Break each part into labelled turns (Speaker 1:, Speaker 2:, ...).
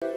Speaker 1: Hey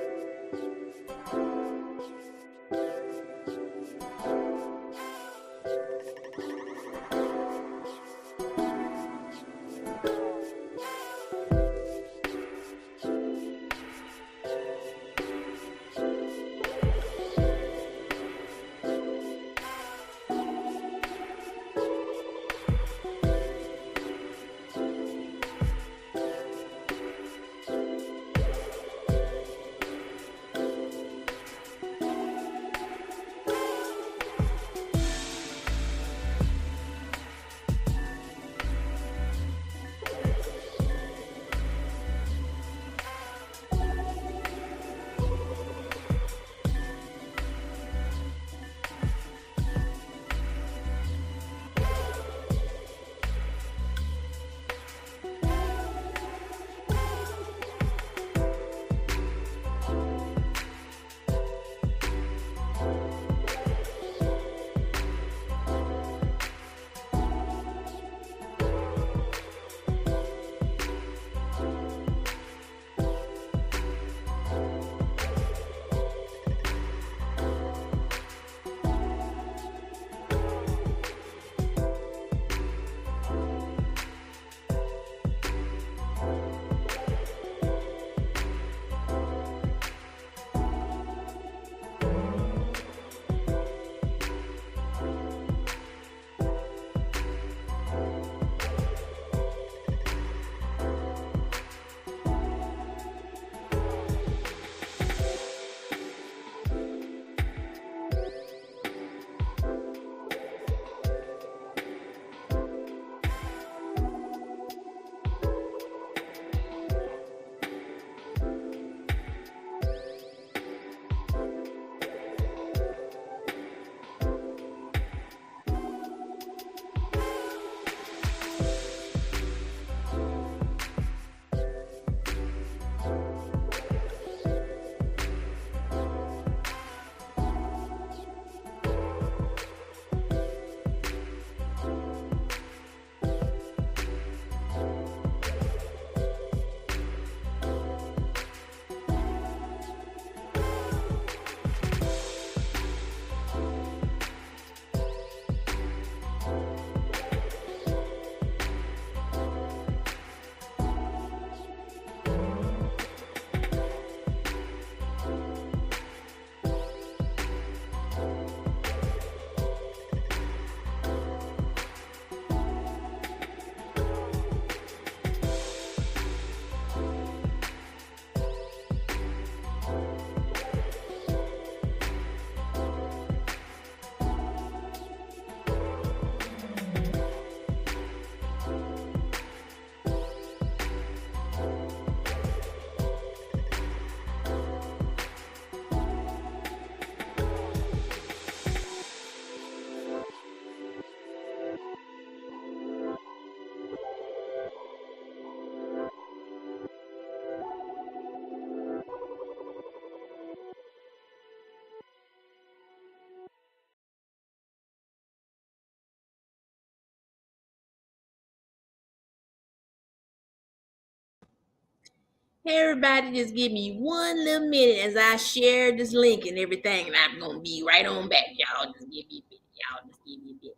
Speaker 1: everybody, just give me one little minute as I share this link and everything, and I'm gonna be right on back. Y'all just give me a minute. Y'all just give me a minute.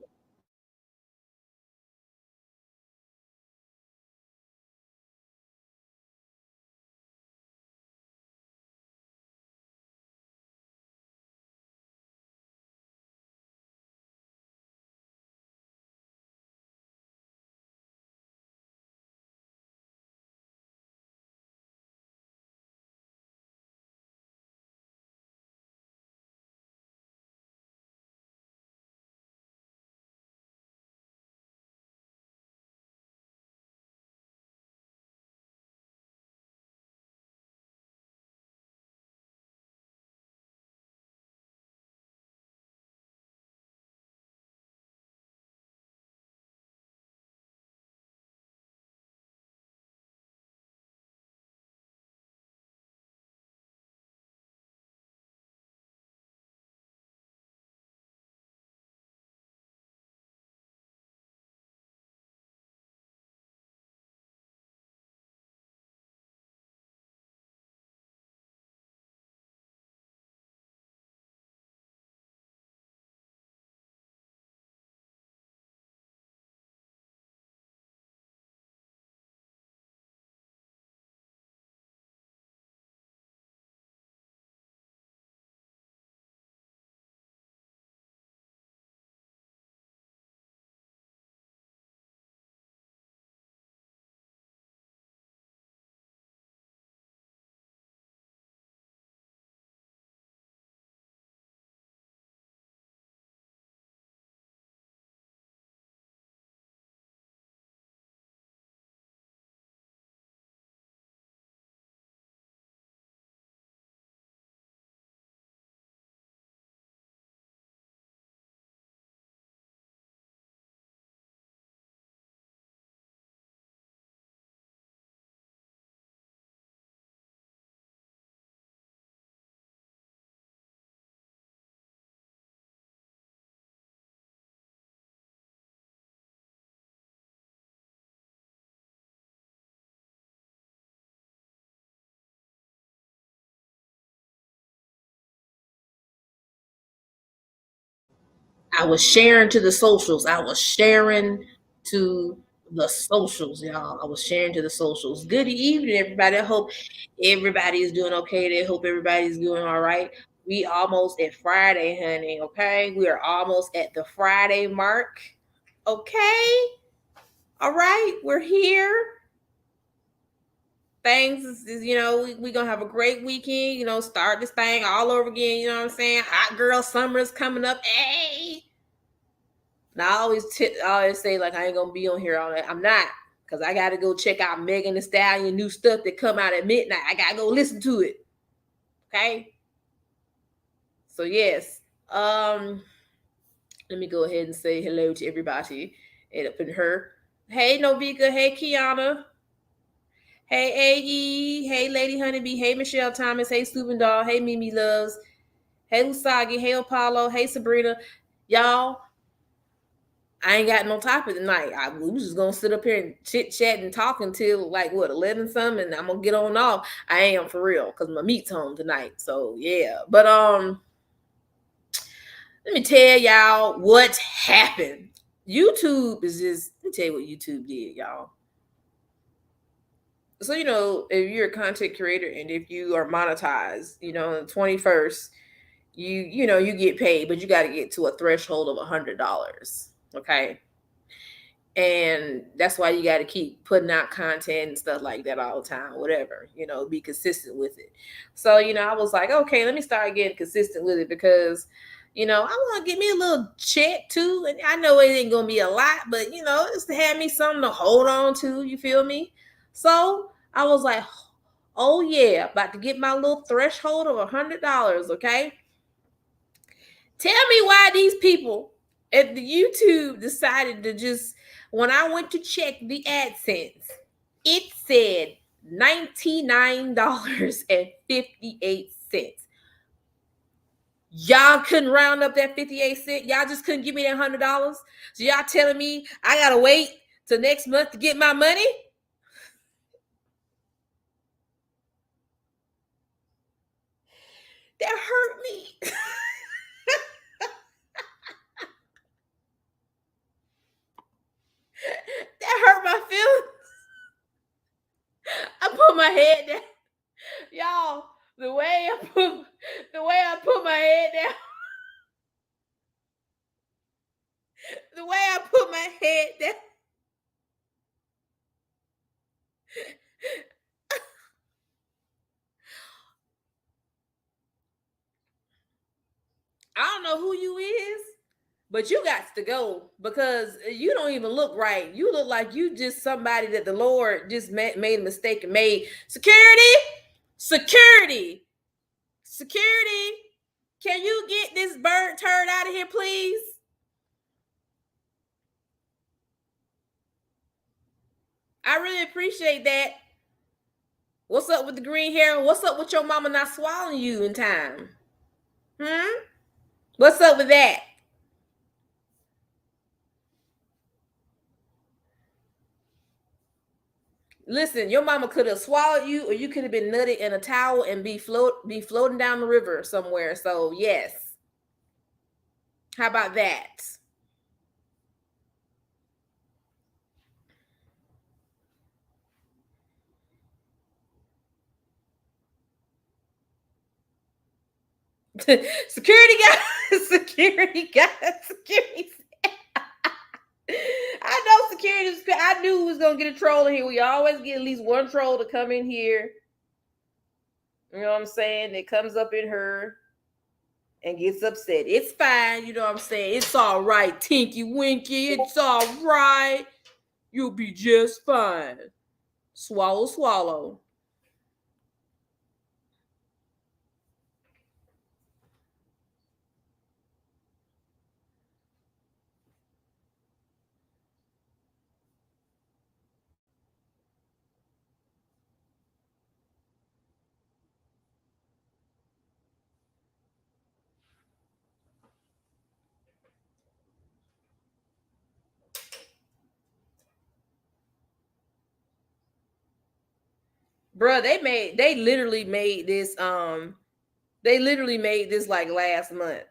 Speaker 1: I was sharing to the socials. I was sharing to the socials, y'all. I was sharing to the socials. Good evening, everybody. I hope everybody is doing okay. I hope everybody's doing all right. We almost at Friday, honey. Okay, we are almost at the Friday mark. Okay, all right, we're here. Things is we gonna have a great weekend. Start this thing all over again. You know what I'm saying? Hot girl summer is coming up. Hey. Now I always say like I ain't gonna be on here all night. I'm not, because I gotta go check out Megan Thee Stallion new stuff that come out at midnight. I gotta go listen to it. Okay. So yes. Let me go ahead and say hello to everybody. And up in her. Hey Noveika, hey Kiana, hey AE, hey Lady Honeybee, hey Michelle Thomas, hey Stupid Doll, hey Mimi Loves, hey Usagi, hey Apollo, hey Sabrina. Y'all, I ain't got no topic tonight. We was just gonna sit up here and chit chat and talk until like what 11 something, and I'm gonna get on off. I am for real because my meat's home tonight. So yeah, but let me tell y'all what happened. YouTube is just let me tell you what YouTube did, y'all. So if you're a content creator and if you are monetized, on the 21st, you get paid, but you got to get to a threshold of $100. Okay. And that's why you got to keep putting out content and stuff like that all the time, whatever, be consistent with it. So I was like, okay, let me start getting consistent with it, because I want to get me a little check too, and I know it ain't gonna be a lot, but it's to have me something to hold on to, you feel me? So I was like, oh yeah, about to get my little threshold of $100. Okay, tell me why these people at the YouTube decided to just, when I went to check the AdSense, it said $99.58. Y'all couldn't round up that 58 cents. Y'all just couldn't give me that $100. So y'all telling me I gotta wait till next month to get my money? That hurt me. That hurt my feelings. I put my head down. Y'all, the way I put my head down, the way I put my head down. I don't know who you is, but you got to go, because you don't even look right. You look like you just somebody that the Lord just made a mistake and made. Security, security, security. Can you get this bird turd out of here, please? I really appreciate that. What's up with the green hair? What's up with your mama not swallowing you in time? What's up with that? Listen, your mama could have swallowed you, or you could have been nutted in a towel and be floating down the river somewhere. So yes. How about that? Security guys, security guys, security. I know security. I knew we was gonna get a troll in here. We always get at least one troll to come in here. You know what I'm saying? That comes up in her and gets upset. It's fine. You know what I'm saying? It's all right, Tinky Winky. It's all right. You'll be just fine. Swallow, swallow. Bruh, they literally made this like last month.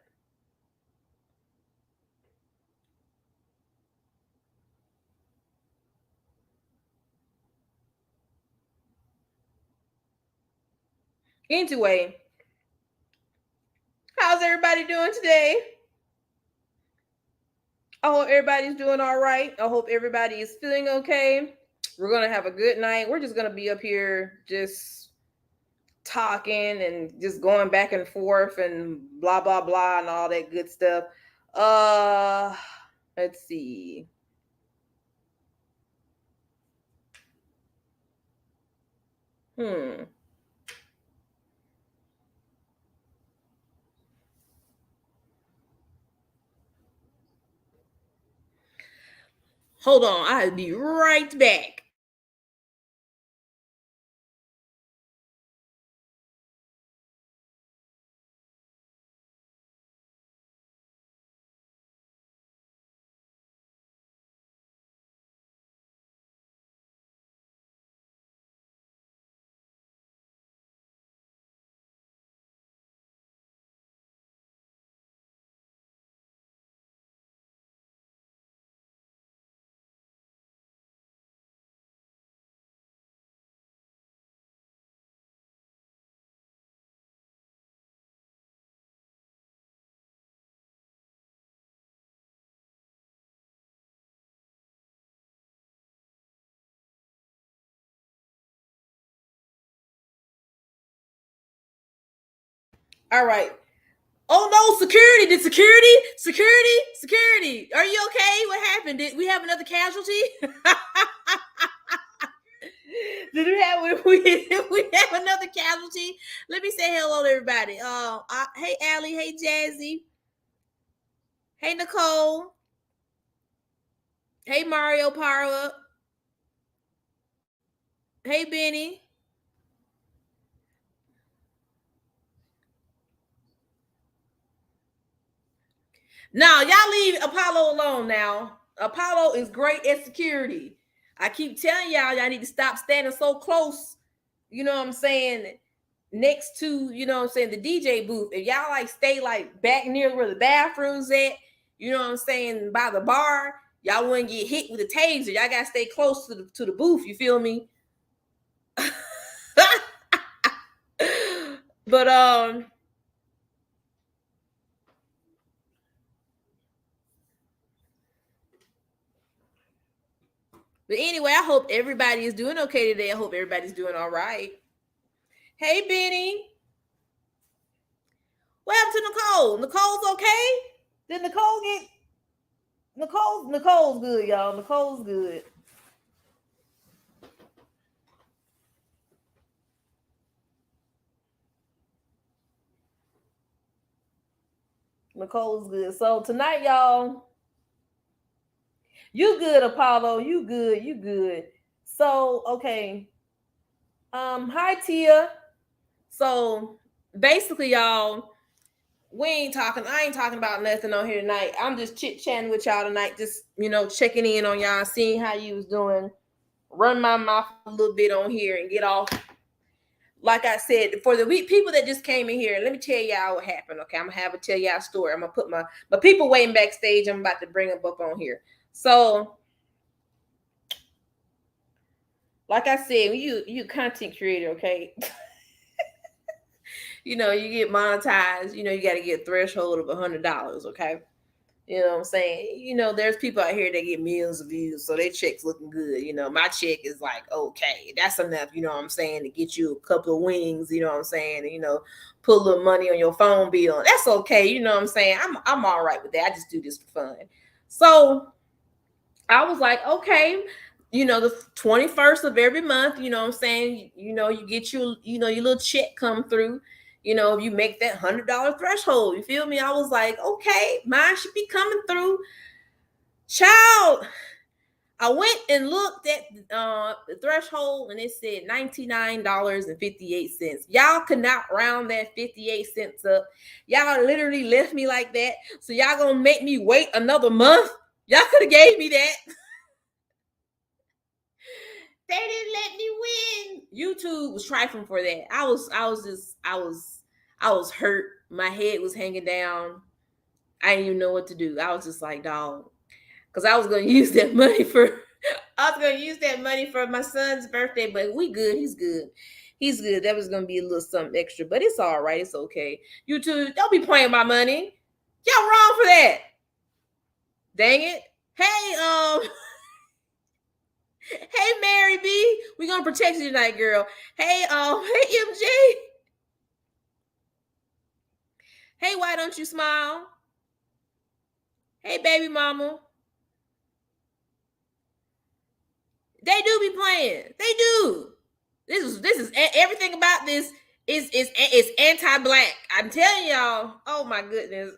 Speaker 1: Anyway, how's everybody doing today? I hope everybody's doing all right. I hope everybody is feeling okay. We're going to have a good night. We're just going to be up here just talking and just going back and forth and blah, blah, blah, and all that good stuff. Uh, let's see. Hmm. Hold on. I'll be right back. All right. Oh no, security! Did security? Are you okay? What happened? Did we have another casualty? Did we have another casualty? Let me say hello to everybody. Hey Allie, hey Jazzy, hey Nicole, hey Mario Parla, hey Benny. Now y'all leave Apollo alone. Now Apollo is great at security. I keep telling y'all need to stop standing so close. You know what I'm saying? Next to, you know what I'm saying, the DJ booth. If y'all like stay like back near where the bathrooms at, you know what I'm saying, by the bar, y'all wouldn't get hit with a taser. Y'all gotta stay close to the booth, you feel me? but but anyway, I hope everybody is doing okay today. I hope everybody's doing all right. Hey Benny. What happened to Nicole? Nicole's okay? Did Nicole get Nicole's good, y'all. Nicole's good. Nicole's good. So tonight, y'all, you good, Apollo. You good. You good. So, okay. Hi Tia. So basically, y'all, we ain't talking. I ain't talking about nothing on here tonight. I'm just chit-chatting with y'all tonight, just checking in on y'all, seeing how you was doing, run my mouth a little bit on here and get off. Like I said, for the people that just came in here, let me tell y'all what happened. Okay, I'm gonna have to tell y'all a story. I'm gonna put my people waiting backstage. I'm about to bring them up on here. So, like I said, you content creator, okay? You get monetized. You got to get a threshold of $100. Okay, you know what I'm saying? There's people out here that get millions of views, so their check's looking good. My check is like, okay, that's enough, you know what I'm saying, to get you a couple of wings, you know what I'm saying, put a little money on your phone bill. That's okay, you know what I'm saying? I'm all right with that. I just do this for fun. So I was like, okay, the 21st of every month, you know what I'm saying, you get your little check come through. If you make that $100 threshold, you feel me? I was like, okay, mine should be coming through. Child, I went and looked at the threshold and it said $99.58. Y'all could not round that 58 cents up. Y'all literally left me like that. So y'all gonna make me wait another month? Y'all could have gave me that. They didn't let me win. YouTube was trifling for that. I was hurt. My head was hanging down. I didn't even know what to do. I was just like, dog, because I was gonna use that money for my son's birthday. But we good. He's good. He's good. That was gonna be a little something extra, but it's all right. It's okay. You two, don't be playing my money. Y'all wrong for that. Dang it. Hey, hey Mary B. We gonna protect you tonight, girl. Hey, hey MJ. Hey, why don't you smile? Hey, baby mama. They do be playing. They do. This is everything about this is anti-black. I'm telling y'all. Oh my goodness.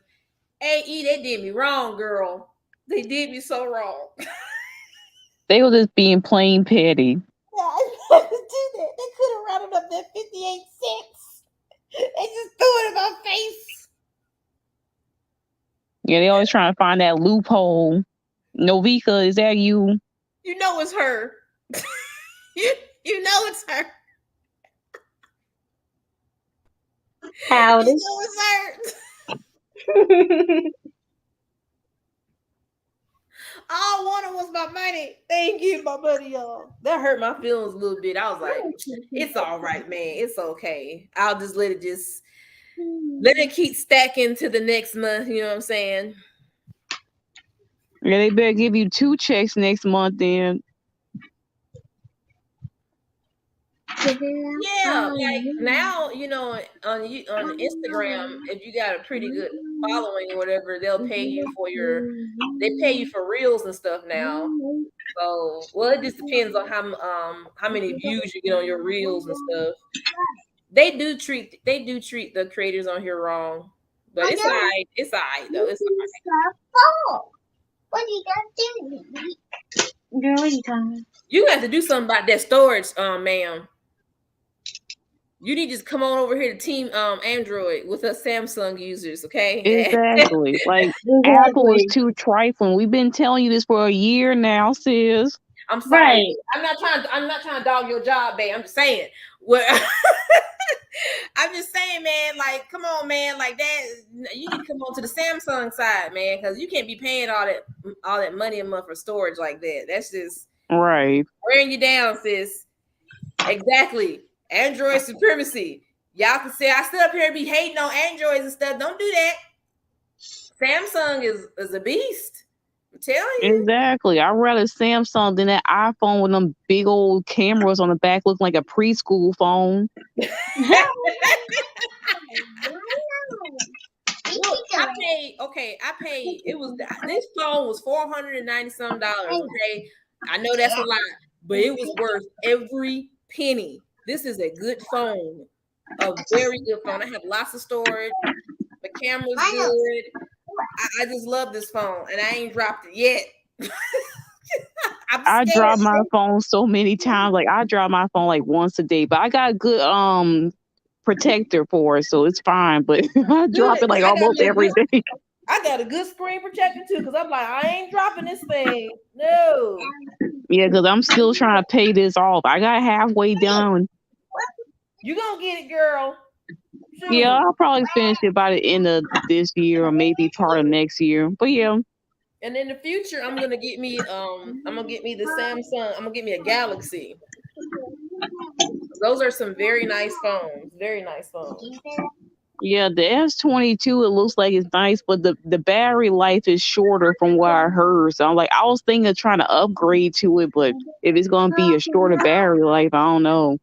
Speaker 1: AE, they did me wrong, girl. They did me so wrong.
Speaker 2: They were just being plain petty.
Speaker 1: Yeah, I never do that. They could have rounded up that 58 cents. They just threw it in my face.
Speaker 2: Yeah, they always trying to find that loophole. Noveika, is that you?
Speaker 1: You know it's her. you know it's her.
Speaker 3: Howdy.
Speaker 1: You know it's her. All I wanted was my money. They ain't getting my money, y'all. That hurt my feelings a little bit. I was like, it's all right, man. It's okay. I'll just let it keep stacking to the next month. You know what I'm saying?
Speaker 2: Yeah, they better give you 2 checks next month then.
Speaker 1: Yeah, like now, on Instagram, if you got a pretty good following or whatever, they pay you for reels and stuff now. So, well, it just depends on how many views you get on your reels and stuff. They do treat the creators on here wrong, but it's alright. It's alright though. It's alright.
Speaker 3: What are you gonna do? Girl, what are you talking?
Speaker 1: You have to do something about that storage, ma'am. You need to just come on over here to Team Android with us Samsung users, okay?
Speaker 2: Exactly. Like Apple is too trifling. We've been telling you this for a year now, sis.
Speaker 1: I'm sorry. Right. I'm not trying to dog your job, babe. I'm just saying. Well, I'm just saying, man. Like, come on, man. Like that. You need to come on to the Samsung side, man, because you can't be paying all that money a month for storage like that. That's just
Speaker 2: right
Speaker 1: wearing you down, sis. Exactly. Android supremacy. Y'all can say I stood up here and be hating on Androids and stuff. Don't do that. Samsung is a beast. I'm telling you.
Speaker 2: Exactly. I'd rather Samsung than that iPhone with them big old cameras on the back looking like a preschool phone.
Speaker 1: Look, I paid, this phone was $490 some. Okay. I know that's a lot, but it was worth every penny. This is a good phone. A very good phone. I have lots of storage. The camera's good. I just love this phone, and I ain't dropped it yet.
Speaker 2: I drop my phone so many times. Like I drop my phone like once a day, but I got a good protector for it, so it's fine. But I drop it like almost every day.
Speaker 1: I got a good screen protector too, because I'm like, I ain't dropping this thing. No.
Speaker 2: Yeah, because I'm still trying to pay this off. I got halfway done.
Speaker 1: You gonna get it, girl.
Speaker 2: Yeah, I'll probably finish it by the end of this year or maybe part of next year. But yeah.
Speaker 1: And in the future, I'm gonna get me the Samsung. I'm gonna get me a Galaxy. Those are some very nice phones. Very nice phones.
Speaker 2: Yeah, the S22, it looks like it's nice, but the battery life is shorter from what I heard. So I'm like, I was thinking of trying to upgrade to it, but if it's gonna be a shorter battery life, I don't know.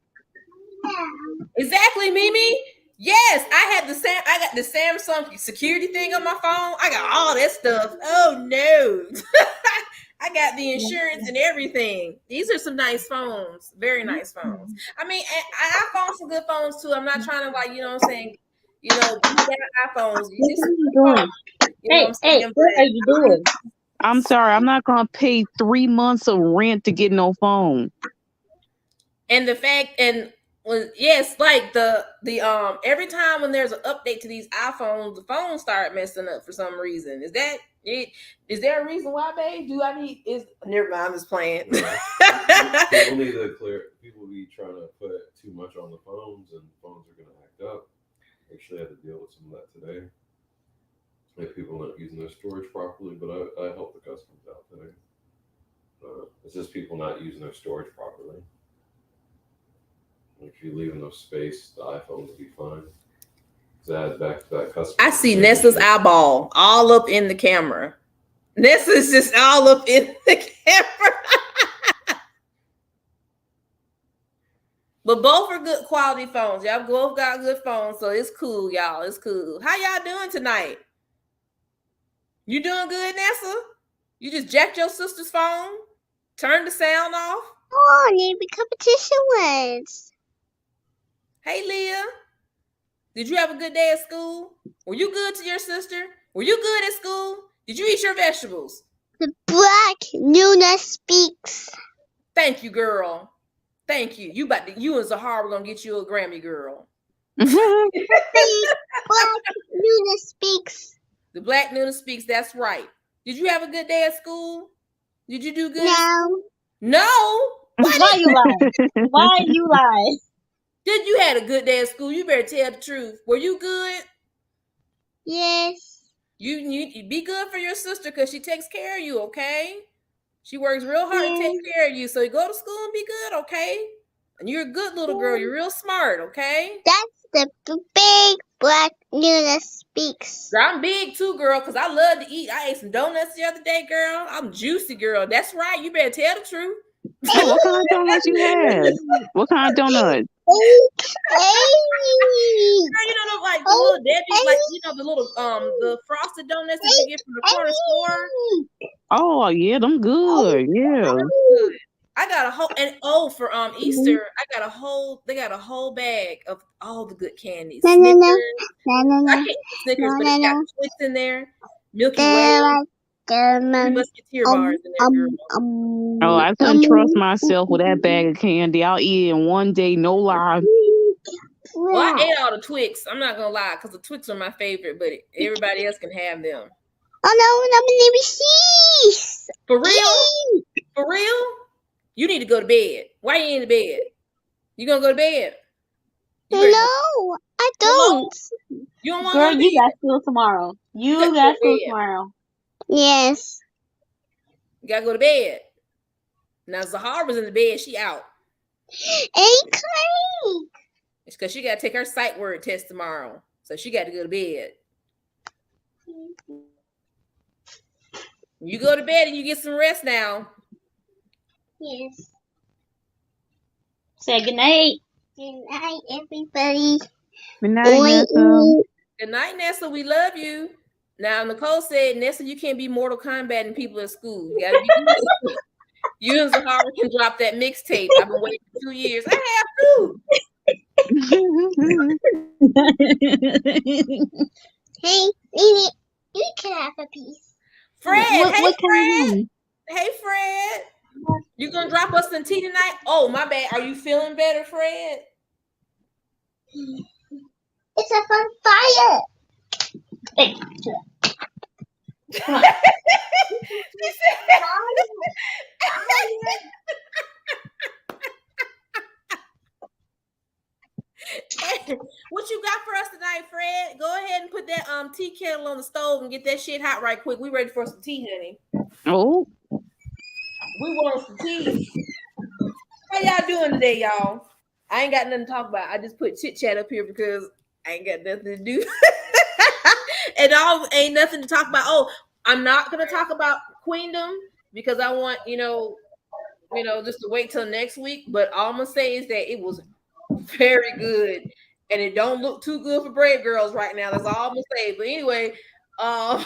Speaker 1: Exactly, Mimi. Yes, I got the Samsung security thing on my phone. I got all that stuff. Oh no. I got the insurance and everything. These are some nice phones. Very nice phones. I mean, I found some good phones too. I'm not trying to what I'm saying, iPhones.
Speaker 3: What are you doing? Hey, what are you doing?
Speaker 2: I'm sorry, I'm not gonna pay 3 months of rent to get no phone.
Speaker 1: And the fact yes, like the every time when there's an update to these iPhones, the phones start messing up for some reason. Is that it? Is there a reason why, babe? Never mind, I'm just playing.
Speaker 4: People need to clear. People be trying to put too much on the phones, and the phones are going to act up. Actually, I had to deal with some of that today. Like people not using their storage properly, but I helped the customers out today. It's just people not using their storage properly. If you leave enough space, the iPhone will be fine. Because it has back-to-back customer.
Speaker 1: I see Nessa's eyeball all up in the camera. Nessa's just all up in the camera. But both are good quality phones. Y'all both got good phones, so it's cool, y'all. It's cool. How y'all doing tonight? You doing good, Nessa? You just jacked your sister's phone? Turned the sound off?
Speaker 3: Oh, maybe competition was.
Speaker 1: Hey, Leah. Did you have a good day at school? Were you good to your sister? Were you good at school? Did you eat your vegetables?
Speaker 3: The Black Luna speaks.
Speaker 1: Thank you, girl. Thank you. You and Zahara were gonna get you a Grammy, girl.
Speaker 3: The Black Luna speaks.
Speaker 1: The Black Luna speaks. That's right. Did you have a good day at school? Did you do good?
Speaker 3: No.
Speaker 1: No.
Speaker 3: Why you lie? Why you lie?
Speaker 1: Did you had a good day at school? You better tell the truth. Were you good?
Speaker 3: Yes.
Speaker 1: You be good for your sister because she takes care of you. Okay. She works real hard to take care of you. So you go to school and be good, okay? And you're a good little girl. You're real smart, okay?
Speaker 3: That's the big Black Luna speaks.
Speaker 1: Girl, I'm big too, girl, because I love to eat. I ate some donuts the other day, girl. I'm juicy, girl. That's right. You better tell the truth.
Speaker 2: Oh, what kind of donuts you had? What kind of donuts?
Speaker 1: Girl, you know, like the little Debbie, like the little the frosted donuts that you get from the corner store.
Speaker 2: Oh yeah, them good. Yeah.
Speaker 1: Good. I got a whole for Easter. They got a whole bag of all the good candies. Snickers. I can't eat Snickers, but it got Twix in there, Milky Way. Musketeer bars in there, girl.
Speaker 2: Oh, I couldn't trust myself with that bag of candy. I'll eat it in one day, no lie.
Speaker 1: Well, I ate all the Twix. I'm not gonna lie, because the Twix are my favorite, but everybody else can have them.
Speaker 3: Oh no,
Speaker 1: For real? For real? You need to go to bed. Why you in the bed? You gonna go to bed?
Speaker 3: No, I don't.
Speaker 1: You don't want
Speaker 5: Girl,
Speaker 1: to
Speaker 5: you got school tomorrow. You got school tomorrow.
Speaker 3: Yes.
Speaker 1: You gotta go to bed. Now Zahara's in the bed. She out.
Speaker 3: Ain't clean.
Speaker 1: It's because she gotta take her sight word test tomorrow, so she got to go to bed. You go to bed and you get some rest now.
Speaker 3: Yes.
Speaker 5: Say good night.
Speaker 3: Good night, everybody.
Speaker 2: Good night, Nessa.
Speaker 1: Good night, Nessa. We love you. Now, Nicole said, Nessa, you can't be Mortal Kombating people at school. You gotta be good. You and Zahara can drop that mixtape. I've been waiting for 2 years. I have too.
Speaker 3: Hey, Nene, you can have a piece.
Speaker 1: Fred,
Speaker 5: What
Speaker 1: Fred. Hey, Fred. You gonna drop us some tea tonight? Oh, my bad. Are you feeling better, Fred?
Speaker 3: It's a fun fire.
Speaker 5: Hey,
Speaker 3: Come on.
Speaker 1: What you got for us tonight, Fred? Go ahead and put that tea kettle on the stove and get that shit hot right quick. We ready for some tea, honey.
Speaker 2: Oh.
Speaker 1: We want some tea. How y'all doing today, y'all? I ain't got nothing to talk about. I just put chit chat up here because I ain't got nothing to do. And all ain't nothing to talk about. Oh, I'm not gonna talk about Queendom because I want, just to wait till next week. But all I'm gonna say is that it was very good. And it don't look too good for Brave Girls right now. That's all I'm gonna say. But anyway, I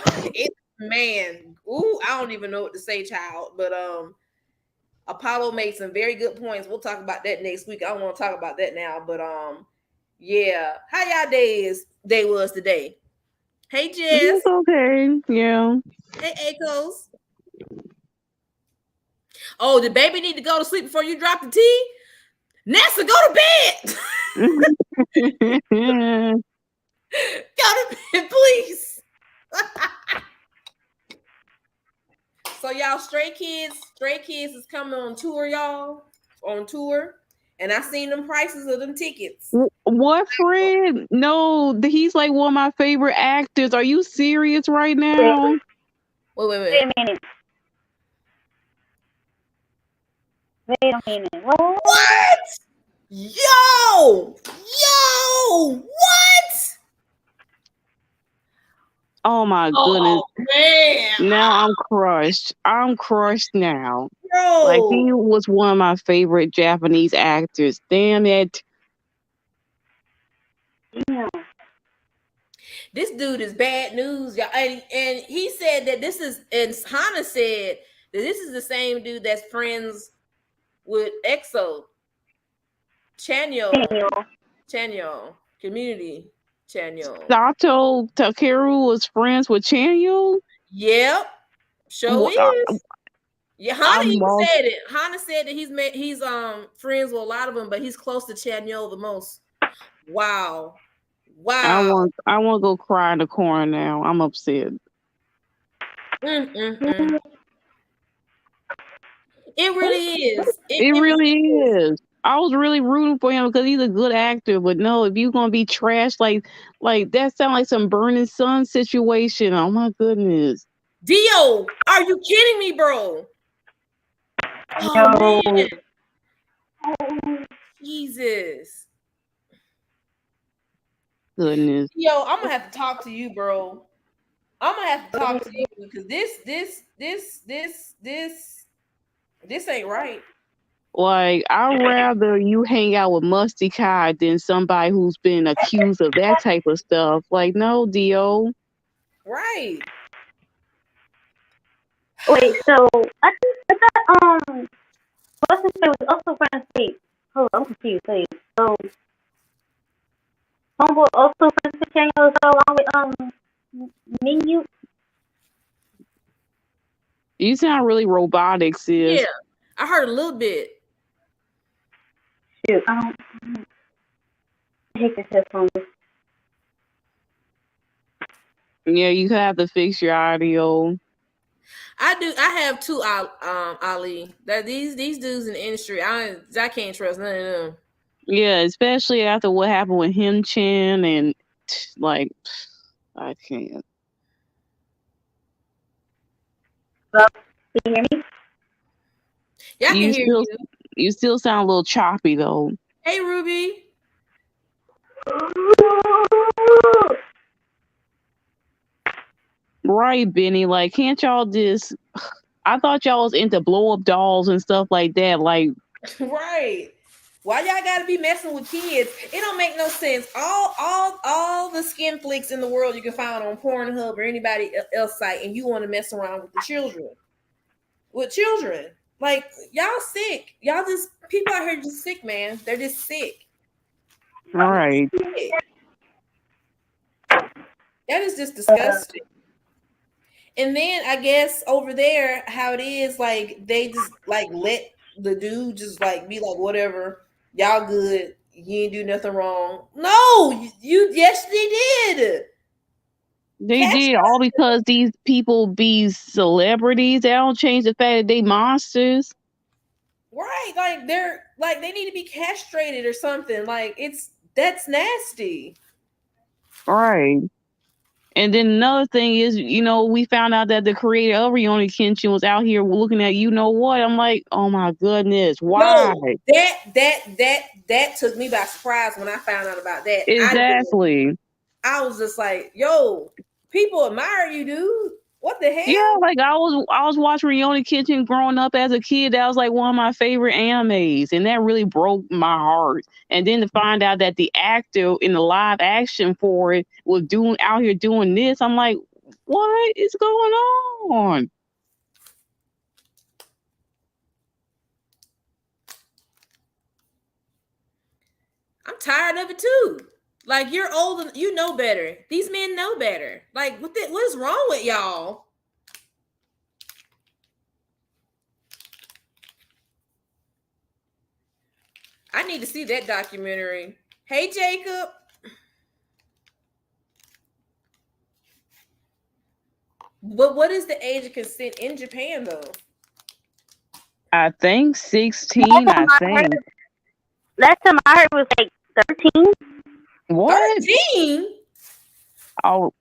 Speaker 1: don't even know what to say, child. But Apollo made some very good points. We'll talk about that next week. I don't want to talk about that now, but yeah. How y'all day was today? Hey, Jess.
Speaker 2: It's okay. Yeah.
Speaker 1: Hey, Akos. Oh, the baby need to go to sleep before you drop the tea? Nessa, go to bed. Go to bed, please. So y'all, Stray Kids is coming on tour, y'all. On tour. And I seen them prices of them tickets.
Speaker 2: What, Fred? No, he's like one of my favorite actors. Are you serious right now?
Speaker 1: Wait a minute.
Speaker 5: Wait a minute. What?
Speaker 1: Yo! What?
Speaker 2: Oh my goodness.
Speaker 1: Oh man,
Speaker 2: Now I'm crushed. I'm crushed now. Like
Speaker 1: bro.
Speaker 2: he was one of my favorite Japanese actors. Damn it.
Speaker 5: Yeah.
Speaker 1: This dude is bad news, y'all. And he said that this is, and Hana said that this is the same dude that's friends with EXO, Chanyo, community Chanyo.
Speaker 2: Sato Takeru was friends with Chanyeol?
Speaker 1: Yep, show
Speaker 2: What?
Speaker 1: is. Yeah, Hana
Speaker 2: I'm
Speaker 1: even
Speaker 2: lost.
Speaker 1: said it. Hana said that he's friends with a lot of them, but he's close to Chanyo the most. Wow.
Speaker 2: I
Speaker 1: Wow.
Speaker 2: want I want to go cry in the corner now. I'm upset.
Speaker 1: Mm. It really is.
Speaker 2: It
Speaker 1: It
Speaker 2: really
Speaker 1: really is.
Speaker 2: is. I was really rooting for him because he's a good actor, but no, if you're gonna be trash like that sound like some burning sun situation. Oh my goodness.
Speaker 1: Dio, are you kidding me, bro? Oh
Speaker 5: No.
Speaker 1: man, Jesus.
Speaker 2: Goodness.
Speaker 1: Yo, I'm gonna have to talk to you, bro. I'm gonna have to talk to you because this ain't right.
Speaker 2: Like I'd rather you hang out with Musty Kai than somebody who's been accused of that type of stuff. Like, no, Dio.
Speaker 1: Right.
Speaker 5: Wait, so I thought what's his name was also friends. Wait, hold on, I'm confused. Wait, so Homeboy also friends with Daniel as well, along with Minu.
Speaker 2: You sound really robotic,
Speaker 1: Yeah,
Speaker 2: sis.
Speaker 1: I heard a little bit.
Speaker 5: Shoot, I hate this headphones.
Speaker 2: Yeah, you have to fix your audio.
Speaker 1: I do. I have two Ali. That these dudes in the industry, I can't trust none of them.
Speaker 2: Yeah, especially after what happened with him Chin and like I can't.
Speaker 5: Well, can you hear me?
Speaker 1: Yeah, I can
Speaker 2: You
Speaker 1: hear
Speaker 2: still
Speaker 1: you.
Speaker 2: you still sound a little choppy though.
Speaker 1: Hey, Ruby.
Speaker 2: Right, Benny. Like, can't y'all just I thought y'all was into blow up dolls and stuff like that. Like,
Speaker 1: Right. Why y'all gotta be messing with kids? It don't make no sense. All the skin flicks in the world you can find on Pornhub or anybody else site, and you want to mess around with the children. With children. Like, y'all sick. Y'all just, people out here just sick, man. They're just sick.
Speaker 2: all right.
Speaker 1: Sick. That is just disgusting. And then I guess over there, how it is, like they just like let the dude just like be like, whatever, y'all good, you ain't do nothing wrong. No, you yes they did.
Speaker 2: They
Speaker 1: Catch
Speaker 2: did all because these people be celebrities. That don't change the fact that they monsters.
Speaker 1: right, like they're like they need to be castrated or something. Like that's nasty.
Speaker 2: Right. And then another thing is, we found out that the creator of Rioni Kenshin was out here looking at you know what? I'm like, oh my goodness, why?
Speaker 1: No, that took me by surprise when I found out about that.
Speaker 2: Exactly.
Speaker 1: I was just like, yo, people admire you, dude. What the
Speaker 2: Yeah,
Speaker 1: hell?
Speaker 2: like I was watching Rioni Kitchen growing up as a kid. That was like one of my favorite animes, and that really broke my heart. And then to find out that the actor in the live action for it was doing out here doing this, I'm like, what is going on?
Speaker 1: I'm tired of it too. Like you're old and you know better. These men know better. Like what is wrong with y'all? I need to see that documentary. Hey Jacob. But what is the age of consent in Japan though?
Speaker 2: I think 16. I think
Speaker 5: Last time I heard was like 13.
Speaker 2: what?
Speaker 1: 13?
Speaker 2: Oh,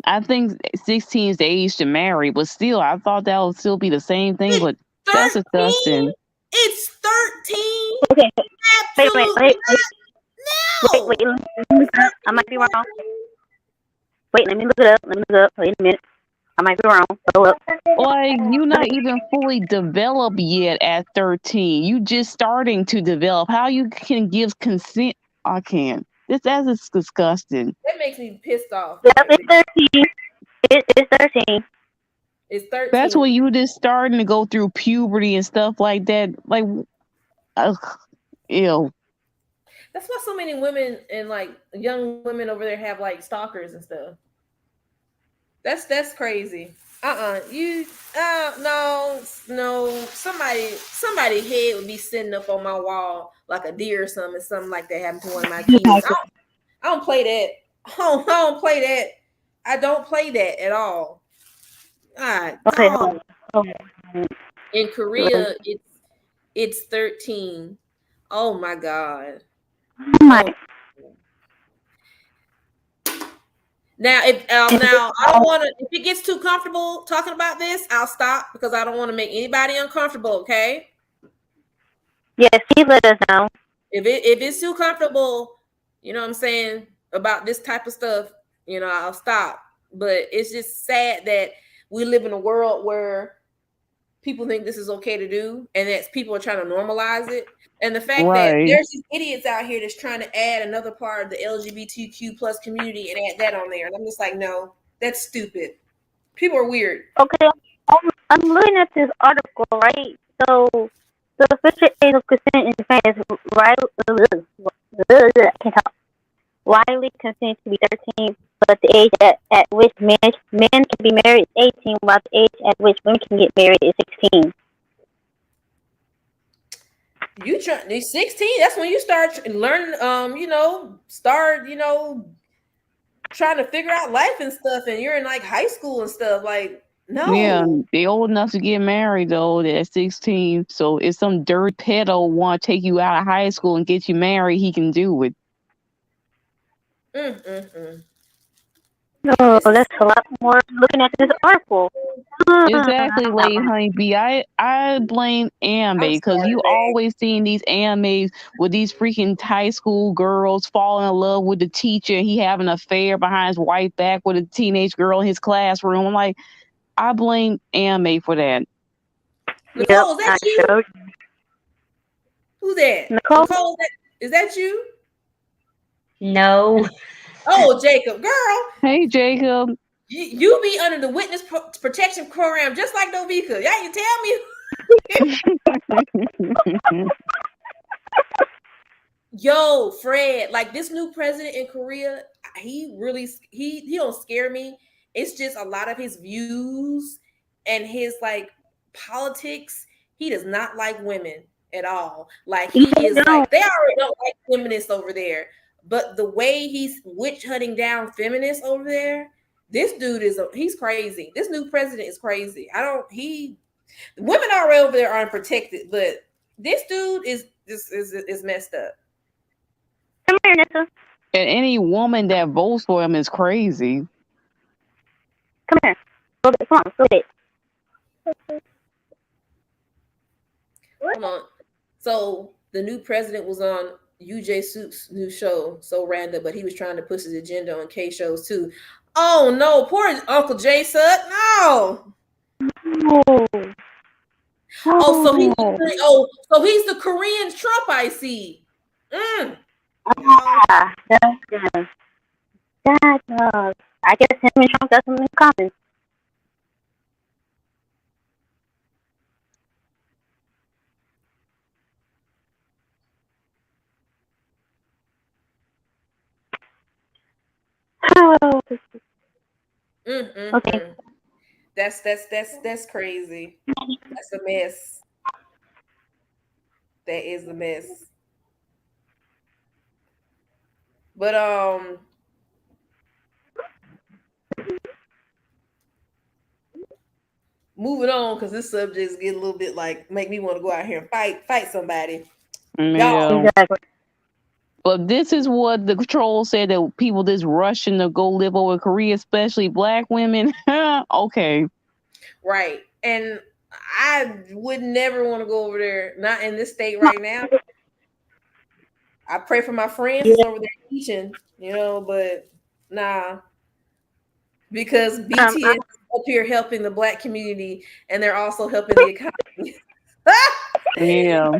Speaker 2: I think 16 is the age to marry, but still, I thought that would still be the same thing. But that's
Speaker 1: 13?
Speaker 2: disgusting.
Speaker 1: It's 13.
Speaker 5: Okay,
Speaker 1: Absolutely no.
Speaker 5: wait. Let me look it up. I might be wrong. Wait, let me look it up. Wait a minute. I might be wrong. Hold up.
Speaker 2: Like you're not even fully developed yet at 13. You just starting to develop. How you can give consent? I can't. That is disgusting.
Speaker 1: That makes me pissed off.
Speaker 5: Yep,
Speaker 1: Like,
Speaker 5: it's 13. It's 13.
Speaker 1: it's
Speaker 2: That's
Speaker 1: 13.
Speaker 2: when you just starting to go through puberty and stuff like that. Like, ugh, ew.
Speaker 1: That's why so many women and like young women over there have like stalkers and stuff. That's crazy. You no. Somebody head would be sitting up on my wall like a deer or something like that happened to one of my kids. I don't play that. I don't play that. I don't play that at all. God,
Speaker 5: Okay,
Speaker 1: dog.
Speaker 5: hold on.
Speaker 1: In Korea, it's 13. Oh my God.
Speaker 5: Oh my.
Speaker 1: Now, if now I don't want to. If it gets too comfortable talking about this, I'll stop because I don't want to make anybody uncomfortable. Okay.
Speaker 5: Yes, he let us know.
Speaker 1: If it's too comfortable, you know what I'm saying, about this type of stuff, I'll stop. But it's just sad that we live in a world where people think this is okay to do, and that people are trying to normalize it. And the fact that
Speaker 2: Right.
Speaker 1: there's these idiots out here that's trying to add another part of the LGBTQ plus community and add that on there. And I'm just like, no, that's stupid. People are weird.
Speaker 5: Okay, I'm looking at this article, right? So, the official age of consent in Japan is right. I can't talk. Widely considered to be 13, but the age at which men can be married is 18, while the age at which women can get married is 16.
Speaker 1: You try 16, that's when you start learning, trying to figure out life and stuff, and you're in like high school and stuff. Like,
Speaker 2: Yeah,
Speaker 1: no.
Speaker 2: they old enough to get married though. They're 16. So if some dirty pedo want to take you out of high school and get you married, he can do it.
Speaker 5: Oh, that's a lot more looking at this article.
Speaker 2: Exactly, Lady Honeybee. I blame anime because you always seeing these animes with these freaking high school girls falling in love with the teacher. He having an affair behind his white back with a teenage girl in his classroom. I'm like, I blame anime for that.
Speaker 1: Nicole, is that you?
Speaker 5: Sure.
Speaker 1: Who's that?
Speaker 5: Nicole,
Speaker 1: is that you?
Speaker 3: No.
Speaker 1: Oh, Jacob, girl,
Speaker 2: Hey, Jacob.
Speaker 1: you be under the witness protection program just like Noveika. Yeah, you tell me. Yo, Fred, like this new president in Korea, he really he don't scare me. It's just a lot of his views and his like politics. He does not like women at all. Like he is like, they already don't like feminists over there. But the way he's witch hunting down feminists over there, this dude he's crazy. This new president is crazy. Women already over there are unprotected, but this dude is messed up.
Speaker 5: come here, Nessa.
Speaker 2: And any woman that votes for him is crazy.
Speaker 5: Come here. Come on, go ahead.
Speaker 1: Hold on. So the new president was on UJ Soup's new show, So Random, but he was trying to push his agenda on K shows too. Oh no, poor Uncle J Sut. No. So he's the Korean Trump I see.
Speaker 5: I guess him and Trump got something in common. Okay.
Speaker 1: That's crazy. That's a mess. That is a mess. But moving on, because this subject's getting a little bit like make me want to go out here and fight somebody.
Speaker 2: Yeah.
Speaker 5: Exactly.
Speaker 2: But this is what the troll said, that people just rushing to go live over in Korea, especially black women. Okay.
Speaker 1: Right. And I would never want to go over there. Not in this state right now. I pray for my friends that's over there teaching, but nah, because BTS is up here helping the black community and they're also helping the economy.
Speaker 2: Yeah.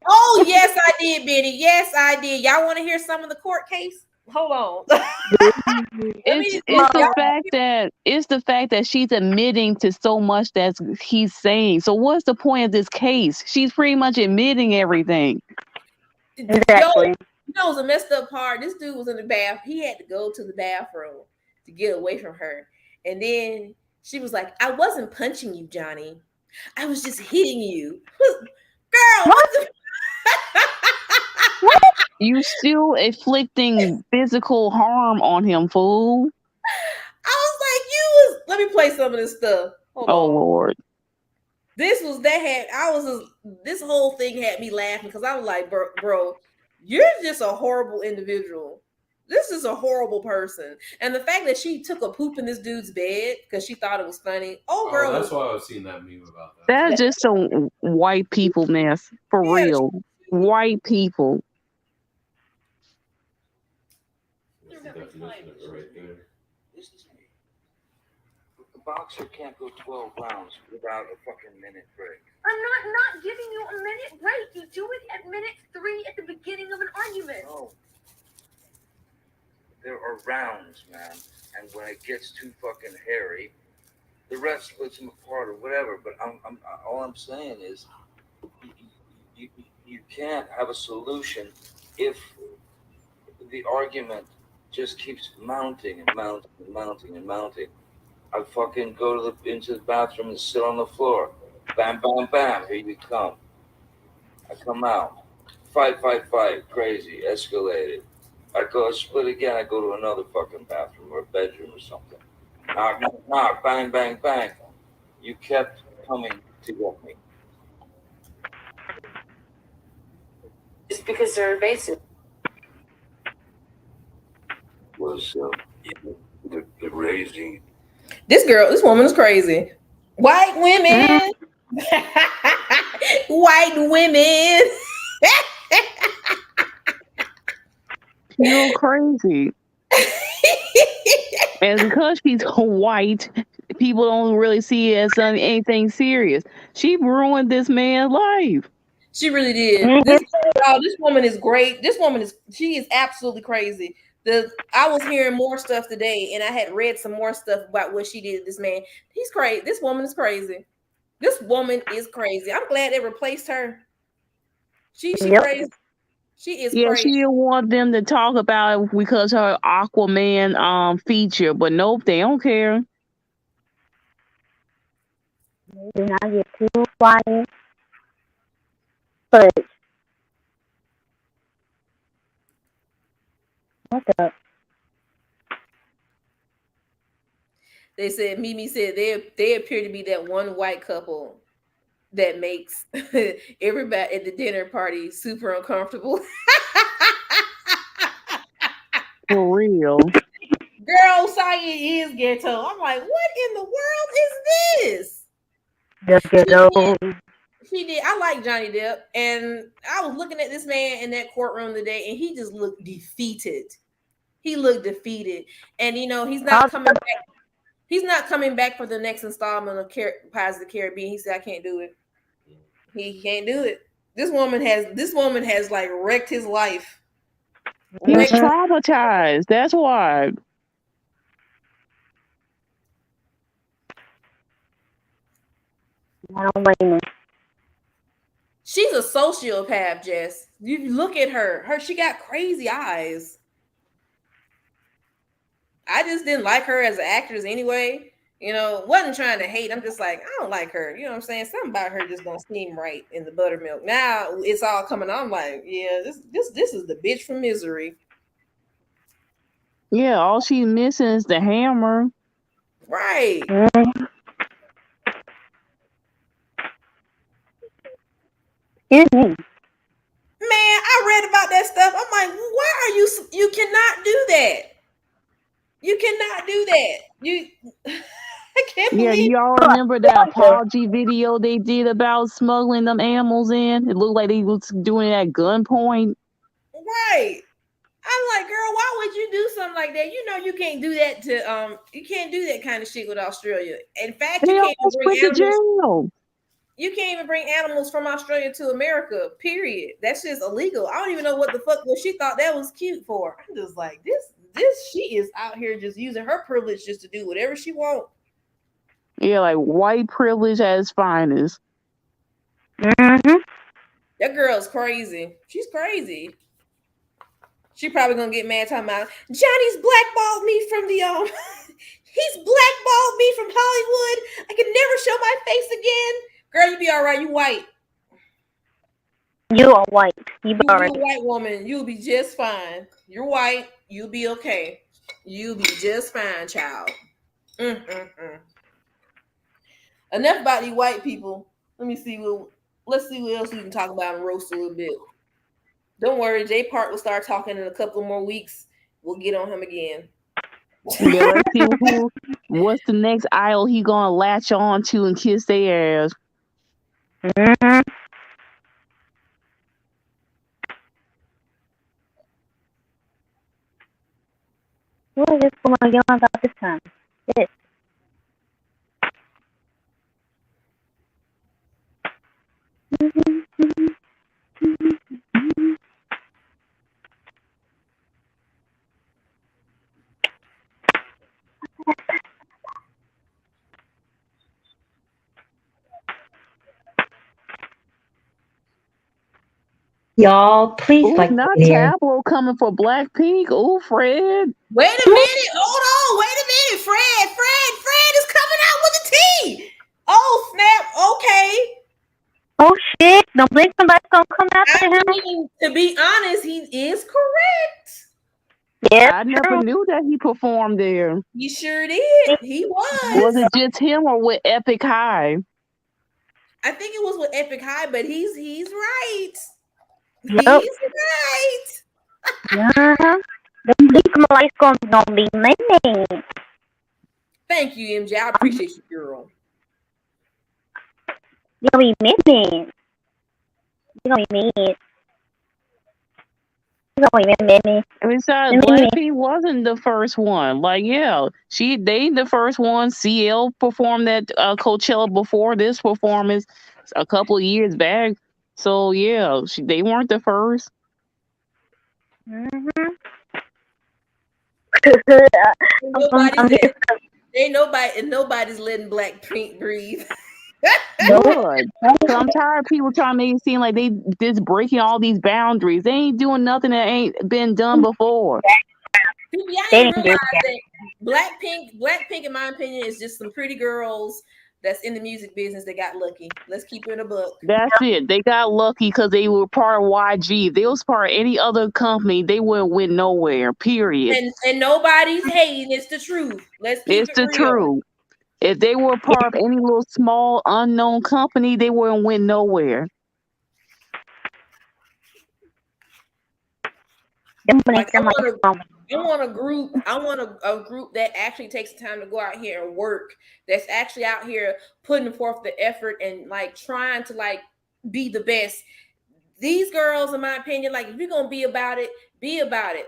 Speaker 1: Oh, yes, I did, Benny. Yes, I did. Y'all want to hear some of the court case? Hold on.
Speaker 2: It's the fact that she's admitting to so much that he's saying. So what's the point of this case? She's pretty much admitting everything.
Speaker 5: Exactly.
Speaker 1: Yo, you know, it was a messed up part. This dude was in the bath. He had to go to the bathroom to get away from her. And then she was like, I wasn't punching you, Johnny. I was just hitting you. Girl, what the
Speaker 2: You still inflicting physical harm on him, fool.
Speaker 1: I was like, let me play some of this stuff. Hold on.
Speaker 2: Lord.
Speaker 1: This whole thing had me laughing because I was like, bro, you're just a horrible individual. This is a horrible person. And the fact that she took a poop in this dude's bed because she thought it was funny. Oh, girl.
Speaker 4: That's why I've seen that meme about that.
Speaker 2: That's just some white people mess. For real. White people.
Speaker 4: That's the definition of it right there.
Speaker 6: Listen to me. A boxer can't go 12 rounds without a fucking minute break.
Speaker 7: I'm not giving you a minute break. You do it at minute 3 at the beginning of an argument.
Speaker 6: No. There are rounds, man. And when it gets too fucking hairy, the ref splits them apart or whatever. But all I'm saying is you can't have a solution if the argument just keeps mounting and mounting and mounting and mounting. I fucking go into the bathroom and sit on the floor. Bam, bam, bam. Here you come. I come out. Fight. Crazy. Escalated. I go split again. I go to another fucking bathroom or a bedroom or something. Knock. Bang, bang, bang. You kept coming to get me.
Speaker 7: It's because they're evasive.
Speaker 6: Was the raising.
Speaker 1: This woman is crazy. White women. White women.
Speaker 2: You're crazy. And because she's white, people don't really see it as anything serious. She ruined this man's life.
Speaker 1: She really did. This woman is great. She is absolutely crazy. I was hearing more stuff today, and I had read some more stuff about what she did to this man. He's crazy. This woman is crazy. This woman is crazy. I'm glad they replaced her. She crazy. She is crazy.
Speaker 2: She didn't want them to talk about it because her Aquaman feature, but nope, they don't care.
Speaker 5: Do not get too quiet. But what the?
Speaker 1: They said Mimi said they appear to be that one white couple that makes everybody at the dinner party super uncomfortable.
Speaker 2: For real.
Speaker 1: Girl, Usagi is ghetto. I'm like, what in the world is this? She did. I like Johnny Depp, and I was looking at this man in that courtroom today, and he just looked defeated. He looked defeated, and he's not coming back. He's not coming back for the next installment of Pirates of the Caribbean. He said, "I can't do it. He can't do it." This woman has like wrecked his life.
Speaker 2: He's traumatized. That's why.
Speaker 5: I don't blame her.
Speaker 1: She's a sociopath, Jess. You look at her. She got crazy eyes. I just didn't like her as an actress anyway. Wasn't trying to hate. I'm just like, I don't like her. You know what I'm saying? Something about her just don't seem right in the buttermilk. Now it's all coming on. I'm like, yeah, this is the bitch from Misery.
Speaker 2: Yeah, all she's missing is the hammer.
Speaker 1: Right.
Speaker 5: Excuse me.
Speaker 1: Man, I read about that stuff. I'm like, why are you cannot do that. You cannot do that. I can't
Speaker 2: Yeah,
Speaker 1: believe.
Speaker 2: y'all remember that apology video they did about smuggling them animals in? It looked like they was doing it at gunpoint.
Speaker 1: Right. I'm like, girl, why would you do something like that? You know, you can't do that to you can't do that kind of shit with Australia. In fact,
Speaker 2: They
Speaker 1: you can't even
Speaker 2: almost
Speaker 1: bring
Speaker 2: went to
Speaker 1: animals.
Speaker 2: jail.
Speaker 1: You can't even bring animals from Australia to America. Period. That's just illegal. I don't even know what the fuck what she thought that was cute for. I'm just like, this she is out here just using her privilege just to do whatever she wants.
Speaker 2: Yeah, like white privilege at its finest.
Speaker 5: Mm-hmm.
Speaker 1: That girl's crazy. She's crazy. She probably gonna get mad talking about Johnny's blackballed me from the he's blackballed me from Hollywood. I can never show my face again. Girl, you be all right. You white.
Speaker 5: You are white. You
Speaker 1: You a
Speaker 5: already.
Speaker 1: white woman. You'll be just fine. You're white. You'll be okay. You'll be just fine, child. Mm-mm-mm. Enough about these white people. Let's see what else we can talk about and roast a little bit. Don't worry, Jay Park will start talking in a couple more weeks. We'll get on him again.
Speaker 2: Yeah, let's see what's the next aisle he gonna latch on to and kiss their ass.
Speaker 5: Mm-hmm. What is going on about this time? This.
Speaker 8: Y'all, please
Speaker 2: Ooh,
Speaker 8: like the
Speaker 2: not
Speaker 8: video.
Speaker 2: Tableau coming for Blackpink. Ooh, Fred.
Speaker 1: Wait a minute. Hold on. Wait a minute. Fred is coming out with a T. Oh, snap. Okay.
Speaker 5: Oh shit! Don't think somebody's gonna come after
Speaker 1: I
Speaker 5: him.
Speaker 1: mean, to be honest, he is correct.
Speaker 5: Yeah,
Speaker 2: I never knew that he performed there.
Speaker 1: He sure did. He
Speaker 2: Was
Speaker 1: was.
Speaker 2: it just him or with Epic High?
Speaker 1: I think it was with Epic High, but he's right.
Speaker 5: Yep.
Speaker 1: He's right.
Speaker 5: Uh-huh. The big light's gonna be made.
Speaker 1: Thank you, MJ. I appreciate you, girl.
Speaker 5: You're gonna be mid. You're gonna be mid. You're gonna be mid.
Speaker 2: And besides, Blackpink wasn't the first one. Like, yeah, they ain't the first one. CL performed at Coachella before this performance a couple of years back. So yeah, they weren't the first.
Speaker 5: Mm-hmm.
Speaker 1: Nobody's letting Blackpink breathe.
Speaker 2: Good. So I'm tired of people trying to make it seem like they just breaking all these boundaries. They ain't doing nothing that ain't been done before.
Speaker 1: Y'all didn't realize that Blackpink, in my opinion, is just some pretty girls that's in the music business that got lucky. Let's keep it in a book.
Speaker 2: That's it. They got lucky because they were part of YG. If they was part of any other company, they wouldn't win nowhere. Period.
Speaker 1: And nobody's hating. It's the truth. Let's keep
Speaker 2: It's
Speaker 1: it
Speaker 2: the
Speaker 1: real.
Speaker 2: truth. If they were part of any little small unknown company, they wouldn't win nowhere.
Speaker 1: Like, I want a group that actually takes the time to go out here and work, that's actually out here putting forth the effort and like trying to like be the best. These girls, in my opinion, like if you're gonna be about it,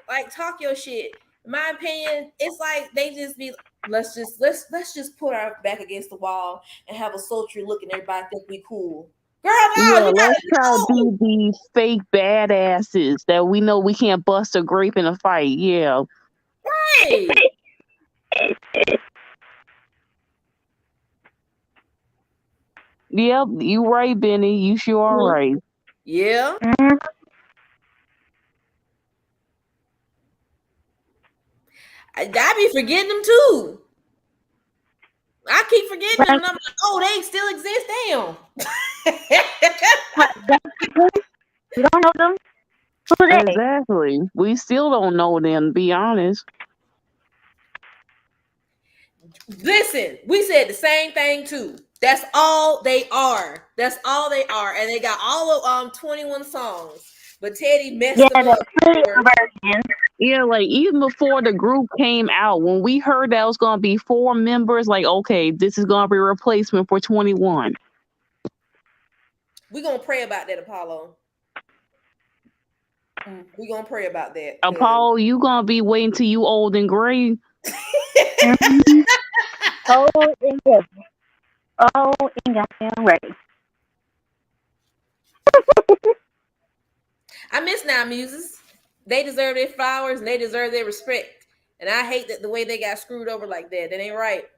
Speaker 1: like talk your shit. In my opinion, it's like they just be let's just put our back against the wall and have a sultry look and everybody think we cool. Girl, no,
Speaker 2: Yeah,
Speaker 1: you
Speaker 2: let's try to
Speaker 1: gotta
Speaker 2: be these fake badasses that we know we can't bust a grape in a fight. Yeah.
Speaker 1: right.
Speaker 2: Yep, you right, Benny. You sure are right.
Speaker 1: Yeah. I be forgetting them too. I keep forgetting them, and I'm like, oh, they still exist. Damn.
Speaker 5: You don't know them? Who they?
Speaker 2: Exactly. We still don't know them, to be honest.
Speaker 1: Listen, we said the same thing too. That's all they are. And they got all of 21 songs. But Teddy messed them up.
Speaker 5: Version.
Speaker 2: Yeah, like even before the group came out, when we heard that it was gonna be 4 members, like okay, this is gonna be a replacement for 21.
Speaker 1: We're gonna pray about that, Apollo. We're gonna pray about that.
Speaker 2: Apollo, you gonna be waiting till you old and gray.
Speaker 5: Oh, and yes. Oh, and goddamn ready.
Speaker 1: I miss Now Muses. They deserve their flowers and they deserve their respect. And I hate that the way they got screwed over like that. That ain't right.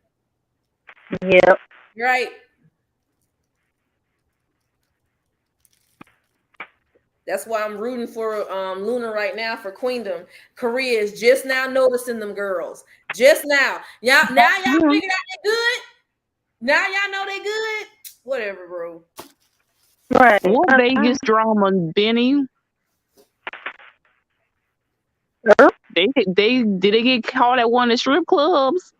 Speaker 5: Yep.
Speaker 1: Right. That's why I'm rooting for Luna right now for Queendom. Korea is just now noticing them girls. Just now. Y'all figured out they good. Now y'all know they good. Whatever, bro.
Speaker 5: Right.
Speaker 2: What Vegas drama, Benny? They did they get caught at one of the strip clubs?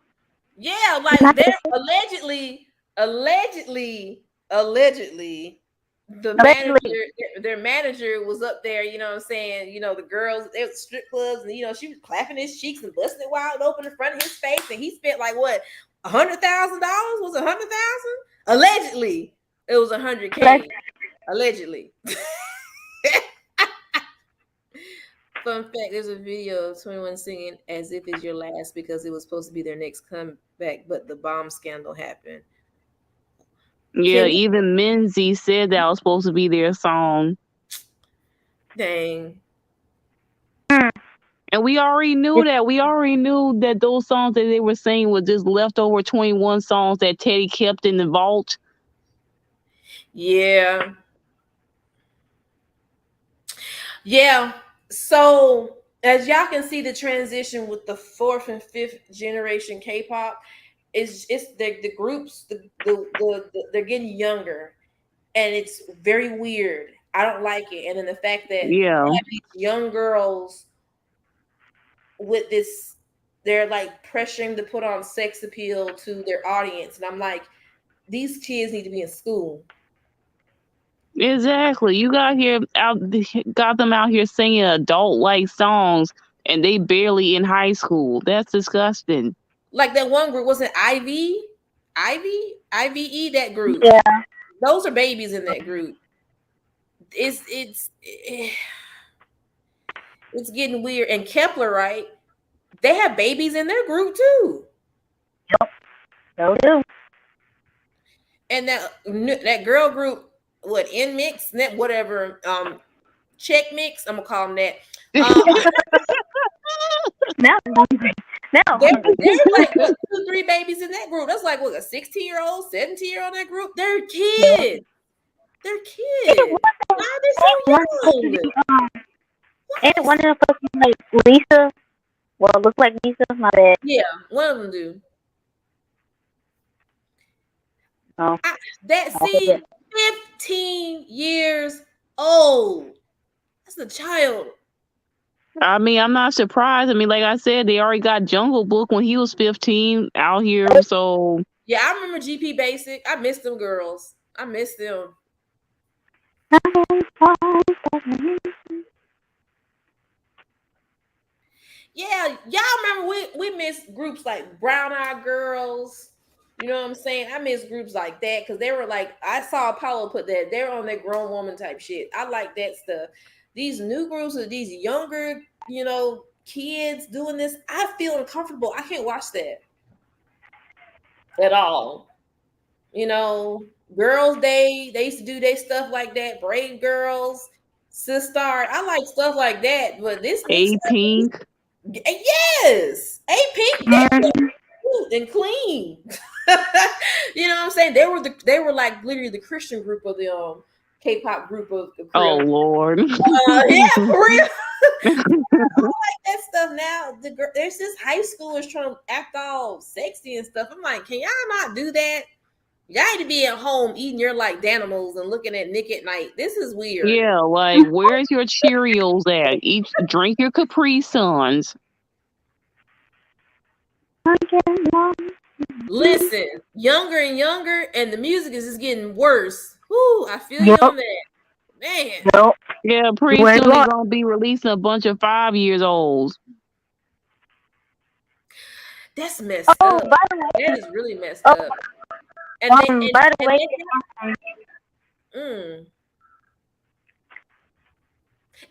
Speaker 1: Yeah, like they're allegedly, their manager was up there, you know what I'm saying? You know, the girls, they were strip clubs, and you know, she was clapping his cheeks and busting it wide open in front of his face, and he spent like what, $100,000? Was it 100,000? Allegedly, it was 100K. Allegedly. Fun fact, there's a video of 21 singing As If It's Your Last because it was supposed to be their next comeback, but the bomb scandal happened.
Speaker 2: Yeah, even Menzie said that was supposed to be their song.
Speaker 1: Dang.
Speaker 2: And we already knew that. We already knew that those songs that they were singing were just leftover 21 songs that Teddy kept in the vault.
Speaker 1: Yeah. Yeah. So as y'all can see, the transition with the 4th and 5th generation K-pop is the groups they're getting younger, and it's very weird. I don't like it. And then the fact that they have these young girls with this, they're like pressuring to put on sex appeal to their audience, and I'm like, these kids need to be in school.
Speaker 2: Exactly. You got them out here singing adult like songs, and they barely in high school. That's disgusting.
Speaker 1: Like that one group, wasn't IVE, that group.
Speaker 5: Yeah.
Speaker 1: Those are babies in that group. It's getting weird. And Kepler, right? They have babies in their group too.
Speaker 5: Yep. So do.
Speaker 1: And that girl group, what, N-Mix, whatever, Check Mix, I'm gonna call them that.
Speaker 5: Now
Speaker 1: there's like 2-3 babies in that group. That's like what, a 16-year-old, 17-year-old in that group. They're kids. They're kids. Why are they so young?
Speaker 5: Ain't one of them fucking like Lisa? Well, it looks like Lisa. My bad.
Speaker 1: Yeah, one of them do.
Speaker 5: Oh.
Speaker 1: 15 years old. That's a child.
Speaker 2: I mean, I'm not surprised. I mean, like I said, they already got Jungle Book when he was 15 out here. So
Speaker 1: yeah, I remember GP Basic. I miss them girls. I miss them. Yeah, y'all remember we missed groups like Brown Eyed Girls. You know what I'm saying? I miss groups like that because they were like, I saw Apollo put that, they're on that grown woman type shit. I like that stuff. These new groups with these younger, you know, kids doing this, I feel uncomfortable. I can't watch that at all. You know, Girls Day, they used to do their stuff like that. Brave Girls, Sister, I like stuff like that. But this
Speaker 2: A-Pink.
Speaker 1: Yes, A-Pink, they were cute and clean. You know what I'm saying? They were like literally the Christian group of the K-pop group of Korea.
Speaker 2: Oh Lord.
Speaker 1: Yeah, for real. I like that stuff now. There's this high schoolers trying to act all sexy and stuff. I'm like, can y'all not do that? Y'all need to be at home eating your like Danimals and looking at Nick at Night. This is weird.
Speaker 2: Yeah, like where's your Cheerios at? Drink your Capri Suns.
Speaker 1: Listen, younger and younger, and the music is just getting worse. Whoo, I feel you on that. Man.
Speaker 2: Yeah, pretty soon they're gonna be releasing a bunch of 5-year-olds.
Speaker 1: That's messed
Speaker 5: Oh,
Speaker 1: up.
Speaker 5: by the way,
Speaker 1: That is really messed up. And then,
Speaker 5: by the way,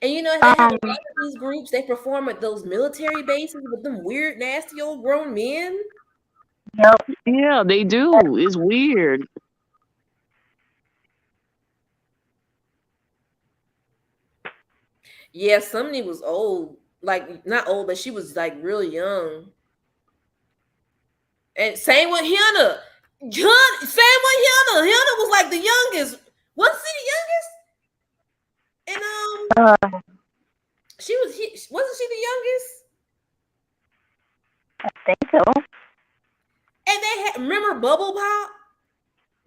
Speaker 1: and you know, they have a lot of these groups. They perform at those military bases with them weird, nasty old grown men.
Speaker 5: yep.
Speaker 2: Yeah, they do. It's weird.
Speaker 1: Yeah, somebody was old, like not old, but she was like really young. And same with Hannah. Same with Hannah. Hannah was like the youngest. Wasn't she the youngest? And wasn't she the youngest?
Speaker 5: I think so.
Speaker 1: And they had, remember Bubble Pop?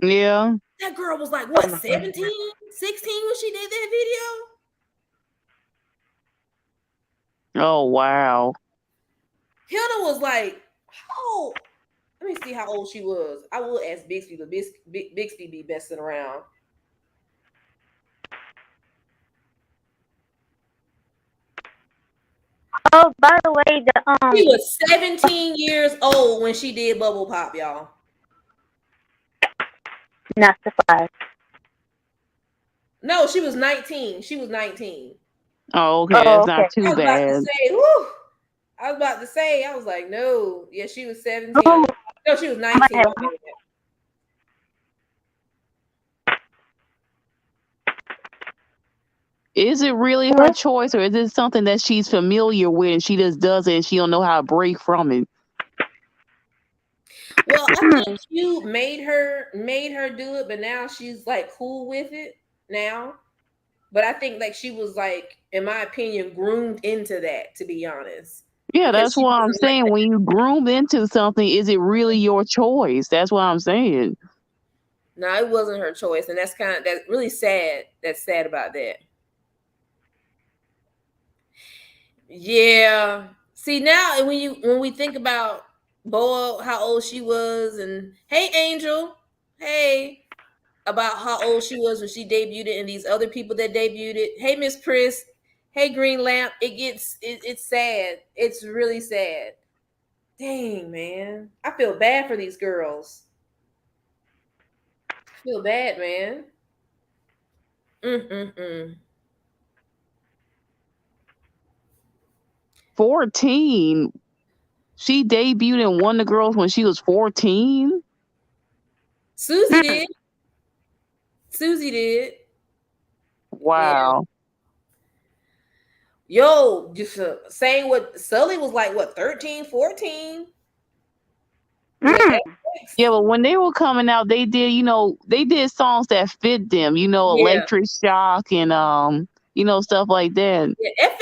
Speaker 2: Yeah.
Speaker 1: That girl was like what, 17, 16 when she did that video?
Speaker 2: Oh wow.
Speaker 1: Hannah was like, how old? Let me see how old she was. I will ask Bixby, but Bixby be messing around.
Speaker 5: Oh, by the way,
Speaker 1: She was 17 years old when she did Bubble Pop, y'all.
Speaker 5: Not surprised.
Speaker 1: No, she was 19. She was 19.
Speaker 2: Oh, okay. That's
Speaker 5: okay.
Speaker 2: not too bad.
Speaker 1: I was about to say, I was like, no. Yeah, she was 17.
Speaker 5: Oh,
Speaker 1: No, she was 19.
Speaker 2: Is it really her choice, or is it something that she's familiar with and she just does it and she don't know how to break from it?
Speaker 1: Well, I think you made her do it, but now she's like cool with it now. But I think like she was like, in my opinion, groomed into that, to be honest.
Speaker 2: Yeah,
Speaker 1: Because
Speaker 2: that's
Speaker 1: she
Speaker 2: what I'm
Speaker 1: wasn't like
Speaker 2: saying.
Speaker 1: that.
Speaker 2: When you groom into something, is it really your choice? That's what I'm saying.
Speaker 1: No, it wasn't her choice, and that's really sad. That's sad about that. Yeah. See, now when we think about Boa, how old she was, and hey Angel, hey, about how old she was when she debuted it, and these other people that debuted it. Hey Miss Chris, hey Green Lamp. It's sad. It's really sad. Dang, man. I feel bad for these girls. I feel bad, man. Mm-mm-mm.
Speaker 2: 14. She debuted in Wonder Girls when she was 14.
Speaker 1: Susie did. Susie did. Yeah.
Speaker 2: Wow.
Speaker 1: Yo, just saying what Sully was like, what, 13, 14? Yeah,
Speaker 2: Yeah, but when they were coming out, they did songs that fit them,
Speaker 1: yeah.
Speaker 2: Electric Shock and stuff like that.
Speaker 1: Yeah, FX,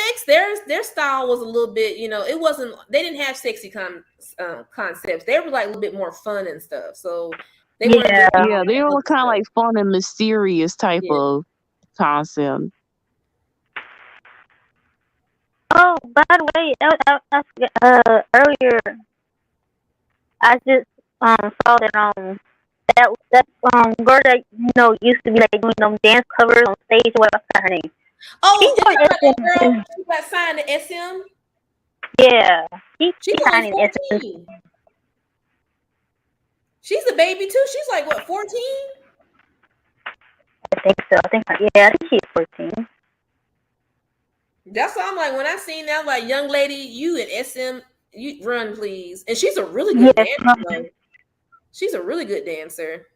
Speaker 1: their style was a little bit, it wasn't. They didn't have sexy concepts. They were like a little bit more fun and stuff. So they weren't.
Speaker 2: Yeah, they were kind of like fun and mysterious type of concept.
Speaker 5: Oh, by the way, earlier I just saw that that girl that used to be like doing them dance covers on stage. What was her name?
Speaker 1: Oh, is that about that girl? She got signed to SM.
Speaker 5: Yeah,
Speaker 1: she's only 14. She's a baby too. She's like what, 14?
Speaker 5: I think so. I think she's 14.
Speaker 1: That's why I'm like, when I seen that, like, young lady, you at SM, you run please. And she's a really good dancer. Though. She's a really good dancer.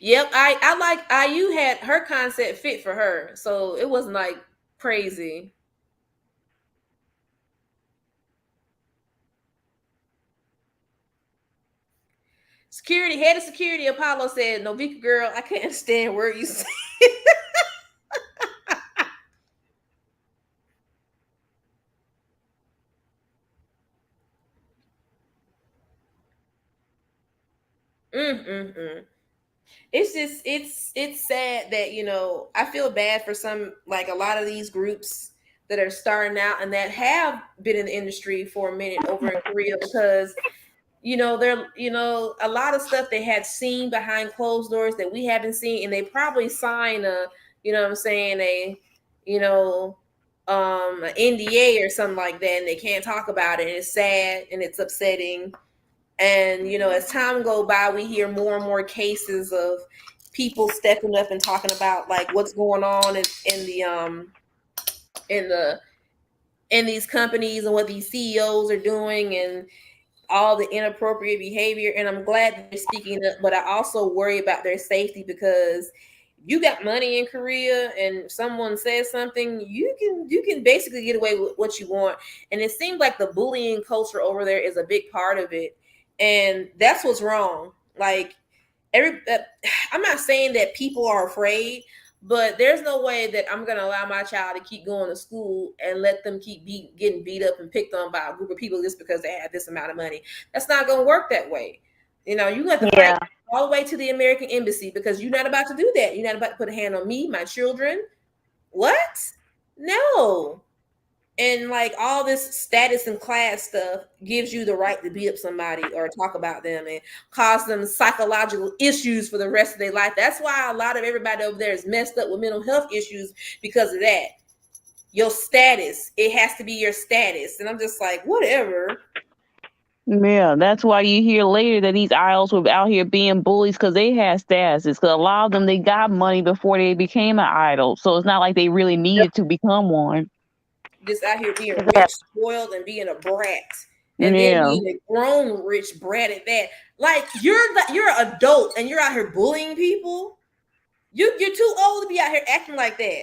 Speaker 1: Yep, I like IU had her concept fit for her, so it wasn't like crazy. Head of security Apollo said, Noveika girl, I can't understand where you say. It's just it's sad that I feel bad for some, like a lot of these groups that are starting out and that have been in the industry for a minute over in Korea, because they're a lot of stuff they had seen behind closed doors that we haven't seen, and they probably sign a what I'm saying, a an NDA or something like that, and they can't talk about it, and it's sad and it's upsetting. And as time go by, we hear more and more cases of people stepping up and talking about like what's going on in the in these companies and what these CEOs are doing and all the inappropriate behavior. And I'm glad that they're speaking up, but I also worry about their safety, because you got money in Korea and someone says something, you can basically get away with what you want. And it seems like the bullying culture over there is a big part of it, and that's what's wrong. Like I'm not saying that people are afraid, but there's no way that I'm gonna allow my child to keep going to school and let them keep getting beat up and picked on by a group of people just because they have this amount of money. That's not gonna work that way. You have to fight all the way to the American embassy, because you're not about to do that. You're not about to put a hand on me, my children. What? No. And like all this status and class stuff gives you the right to beat up somebody or talk about them and cause them psychological issues for the rest of their life. That's why a lot of everybody over there is messed up with mental health issues, because of that. Your status, it has to be your status. And I'm just like, whatever.
Speaker 2: Yeah, that's why you hear later that these idols were out here being bullies because they had statuses. Because a lot of them, they got money before they became an idol. So it's not like they really needed to become one.
Speaker 1: Just out here being rich, spoiled, and being a brat. And then being a grown rich brat at that. Like, you're an adult and you're out here bullying people. You're too old to be out here acting like that.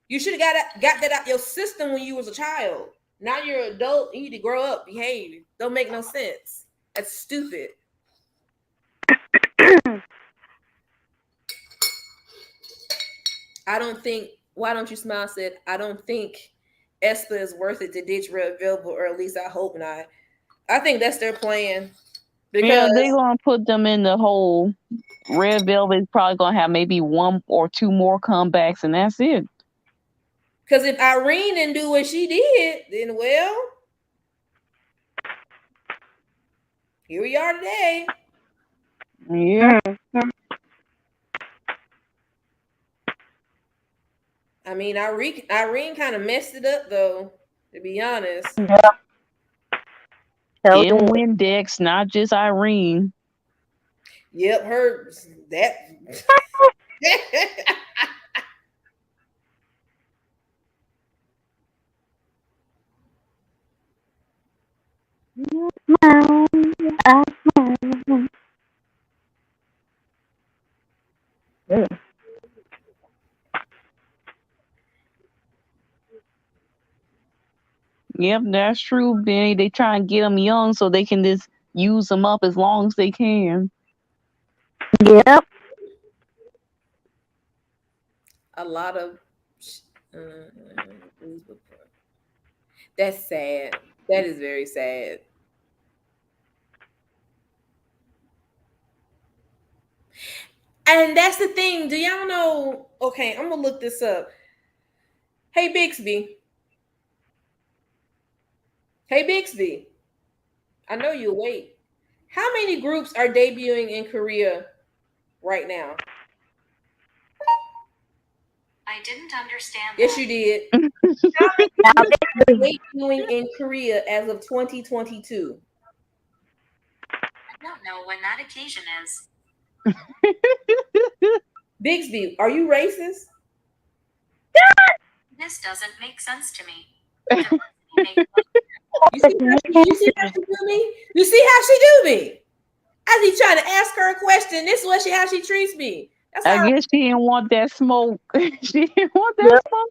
Speaker 1: You should have got that out your system when you was a child. Now you're an adult. You need to grow up, behave. Don't make no sense. That's stupid. I don't think. Why don't you smile? Said I don't think Espa is worth it to ditch Red Velvet, or at least I hope not. I think that's their plan. Because
Speaker 2: they're gonna put them in the hole. Red Velvet's probably gonna have maybe 1 or 2 more comebacks, and that's it.
Speaker 1: Because if Irene didn't do what she did, then well, here we are today.
Speaker 2: Yeah.
Speaker 1: I mean, Irene kind of messed it up, though, to be honest.
Speaker 5: Yeah.
Speaker 2: It went Dex, not just Irene.
Speaker 1: Yep, her that.
Speaker 2: Yep, that's true, Benny. They try and get them young so they can just use them up as long as they can.
Speaker 5: Yep.
Speaker 1: A lot of that's sad. That is very sad. And that's the thing. Do y'all know? Okay, I'm gonna look this up. Hey Bixby. Hey Bixby. I know you awake. How many groups are debuting in Korea right now?
Speaker 7: I didn't understand.
Speaker 1: Yes, you did. How many groups are debuting in Korea as of 2022?
Speaker 7: I don't know when that occasion is.
Speaker 1: Bixby, are you racist?
Speaker 7: This doesn't make sense to me.
Speaker 1: You see how she do me? You see how she do me? I be trying to ask her a question. This is how she treats me. That's
Speaker 2: I guess she didn't want that smoke. She didn't want that smoke.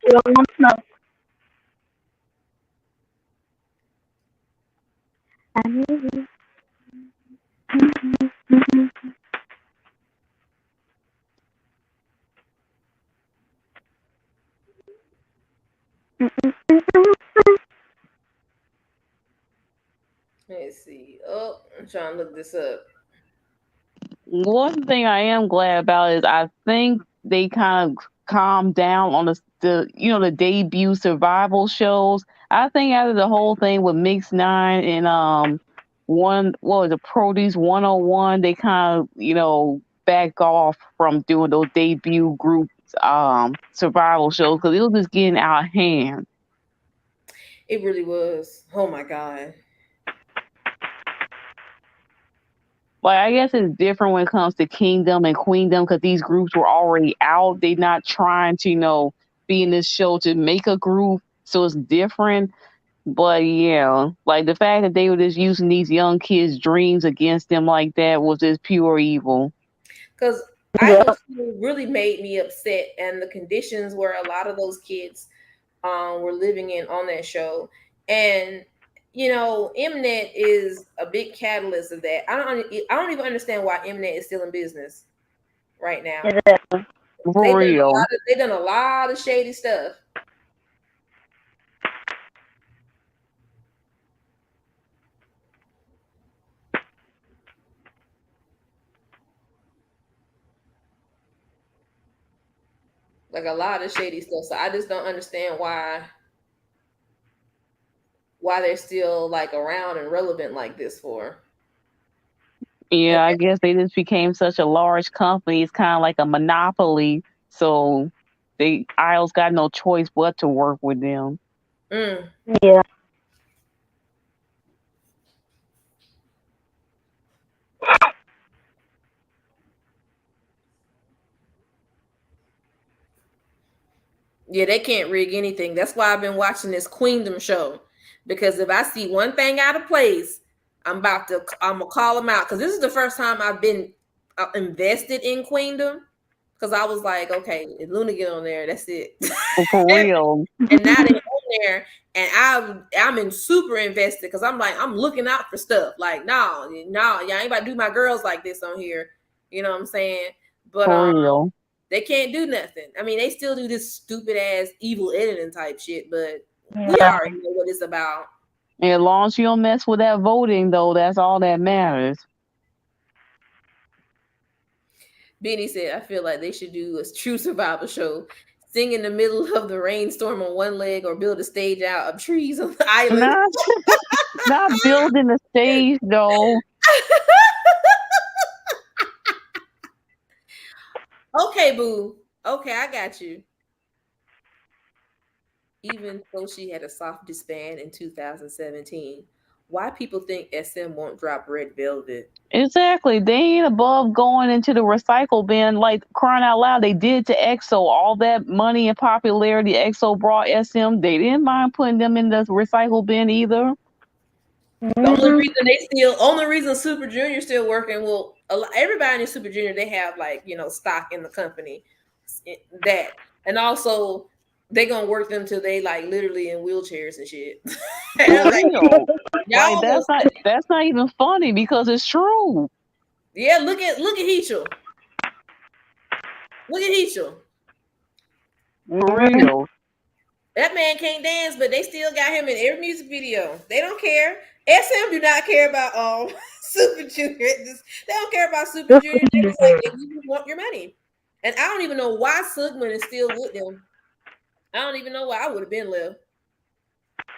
Speaker 1: Let's see. Oh, I'm trying to look this up.
Speaker 2: One thing I am glad about is I think they kind of calmed down on the debut survival shows. I think out of the whole thing with Mix 9 and Produce 101, they kind of back off from doing those debut group survival shows because it was just getting out of hand.
Speaker 1: It really was. Oh my god.
Speaker 2: Like I guess it's different when it comes to Kingdom and Queendom because these groups were already out. They're not trying to, be in this show to make a group, so it's different. But yeah, like the fact that they were just using these young kids' dreams against them like that was just pure evil.
Speaker 1: Because
Speaker 5: Yeah.
Speaker 1: Idol School really made me upset, and the conditions where a lot of those kids were living in on that show. And Mnet is a big catalyst of that. I don't even understand why Mnet is still in business right now.
Speaker 5: Exactly.
Speaker 2: For real.
Speaker 1: They done a lot of shady stuff. Like a lot of shady stuff. So I just don't understand why they're still like around and relevant like this for. And
Speaker 2: Yeah, I guess they just became such a large company. It's kind of like a monopoly. So they Isles got no choice but to work with them.
Speaker 1: mm,
Speaker 5: Yeah.
Speaker 1: yeah, they can't rig anything. That's why I've been watching this Queendom show. Because if I see one thing out of place, I'm gonna call them out. Because this is the first time I've been invested in Queendom. Because I was like, okay, if Luna get on there, that's it.
Speaker 2: For real.
Speaker 1: And now they're on there, and I'm in super invested because I'm like, I'm looking out for stuff. Like, no, y'all ain't about to do my girls like this on here. You know what I'm saying? But
Speaker 2: For real.
Speaker 1: they can't do nothing. I mean, they still do this stupid ass evil editing type shit, but we
Speaker 5: Yeah.
Speaker 1: already know what it's about.
Speaker 2: And as long as you don't mess with that voting, though, that's all that matters.
Speaker 1: Benny said, I feel like they should do a true survival show. Sing in the middle of the rainstorm on one leg or build a stage out of trees on the island.
Speaker 2: Not, not building a stage, though.
Speaker 1: Okay, boo. Okay, I got you. Even though she had a soft disband in 2017, why people think SM won't drop Red Velvet?
Speaker 2: Exactly. They ain't above going into the recycle bin. Like crying out loud, they did to EXO. All that money and popularity EXO brought SM. They didn't mind putting them in the recycle bin either.
Speaker 1: The
Speaker 5: Mhm.
Speaker 1: only reason Super Junior still working. Well, everybody in Super Junior, they have like stock in the company, that, and also they gonna work them till they like literally in wheelchairs and shit. And
Speaker 2: For
Speaker 1: I'm like,
Speaker 2: real. Like
Speaker 1: y'all gonna
Speaker 2: that's not even funny because it's true.
Speaker 1: yeah. Look at Heechul. Look at Heechul.
Speaker 2: For
Speaker 5: Mhm.
Speaker 2: real.
Speaker 1: That man can't dance, but they still got him in every music video. They don't care. SM do not care about Super Junior. They don't care about Super
Speaker 5: This
Speaker 1: Junior. They just like you just want your money. And I don't even know why Sugman is still with them. I don't even know why I would have been left.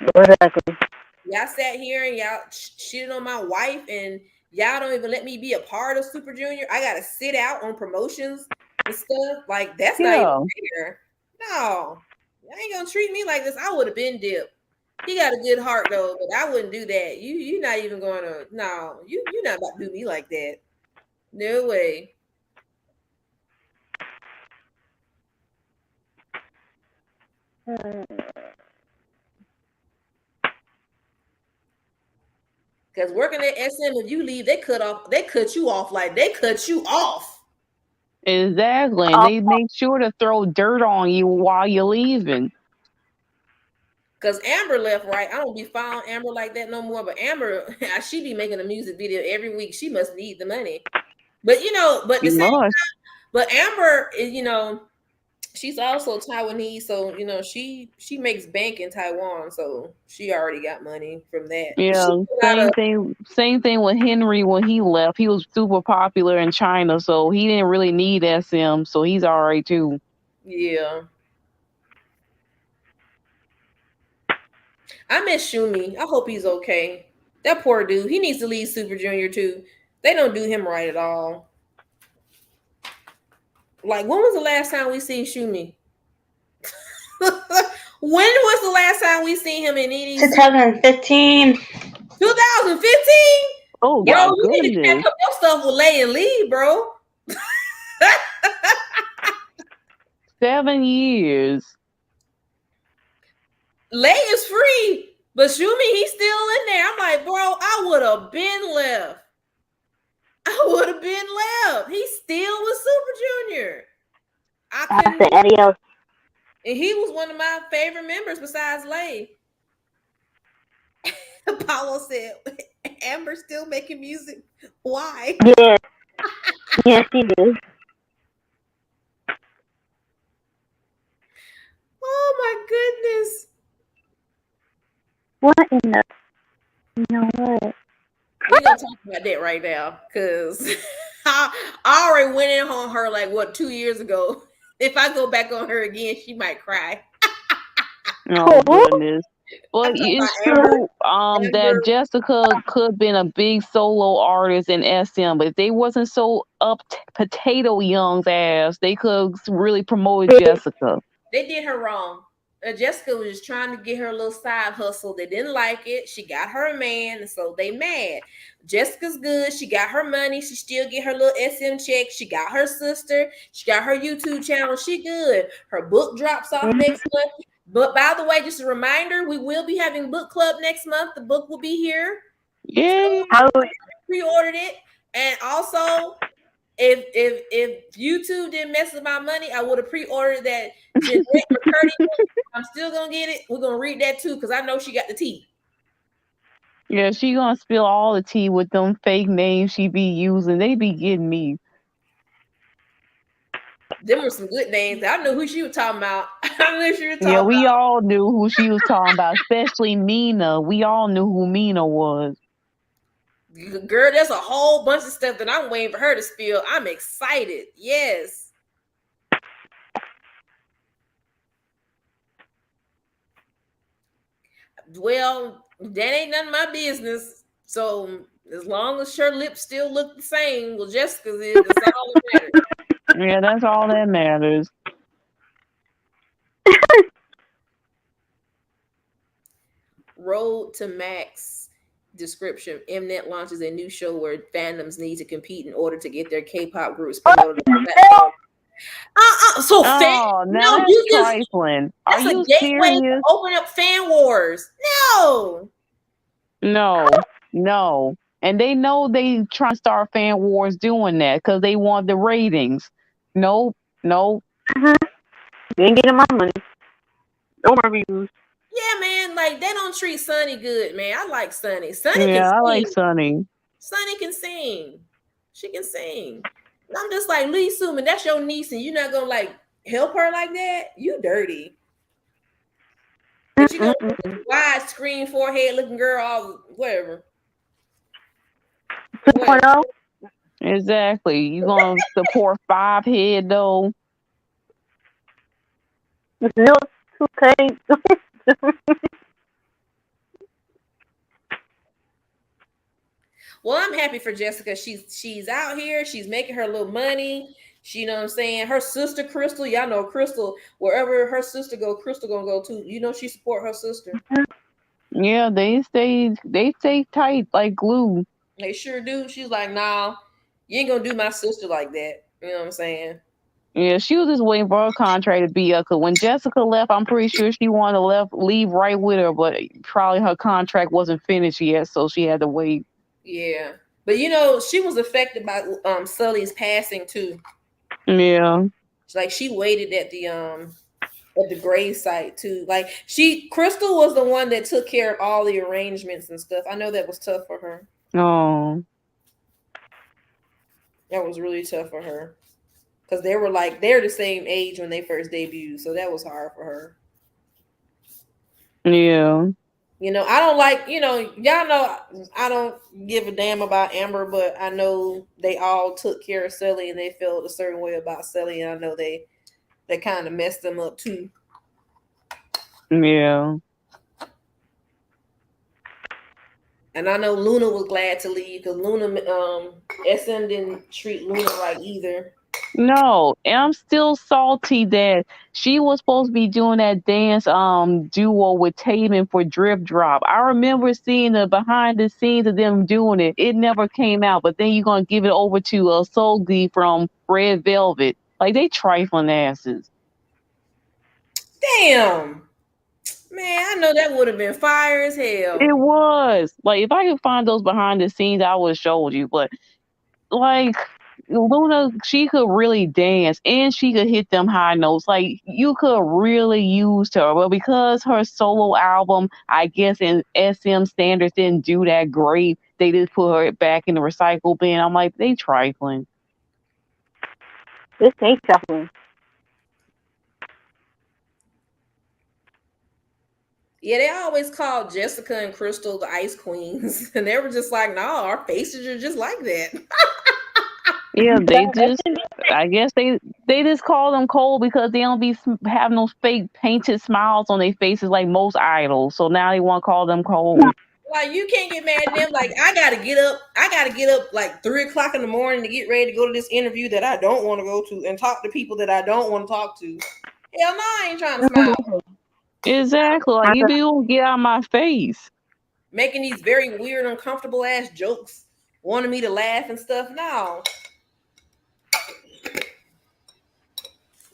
Speaker 5: exactly.
Speaker 1: Y'all sat here and y'all shitting on my wife, and y'all don't even let me be a part of Super Junior. I gotta sit out on promotions and stuff. Like that's not even
Speaker 2: Yeah.
Speaker 1: fair. No, you ain't gonna treat me like this. I would have been Dip. He got a good heart though, but I wouldn't do that. You're not even gonna. No, you're not about to do me like that. No way. Because working at SM, if you leave, they cut you off like they cut you off.
Speaker 2: Exactly. And
Speaker 5: Oh,
Speaker 2: they make sure to throw dirt on you while you're leaving.
Speaker 1: Because Amber left, right? I don't be following Amber like that no more. But Amber, she be making a music video every week. She must need the money. But but the
Speaker 2: You
Speaker 1: same,
Speaker 2: must.
Speaker 1: but Amber is, she's also Taiwanese, so she makes bank in Taiwan, so she already got money from that. She
Speaker 2: Yeah,
Speaker 1: put out a
Speaker 2: same thing. Same thing with Henry when he left. He was super popular in China, so he didn't really need SM. So he's all right too.
Speaker 1: yeah. I miss Shumi. I hope he's okay. That poor dude. He needs to leave Super Junior too. They don't do him right at all. Like, when was the last time we seen Shumi? When was the last time we seen him in any?
Speaker 8: 2015.
Speaker 1: 2015.
Speaker 2: Oh
Speaker 1: Bro,
Speaker 2: my
Speaker 1: you need to pack
Speaker 2: goodness.
Speaker 1: up your stuff with Lay and leave, bro.
Speaker 2: 7 years.
Speaker 1: Lay is free, but Shumi, he's still in there. I'm like, bro, I would have been left. He's still with Super Junior. I couldn't.
Speaker 5: Adios.
Speaker 1: And he was one of my favorite members besides Lay. Apollo said, Amber's still making music. Why?
Speaker 5: Yes. Yes, he did.
Speaker 1: Oh my goodness.
Speaker 5: What in the? You know what?
Speaker 1: We're gonna talk about that right now because I already went in on her like 2 years ago. If I go back on her again, she might cry.
Speaker 2: Oh goodness. But
Speaker 1: I'm talking
Speaker 2: it's
Speaker 1: about
Speaker 2: true
Speaker 1: Amber.
Speaker 2: that Jessica could have been a big solo artist in SM, but if they wasn't so up potato young's ass, they could have really promoted Jessica.
Speaker 1: They did her wrong. Jessica was just trying to get her little side hustle. They didn't like it. She got her a man, and so they mad. Jessica's good. She got her money. She still get her little SM check. She got her sister. She got her YouTube channel. She good. Her book drops off next month. But by the way, just a reminder, we will be having book club next month. The book will be here.
Speaker 2: Yeah.
Speaker 1: So I pre-ordered it. And also, if YouTube didn't mess with my money, I would have pre-ordered that Jeanette McCurdy. I'm still gonna get it. We're gonna read that too because I know she got the tea.
Speaker 2: Yeah, she gonna spill all the tea with them fake names she be using. They be getting me.
Speaker 1: Them were some good names. I knew who she was talking about. I knew she was talking
Speaker 2: Yeah, we
Speaker 1: about.
Speaker 2: all knew who she was talking about, especially Mina. We all knew who Mina was.
Speaker 1: Girl, there's a whole bunch of stuff that I'm waiting for her to spill. I'm excited. Yes. Well, that ain't none of my business. So as long as her lips still look the same, well, Jessica's is. That's all that matters.
Speaker 2: Yeah, that's all that matters.
Speaker 1: Road to Max description. Mnet launches a new show where fandoms need to compete in order to get their K-pop groups promoted on the platform.
Speaker 2: Now that's trifling. Are
Speaker 1: That's a
Speaker 2: you
Speaker 1: gateway to
Speaker 2: serious?
Speaker 1: open up fan wars.
Speaker 2: No. And they know they trying to start fan wars doing that because they want the ratings. Nope.
Speaker 5: You ain't getting my money. No more reviews.
Speaker 1: Yeah, man. Like they don't treat Sunny good, man. I like Sunny.
Speaker 2: Yeah, I like Sunny.
Speaker 1: Sunny can sing. She can sing. And I'm just like, Lee Suman, that's your niece, and you're not gonna like help her like that? You dirty. But you gonna wide screen forehead looking girl, all whatever.
Speaker 5: 2.0.
Speaker 2: Exactly. You gonna support 5 Head though?
Speaker 5: No 2K.
Speaker 1: Well, I'm happy for Jessica. She's out here. She's making her little money. She, you know what I'm saying? Her sister Crystal, y'all know Crystal. Wherever her sister go, Crystal gonna go too. You know she support her sister.
Speaker 2: Yeah, they stay tight like glue.
Speaker 1: They sure do. She's like, nah, you ain't gonna do my sister like that. You know what I'm saying?
Speaker 2: Yeah, she was just waiting for her contract to be up. Cause when Jessica left, I'm pretty sure she wanted to leave right with her, but probably her contract wasn't finished yet, so she had to wait.
Speaker 1: Yeah, but you know she was affected by Sully's passing too.
Speaker 2: Yeah,
Speaker 1: Like she waited at the grave site too. Like Crystal was the one that took care of all the arrangements and stuff. I know that was tough for her.
Speaker 2: oh,
Speaker 1: That was really tough for her because they're the same age when they first debuted, so that was hard for her.
Speaker 2: yeah.
Speaker 1: You know, I don't like, y'all know I don't give a damn about Amber, but I know they all took care of Sully and they felt a certain way about Sully, and I know they kind of messed them up too.
Speaker 2: Yeah.
Speaker 1: And I know Luna was glad to leave because Luna, SM didn't treat Luna right either.
Speaker 2: No, and I'm still salty that she was supposed to be doing that dance duo with Taven for Drip Drop. I remember seeing the behind the scenes of them doing it. It never came out, but then you're gonna give it over to Solgi from Red Velvet. Like they trifling asses.
Speaker 1: Damn. Man, I know that would have been fire as hell.
Speaker 2: It was. Like if I could find those behind the scenes, I would have showed you. But like Luna, she could really dance and she could hit them high notes. Like you could really use her. Well, because her solo album, I guess in SM standards didn't do that great, they just put her back in the recycle bin. I'm like, they trifling.
Speaker 5: This ain't something.
Speaker 1: Yeah, they always called Jessica and Crystal the Ice Queens. And they were just like, no, our faces are just like that.
Speaker 2: Yeah, they just. I guess they just call them cold because they don't be having those fake painted smiles on their faces like most idols. So now they want to call them cold.
Speaker 1: Like you can't get mad at them. Like I gotta get up. I gotta get up like 3 o'clock in the morning to get ready to go to this interview that I don't want to go to and talk to people that I don't want to talk to. Hell no, I ain't trying to smile.
Speaker 2: Exactly. Like you don't get out of my face.
Speaker 1: Making these very weird, uncomfortable ass jokes, wanting me to laugh and stuff. No.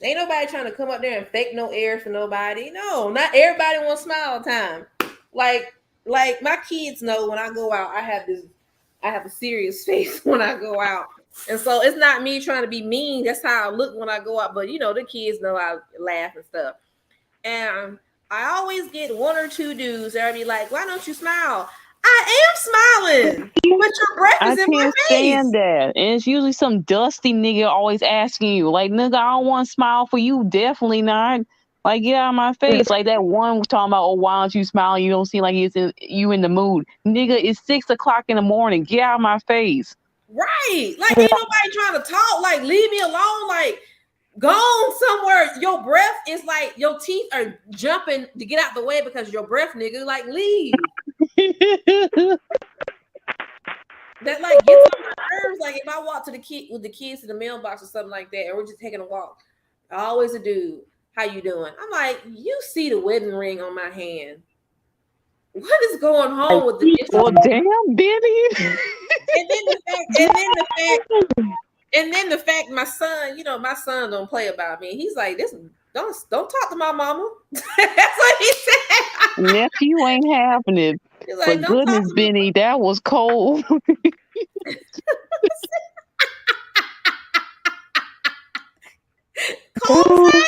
Speaker 1: Ain't nobody trying to come up there and fake no air for nobody. No, not everybody wants smile all the time. Like my kids know when I go out, I have a serious face when I go out. And so it's not me trying to be mean. That's how I look when I go out. But the kids know I laugh and stuff. And I always get one or two dudes that be like, why don't you smile? I am smiling, but your breath
Speaker 2: I
Speaker 1: is in my
Speaker 2: can't
Speaker 1: face.
Speaker 2: stand that. And it's usually some dusty nigga always asking you, like, nigga, I don't want to smile for you. Definitely not. Like, get out of my face. Like that one was talking about, oh, why don't you smile? You don't seem like you in the mood. Nigga, it's 6 o'clock in the morning. Get out of my face.
Speaker 1: Right. Like, ain't nobody trying to talk. Like, leave me alone. Like, go on somewhere. Your breath is like your teeth are jumping to get out the way because your breath, nigga. Like, leave. That like gets on my nerves. Like if I walk to the kid with the kids to the mailbox or something like that, and we're just taking a walk, always a dude. How you doing? I'm like, you see the wedding ring on my hand. What is going on with the
Speaker 2: well, damn, Benny.
Speaker 1: and then the fact my son don't play about me. He's like, this don't talk to my mama. That's what he said.
Speaker 2: Nephew ain't happening.
Speaker 1: Like,
Speaker 2: but goodness, Benny, that was cold.
Speaker 1: Cold face?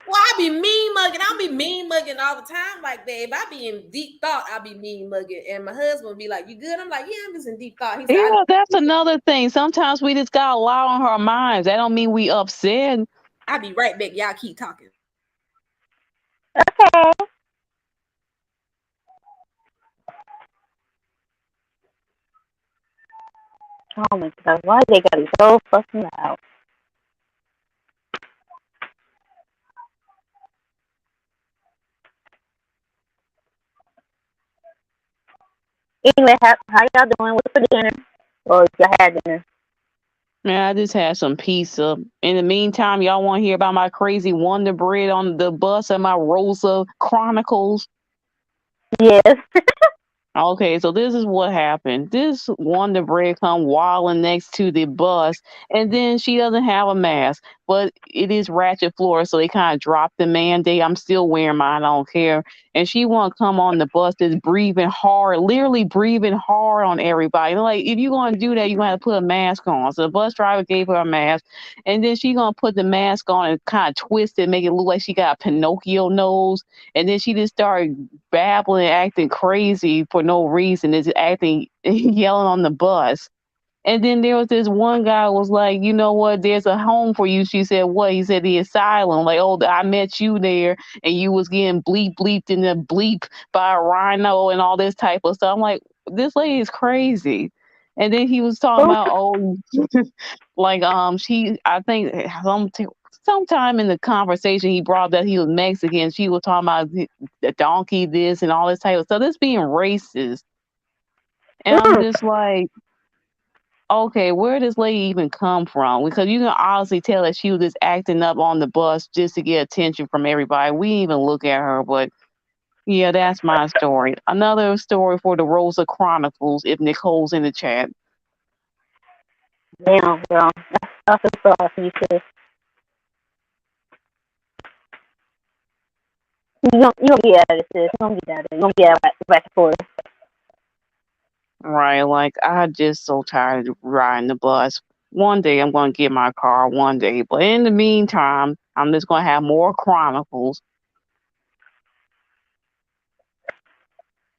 Speaker 1: Well, I be mean mugging. I'll be mean mugging all the time like that. If I be in deep thought, I'll be mean mugging. And my husband will be like, you good? I'm like, yeah, I'm just in deep thought. He said,
Speaker 2: yeah, that's another thing. Sometimes we just got a lot on our minds. That don't mean we upset.
Speaker 1: I'll be right back. Y'all keep talking.
Speaker 5: Okay. Oh my god, why they gotta be so fucking loud? Anyway, how y'all doing? What's for dinner? Or if y'all had dinner?
Speaker 2: Man, I just had some pizza. In the meantime, y'all want to hear about my crazy Wonder Bread on the bus and my Rosa Chronicles?
Speaker 5: Yes.
Speaker 2: Okay, so this is what happened. This Wonder Bread come walling next to the bus, and then she doesn't have a mask, but it is ratchet floor, so they kind of dropped the mandate. I'm still wearing mine, I don't care. And she want to come on the bus that's breathing hard, literally breathing hard on everybody. Like, if you're going to do that, you're going to have to put a mask on. So the bus driver gave her a mask, and then she going to put the mask on and kind of twist it, make it look like she got a Pinocchio nose. And then she just started babbling, acting crazy for no reason, is acting yelling on the bus. And then there was this one guy was like, you know what, there's a home for you. She said, what? He said, the asylum. Like, oh, I met you there and you was getting bleeped in the bleep by a rhino and all this type of stuff. I'm like, this lady is crazy. And then he was talking about, oh, like, I think sometime in the conversation he brought that he was Mexican. She was talking about the donkey this and all this type of stuff. This being racist. And I'm just like, Okay, where does lady even come from? Because you can honestly tell that she was just acting up on the bus just to get attention from everybody. We didn't even look at her, but yeah, that's my story. Another story for the Rosa Chronicles, if Nicole's in the chat.
Speaker 5: Damn, girl. That's a sauce, you sis. You don't get out of this. You don't get out of it. You don't get out back and forth.
Speaker 2: Right, like I just so tired of riding the bus. One day I'm gonna get my car one day, but in the meantime, I'm just gonna have more chronicles.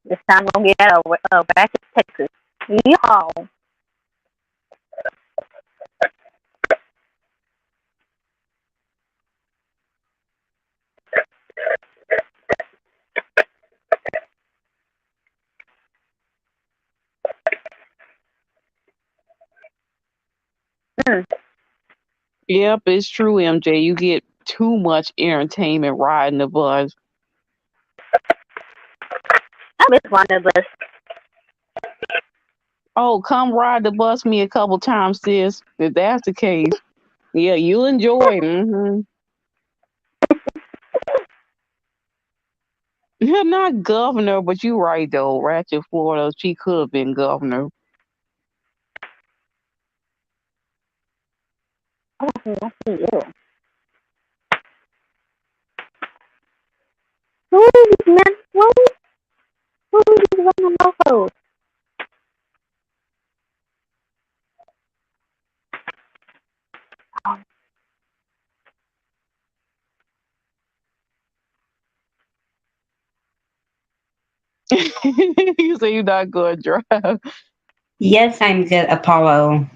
Speaker 5: This time I'm gonna get out back to Texas. Yeehaw.
Speaker 2: Yep, it's true, MJ. You get too much entertainment riding the bus.
Speaker 5: I miss riding the bus.
Speaker 2: Oh, come ride the bus me a couple times, sis. If that's the case, yeah, you enjoy it. You're not governor, but you right though. Ratchet Florida, she could have been governor.
Speaker 5: I want to see you. Who is this man? Who is this random mofo?
Speaker 2: You say you're not good, drive.
Speaker 8: Yes, I'm good, Apollo.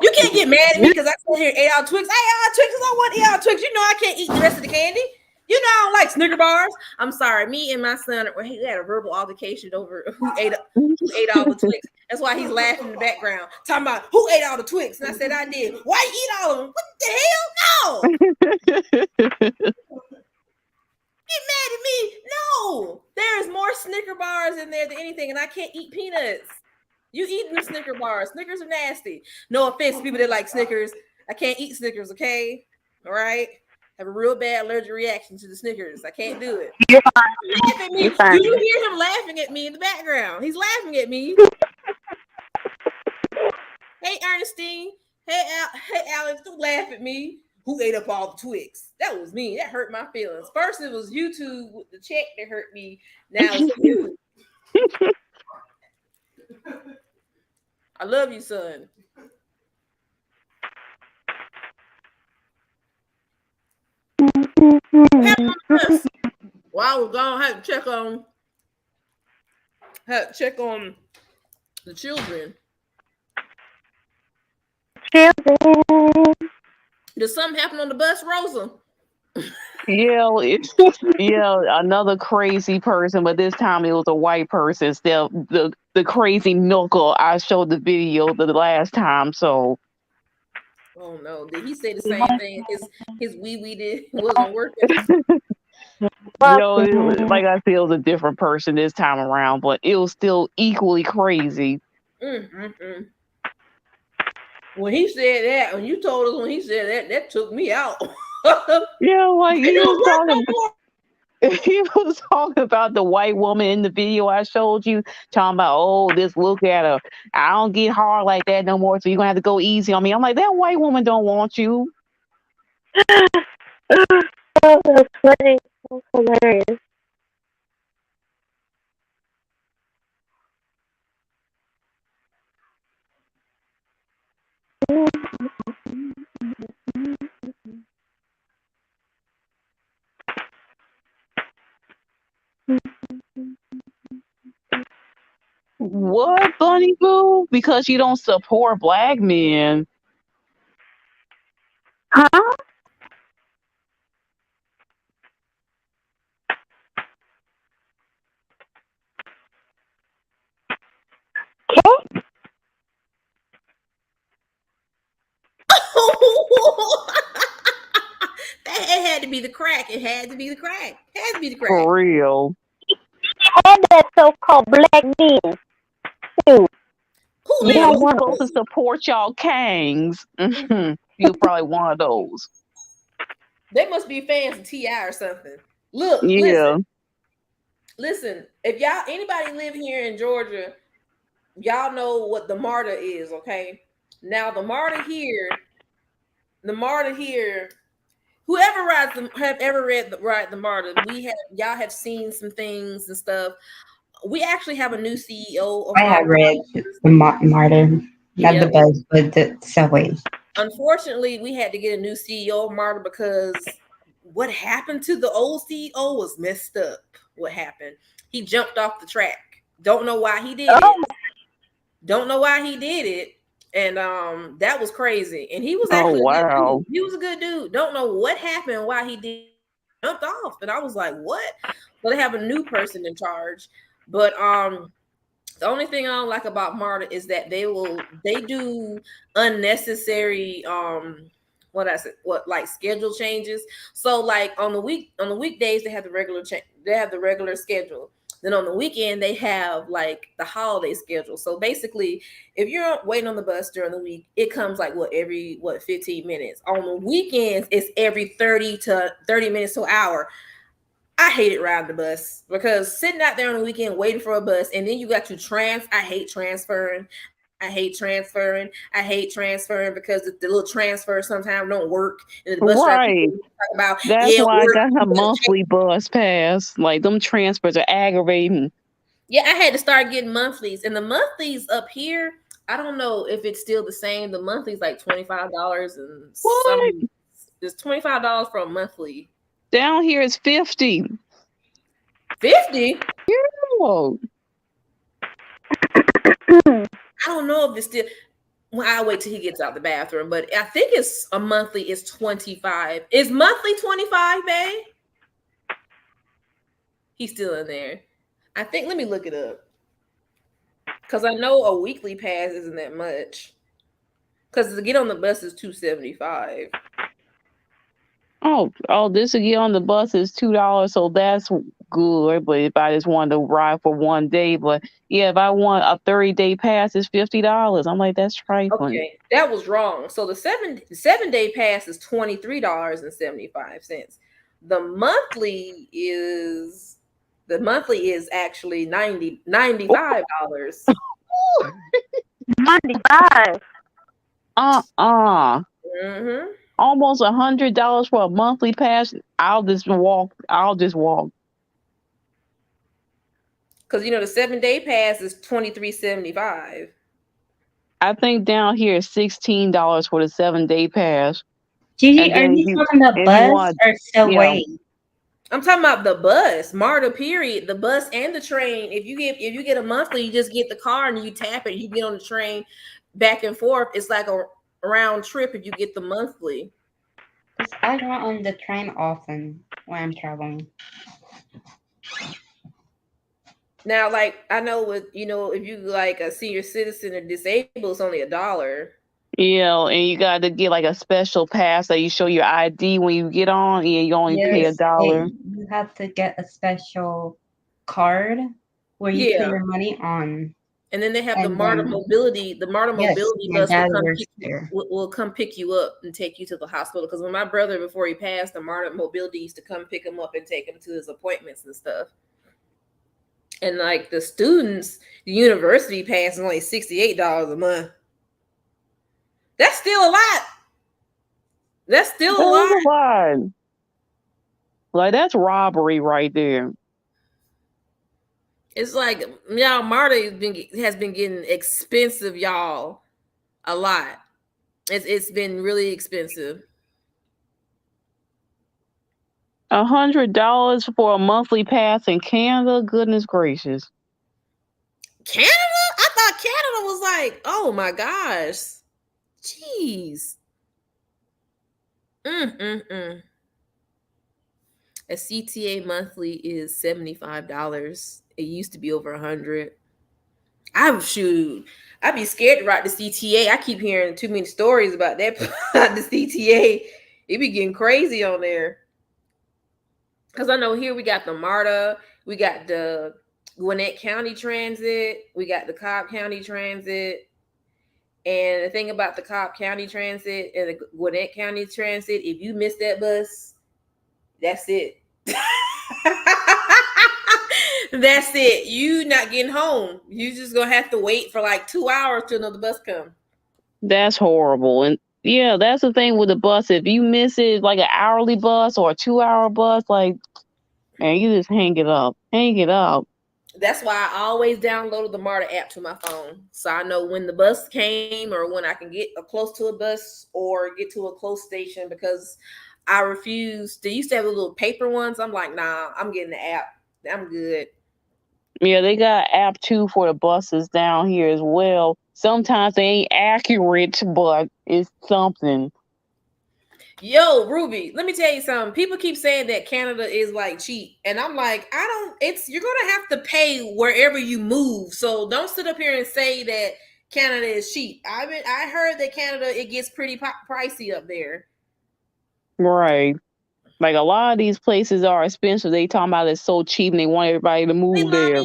Speaker 1: You can't get mad at me because I sit here and ate all Twix. I ate all Twix because I want to eat all Twix. You know I can't eat the rest of the candy. You know I don't like Snicker bars. I'm sorry. Me and my son, we had a verbal altercation over who ate all the Twix. That's why he's laughing in the background, talking about who ate all the Twix. And I said I did. Why you eat all of them? What the hell? No. Get mad at me? No. There's more Snicker bars in there than anything, and I can't eat peanuts. You eating the Snicker bars. Snickers are nasty. No offense to people that like Snickers. I can't eat Snickers, okay? All right? I have a real bad allergic reaction to the Snickers. I can't do it.
Speaker 5: You're fine.
Speaker 1: Laugh at me.
Speaker 5: You're fine.
Speaker 1: Do you hear him laughing at me in the background? He's laughing at me. Hey, Ernestine. Hey, Alex. Don't laugh at me. Who ate up all the Twix? That was me. That hurt my feelings. First, it was YouTube with the check that hurt me. Now it's you. I love you, son. While I was gone, I had to check on the children. Did something happen on the bus, Rosa?
Speaker 2: Yeah, another crazy person, but this time it was a white person. Still, the crazy knuckle I showed the video the last time. So,
Speaker 1: oh no, did he say the same thing? His wee did wasn't working.
Speaker 2: Like I said, it was a different person this time around, but it was still equally crazy.
Speaker 1: Mm-hmm. When he said that, when you told us when he said that, that took me out.
Speaker 2: Yeah, like he was talking about the white woman in the video I showed you, talking about, oh, this look at her. I don't get hard like that no more, so you're gonna have to go easy on me. I'm like, that white woman don't want you.
Speaker 5: Oh, that's funny. That's hilarious.
Speaker 2: What, Bunny Boo? Because you don't support black men.
Speaker 5: Huh?
Speaker 1: It had to be the crack. It had to be the crack. It had to be the crack.
Speaker 2: For real.
Speaker 5: And that so-called black men. you.
Speaker 1: Who
Speaker 5: You
Speaker 2: Yeah,
Speaker 5: have
Speaker 2: we
Speaker 1: lives?
Speaker 5: one.
Speaker 2: supposed to support y'all Kangs. You're probably one of those.
Speaker 1: They must be fans of Ti or something. Look,
Speaker 2: Yeah.
Speaker 1: listen. If y'all anybody live here in Georgia, y'all know what the MARTA is, okay? Now the MARTA here. Whoever rides the have ever ride the MARTA, y'all have seen some things and stuff. We actually have a new CEO of
Speaker 8: I have
Speaker 1: MARTA.
Speaker 8: read the Martyr, not the
Speaker 1: Yep.
Speaker 8: bus, but the subway.
Speaker 1: Unfortunately, we had to get a new CEO of MARTA because what happened to the old CEO was messed up. What happened? He jumped off the track. Don't know why he did it.
Speaker 5: Oh,
Speaker 1: Don't know why he did it. And that was crazy. And he was
Speaker 2: Oh
Speaker 1: actually a good dude.
Speaker 2: wow.
Speaker 1: He was a good dude. Don't know what happened, why he did jumped off. And I was like, what? So they have a new person in charge. But the only thing I don't like about MARTA is that they do unnecessary what like schedule changes. So like on the weekdays they have the regular schedule. Then on the weekend they have like the holiday schedule. So basically, if you're waiting on the bus during the week, it comes like every 15 minutes. On the weekends, it's every 30 minutes to an hour. I hated riding the bus because sitting out there on the weekend waiting for a bus, and then you got to I hate transferring. I hate transferring because the little transfer sometimes don't work. And the bus driver
Speaker 2: Right.
Speaker 1: talk about,
Speaker 2: That's
Speaker 1: yeah, it
Speaker 2: why I
Speaker 1: worked.
Speaker 2: got a monthly bus pass. Like them transfers are aggravating.
Speaker 1: Yeah, I had to start getting monthlies, and the monthlies up here, I don't know if it's still the same. The monthly's like $25 and
Speaker 2: What?
Speaker 1: some. It's $25 for a monthly.
Speaker 2: Down here it's 50.
Speaker 1: 50.
Speaker 2: Whoa.
Speaker 1: I don't know if it's still. Well, I'll wait till he gets out the bathroom, but I think it's a monthly is 25. Is monthly 25, babe? He's still in there. I think let me look it up. Cause I know a weekly pass isn't that much. Cause to get on the bus is $275.
Speaker 2: Oh, this to get on the bus is $2, so that's good. But if I just wanted to ride for one day, but yeah, if I want a 30-day pass, it's $50. I'm like, that's trifling.
Speaker 1: Okay, that was wrong. So the 7 day pass is $23.75. The monthly is actually $95.
Speaker 5: 95.
Speaker 1: Mm-hmm.
Speaker 2: Almost $100 for a monthly pass. I'll just walk.
Speaker 1: Because the 7 day pass is $23.75.
Speaker 2: I think down here is $16 for the 7-day pass.
Speaker 8: Gigi,
Speaker 2: And
Speaker 8: are
Speaker 2: then
Speaker 8: you talking about
Speaker 2: if you
Speaker 8: bus
Speaker 2: want,
Speaker 8: or
Speaker 2: yeah,
Speaker 8: subway?
Speaker 1: I'm talking about the bus, MARTA. Period. The bus and the train. If you get a monthly, you just get the car and you tap it. You get on the train back and forth. It's like a round trip if you get the monthly.
Speaker 8: Because I go on the train often when I'm traveling.
Speaker 1: Now, like I know with if you like a senior citizen or disabled, it's only $1.
Speaker 2: yeah, and you got to get like a special pass that you show your ID when you get on, and you only pay
Speaker 8: Yes,
Speaker 2: $1.
Speaker 8: you have to get a special card where you put
Speaker 1: Yeah.
Speaker 8: your money on.
Speaker 1: And then they have the
Speaker 8: And
Speaker 1: MARTA
Speaker 8: then,
Speaker 1: mobility. The MARTA
Speaker 8: yes,
Speaker 1: mobility
Speaker 8: my
Speaker 1: bus
Speaker 8: dad works there.
Speaker 1: will come pick you up and take you to the hospital. Because when my brother, before he passed, the MARTA mobility used to come pick him up and take him to his appointments and stuff. And like the students, the university pass is only $68 a month. That's still a lot. That's still a
Speaker 2: That
Speaker 1: lot.
Speaker 2: was a lot. Like that's robbery right there.
Speaker 1: It's like y'all, MARTA has been getting expensive, y'all, a lot. It's been really expensive.
Speaker 2: $100 for a monthly pass in Canada. Goodness gracious.
Speaker 1: Canada? I thought Canada was like, oh my gosh. Jeez. Mm-mm-mm. A CTA monthly is $75. It used to be over 100. I'd be scared to ride the CTA. I keep hearing too many stories about that the CTA. It be getting crazy on there. Because I know here we got the MARTA, we got the Gwinnett County Transit. We got the Cobb County Transit. And the thing about the Cobb County Transit and the Gwinnett County Transit, if you miss that bus, that's it. That's it. You not getting home. You just gonna have to wait for like 2 hours till another bus come.
Speaker 2: That's horrible. And yeah, that's the thing with the bus. If you miss it, like an hourly bus or a 2 hour bus, like, man, you just hang it up. Hang it up.
Speaker 1: That's why I always downloaded the MARTA app to my phone. So I know when the bus came or when I can get close to a bus or get to a close station, because I refuse. They used to have the little paper ones. I'm like, nah, I'm getting the app. I'm good.
Speaker 2: Yeah, they got app 2 for the buses down here as well. Sometimes they ain't accurate, but it's something.
Speaker 1: Yo, Ruby, let me tell you something. People keep saying that Canada is like cheap, and I'm like, you're gonna have to pay wherever you move. So don't sit up here and say that Canada is cheap. I heard that Canada, it gets pretty pricey up there.
Speaker 2: Right. Like a lot of these places are expensive. They talking about it's so cheap and they want everybody to move there.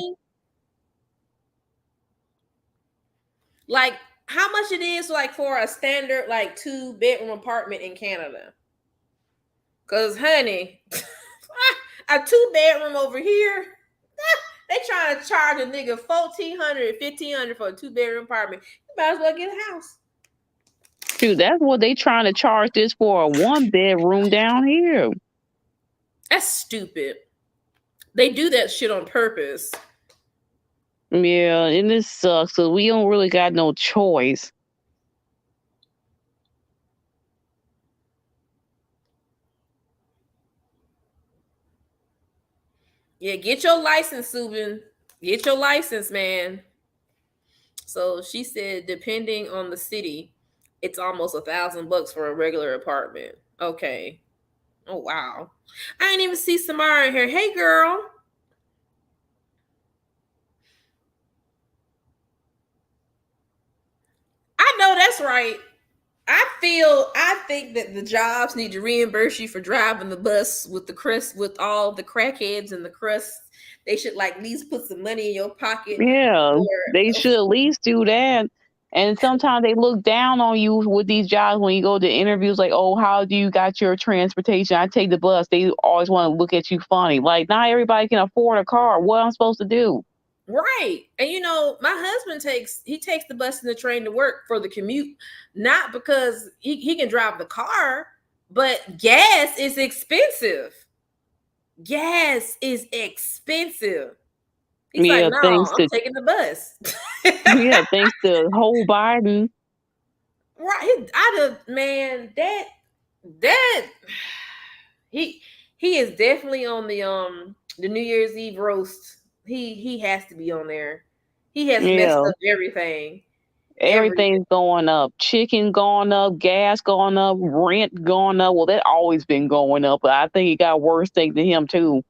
Speaker 1: Like how much it is like for a standard like 2-bedroom apartment in Canada? Cause honey, a 2-bedroom over here, they trying to charge a nigga $1,400, $1,500 for a 2-bedroom apartment. You might as well get a house.
Speaker 2: Dude, that's what they trying to charge this for a 1-bedroom down here.
Speaker 1: That's stupid. They do that shit on purpose.
Speaker 2: Yeah, and this sucks. So we don't really got no choice.
Speaker 1: Yeah, get your license, Subin. Get your license, man. So she said, depending on the city, it's almost $1,000 for a regular apartment. Okay. Oh wow. I didn't even see Samara in here. Hey girl. I know that's right. I think that the jobs need to reimburse you for driving the bus with the crust, with all the crackheads and the crust. They should like at least put some money in your pocket.
Speaker 2: Yeah, they should at least do that. And sometimes they look down on you with these jobs when you go to interviews, like, oh, how do you got your transportation? I take the bus. They always want to look at you funny. Like, not everybody can afford a car. What am I supposed to do?
Speaker 1: Right. And you know, my husband takes the bus and the train to work for the commute, not because he can drive the car, but gas is expensive. Gas is expensive. He's like, no, I'm taking the bus.
Speaker 2: Yeah, thanks to whole Biden.
Speaker 1: Right. Man, that he is definitely on the New Year's Eve roast. He has to be on there. He has messed up everything.
Speaker 2: Everything's going up. Chicken going up, gas going up, rent going up. Well, that always been going up, but I think it got worse things to him too.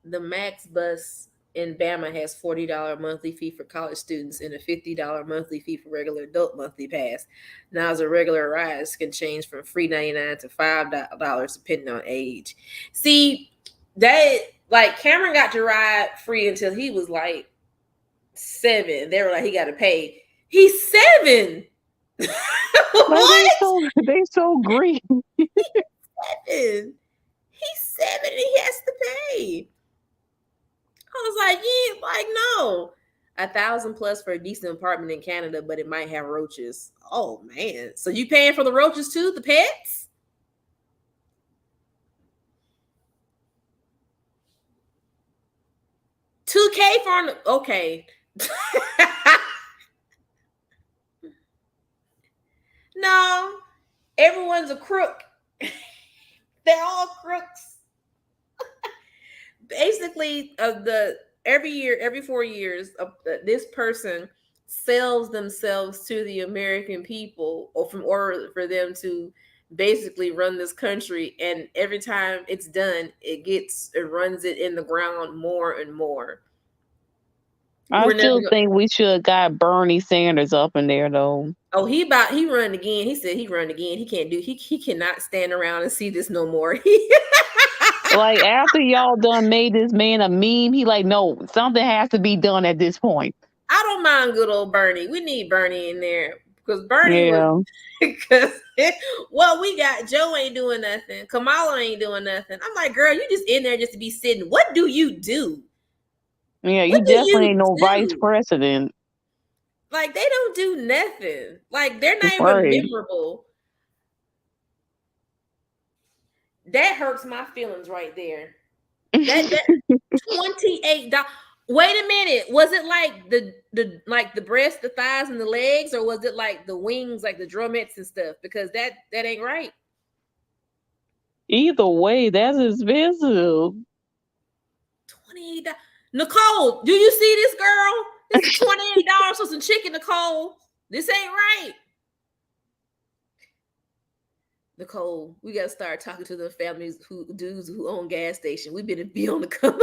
Speaker 1: The Max bus in Bama has $40 monthly fee for college students and a $50 monthly fee for regular adult monthly pass. Now, as a regular ride can change from $3.99 to $5 depending on age. See, that like Cameron got to ride free until he was like 7. They were like, he got to pay. He's 7.
Speaker 2: What? They so green.
Speaker 1: He's 7. He's 7 and he has to pay. I was like, yeah, like no. $1,000+ for a decent apartment in Canada, but it might have roaches. Oh man. So you paying for the roaches too, the pets? $2,000 for okay. No, everyone's a crook. They're all crooks. Basically, every 4 years, this person sells themselves to the American people, or for them to basically run this country. And every time it's done, it runs it in the ground more and more.
Speaker 2: I still think we should have got Bernie Sanders up in there though.
Speaker 1: Oh, he run again. He said he run again. He cannot stand around and see this no more.
Speaker 2: Like after y'all done made this man a meme, he like, no, something has to be done at this point.
Speaker 1: I don't mind good old Bernie. We need Bernie in there because Bernie
Speaker 2: Yeah.
Speaker 1: was because what we got, Joe ain't doing nothing. Kamala ain't doing nothing. I'm like, girl, you just in there just to be sitting. What do you do?
Speaker 2: Yeah, you
Speaker 1: What do
Speaker 2: definitely
Speaker 1: you
Speaker 2: ain't no vice
Speaker 1: do?
Speaker 2: president.
Speaker 1: Like they don't do nothing. Like they're not even
Speaker 2: Right.
Speaker 1: memorable. That hurts my feelings right there. That $28. Wait a minute. Was it like the like the breast, the thighs, and the legs, or was it like the wings, like the drumettes and stuff? Because that ain't right.
Speaker 2: Either way, that's expensive.
Speaker 1: $28. Nicole, do you see this girl? This is $28 for some chicken, Nicole. This ain't right. Nicole, we gotta start talking to the families dudes who own gas station. We better be on the come.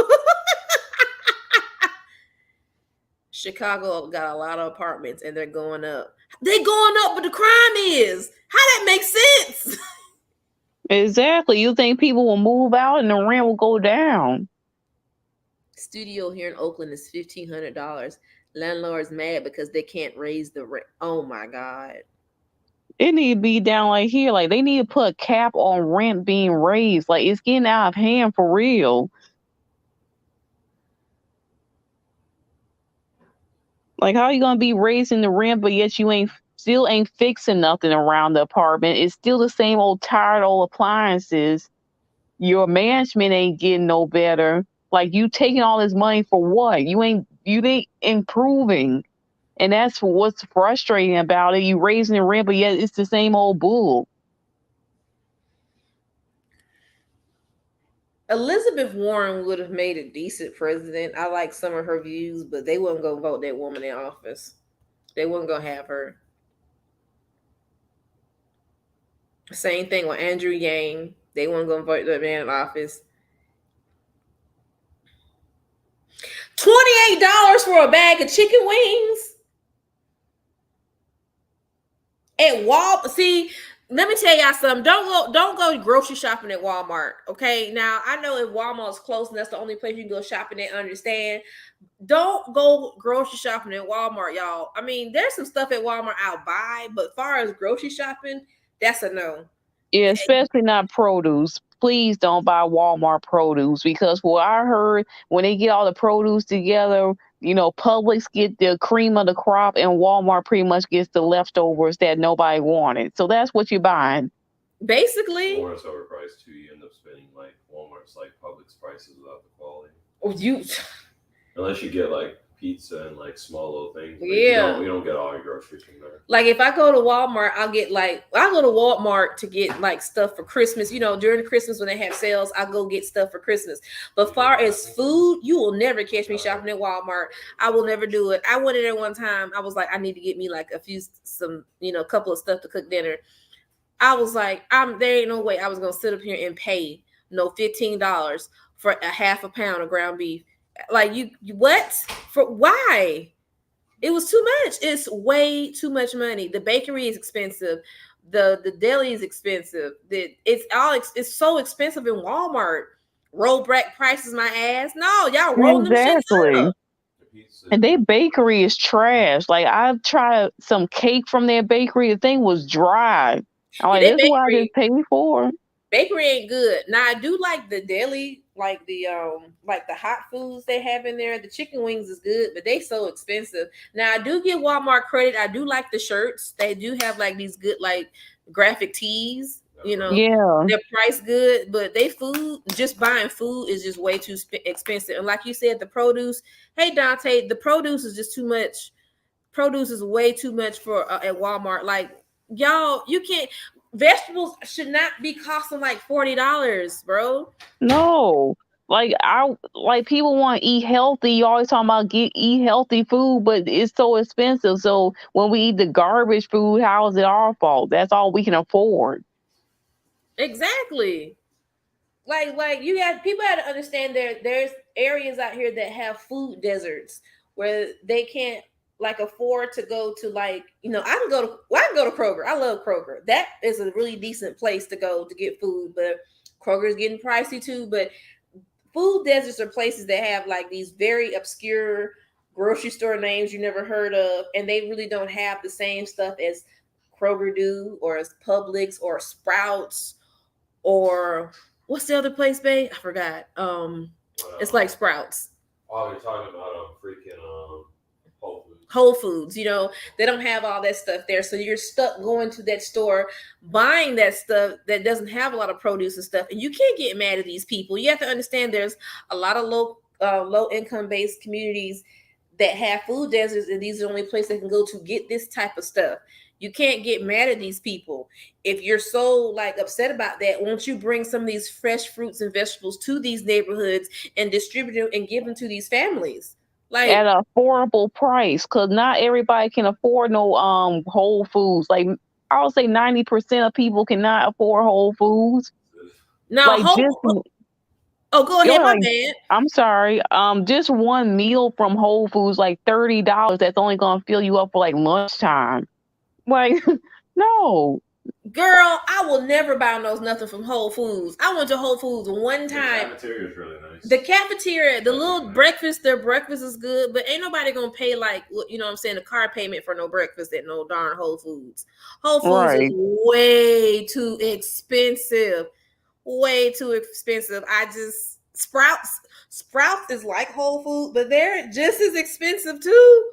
Speaker 1: Chicago got a lot of apartments and they're going up. They're going up, but the crime is. How that makes sense?
Speaker 2: Exactly. You think people will move out and the rent will go down?
Speaker 1: Studio here in Oakland is $1,500. Landlord's mad because they can't raise the rent. Oh my God.
Speaker 2: It need to be down like here. Like they need to put a cap on rent being raised. Like it's getting out of hand for real. Like how you gonna be raising the rent, but yet you still ain't fixing nothing around the apartment? It's still the same old tired old appliances. Your management ain't getting no better. Like you taking all this money for what? You ain't improving. And that's what's frustrating about it. You raising the rent, but yet it's the same old bull.
Speaker 1: Elizabeth Warren would have made a decent president. I like some of her views, but they wouldn't go vote that woman in office. They wouldn't go have her. Same thing with Andrew Yang. They weren't going to vote that man in office. $28 for a bag of chicken wings at Walmart. See, let me tell y'all something. Don't go grocery shopping at Walmart. Okay, now I know if Walmart's close and that's the only place you can go shopping at, understand. Don't go grocery shopping at Walmart, y'all. I mean, there's some stuff at Walmart I'll buy, but as far as grocery shopping, that's a no.
Speaker 2: Yeah, especially not produce. Please don't buy Walmart produce because what I heard when they get all the produce together, Publix get the cream of the crop and Walmart pretty much gets the leftovers that nobody wanted. So that's what you're buying.
Speaker 1: Basically,
Speaker 4: Walmart's overpriced too. You end up spending like Walmart's like Publix prices without the quality. Unless you get like pizza and like small little things.
Speaker 1: Yeah.
Speaker 4: You don't get all your groceries from there.
Speaker 1: Like if I go to Walmart, I go to Walmart to get like stuff for Christmas. During Christmas when they have sales, I go get stuff for Christmas. But far as food, you will never catch me shopping at Walmart. I will never do it. I went in there one time. I was like, I need to get me like a couple of stuff to cook dinner. I was like, there ain't no way I was gonna sit up here and pay $15 for a half a pound of ground beef. Like you what? For why? It was too much. It's way too much money. The bakery is expensive. The deli is expensive. It's so expensive in Walmart. Rollback prices my ass. No, y'all rolling them shit up.
Speaker 2: And their bakery is trash. Like I've tried some cake from their bakery. The thing was dry. I'm like, this is what I just paid for.
Speaker 1: Bakery ain't good. Now I do like the deli, like the hot foods they have in there. The chicken wings is good, but they so expensive. Now I do give Walmart credit. I do like the shirts. They do have like these good like graphic tees.
Speaker 2: Yeah,
Speaker 1: they're priced good, but just buying food is just way too expensive. And like you said, the produce. Hey Dante, the produce is just too much. Produce is way too much for at Walmart. Like y'all, you can't. Vegetables should not be costing like $40, bro.
Speaker 2: No. Like people want to eat healthy. You always talking about eat healthy food, but it's so expensive. So when we eat the garbage food, how is it our fault? That's all we can afford.
Speaker 1: Exactly. Like people have to understand there's areas out here that have food deserts where they can't like afford to go to I can go to Kroger. I love Kroger. That is a really decent place to go to get food, but Kroger's getting pricey too, but food deserts are places that have like these very obscure grocery store names you never heard of, and they really don't have the same stuff as Kroger do, or as Publix, or Sprouts, or what's the other place, babe? I forgot. It's like Sprouts.
Speaker 4: Oh, you're talking about freaking Whole Foods.
Speaker 1: Whole Foods, you know, they don't have all that stuff there. So you're stuck going to that store, buying that stuff that doesn't have a lot of produce and stuff. And you can't get mad at these people. You have to understand there's a lot of low income based communities that have food deserts, and these are the only places they can go to get this type of stuff. You can't get mad at these people. If you're so like upset about that, won't you bring some of these fresh fruits and vegetables to these neighborhoods and distribute them and give them to these families? Like
Speaker 2: at an affordable price, because not everybody can afford no Whole Foods. Like I would say 90% of people cannot afford Whole Foods.
Speaker 1: now,
Speaker 2: Like
Speaker 1: oh, go ahead, my
Speaker 2: like,
Speaker 1: bad.
Speaker 2: I'm sorry. Just one meal from Whole Foods, like $30. That's only gonna fill you up for like lunchtime. Like, no.
Speaker 1: Girl, I will never buy nothing from Whole Foods. I went to Whole Foods one time.
Speaker 4: The cafeteria is really nice.
Speaker 1: The cafeteria, the little breakfast, their breakfast is good, but ain't nobody gonna pay like, you know what I'm saying, a car payment for no breakfast at no darn Whole Foods. Whole Foods is way too expensive. Way too expensive. Sprouts is like Whole Foods, but they're just as expensive too.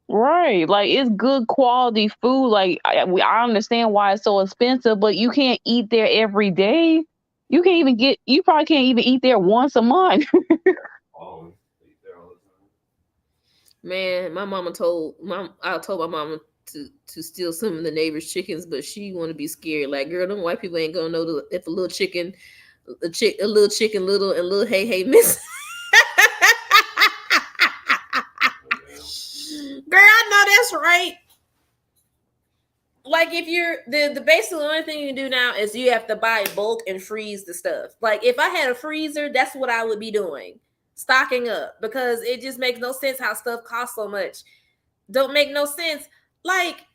Speaker 2: Right, like it's good quality food. Like I understand why it's so expensive, but you can't eat there every day. You probably can't even eat there once a month.
Speaker 4: Oh, eat there all the time.
Speaker 1: Man, I told my mama to steal some of the neighbors' chickens, but she want to be scared. Like, girl, them white people ain't gonna know if a little chicken, little hey miss. Girl, I know that's right. Like, if you're the basically only thing you can do now is you have to buy bulk and freeze the stuff. Like, if I had a freezer, that's what I would be doing, stocking up, because it just makes no sense how stuff costs so much. Don't make no sense. Like,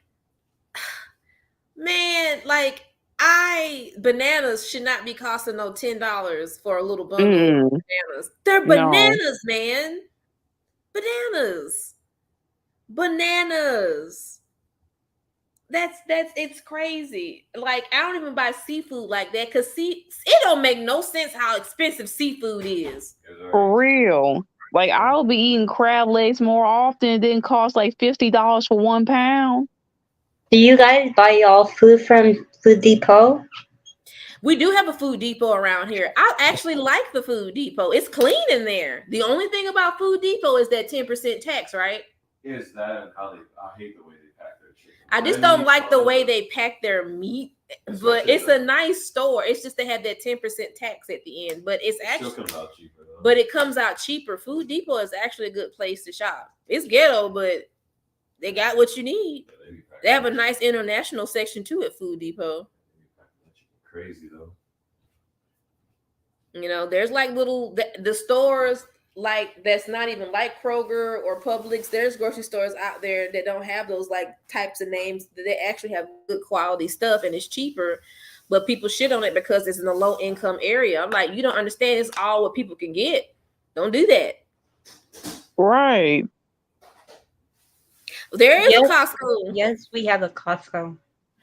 Speaker 1: man, like bananas should not be costing no $10 for a little bundle of bananas. They're bananas, man. Bananas. That's it's crazy. Like, I don't even buy seafood like that, because it don't make no sense how expensive seafood is.
Speaker 2: For real. Like, I'll be eating crab legs more often. It didn't cost like $50 for 1 pound.
Speaker 8: Do you guys buy all food from Food Depot?
Speaker 1: We do have a Food Depot around here. I actually like the Food Depot. It's clean in there. The only thing about Food Depot is that 10% tax, right?
Speaker 4: Is that and how I hate the way they pack their chicken.
Speaker 1: I just don't like the way they pack their meat, but it's a nice store. It's just they have that 10% tax at the end, but it's actually
Speaker 4: still comes out cheaper though.
Speaker 1: But it comes out cheaper. Food Depot is actually a good place to shop. It's ghetto, but they got what you need. They have a nice international section too at Food Depot.
Speaker 4: Crazy though.
Speaker 1: You know, there's like the stores like that's not even like Kroger or Publix. There's grocery stores out there that don't have those like types of names. They actually have good quality stuff and it's cheaper, but people shit on it because it's in a low income area. I'm like, you don't understand. It's all what people can get. Don't do that.
Speaker 2: Right.
Speaker 1: There is a Costco.
Speaker 8: Yes, we have a Costco,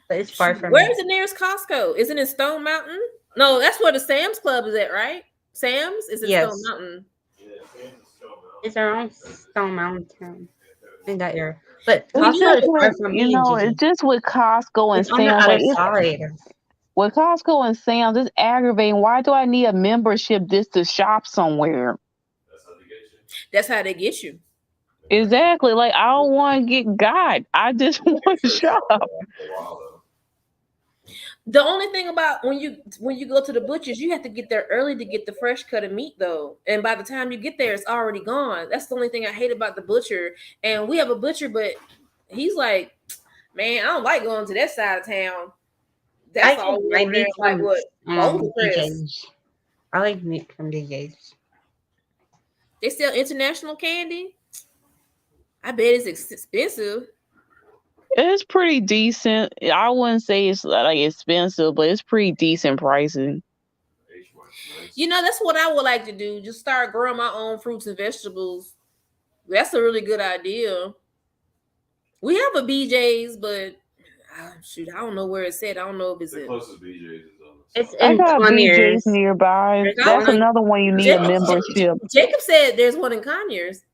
Speaker 8: but it's far from.
Speaker 1: Where's the nearest Costco? Is it in Stone Mountain? No, that's where the Sam's Club is at, right? Sam's is in Stone Mountain.
Speaker 8: It's around Stone Mountain in that area, but
Speaker 2: Well,
Speaker 8: Costco is far
Speaker 2: like,
Speaker 8: from
Speaker 2: you
Speaker 8: me.
Speaker 2: know, it's just with Costco and
Speaker 8: It's on the
Speaker 2: Sam's.
Speaker 8: other
Speaker 2: Like,
Speaker 8: side.
Speaker 2: with Costco and Sam's, it's aggravating. Why do I need a membership just to shop somewhere?
Speaker 1: That's how they get you.
Speaker 2: Exactly. Like, I don't want to get got. I just want to shop.
Speaker 1: The only thing about when you go to the butchers, you have to get there early to get the fresh cut of meat though. And by the time you get there, it's already gone. That's the only thing I hate about the butcher. And we have a butcher, but he's like, man, I don't like going to that side of town. That's all over there. Like what?
Speaker 8: DJs. I like meat from DJs.
Speaker 1: They sell international candy. I bet it's expensive.
Speaker 2: It's pretty decent. I wouldn't say it's like expensive, but it's pretty decent pricing.
Speaker 1: You know, that's what I would like to do. Just start growing my own fruits and vegetables. That's a really good idea. We have a BJ's, but shoot, I don't know where it's at. I don't know if it's
Speaker 4: The
Speaker 1: in.
Speaker 4: closest BJ's is on the
Speaker 8: It's
Speaker 4: south.
Speaker 2: I
Speaker 8: in
Speaker 2: got BJ's
Speaker 8: Conyers.
Speaker 2: nearby.
Speaker 8: There's
Speaker 2: That's
Speaker 8: one-
Speaker 2: another one you need a membership.
Speaker 1: Jacob said there's one in Conyers.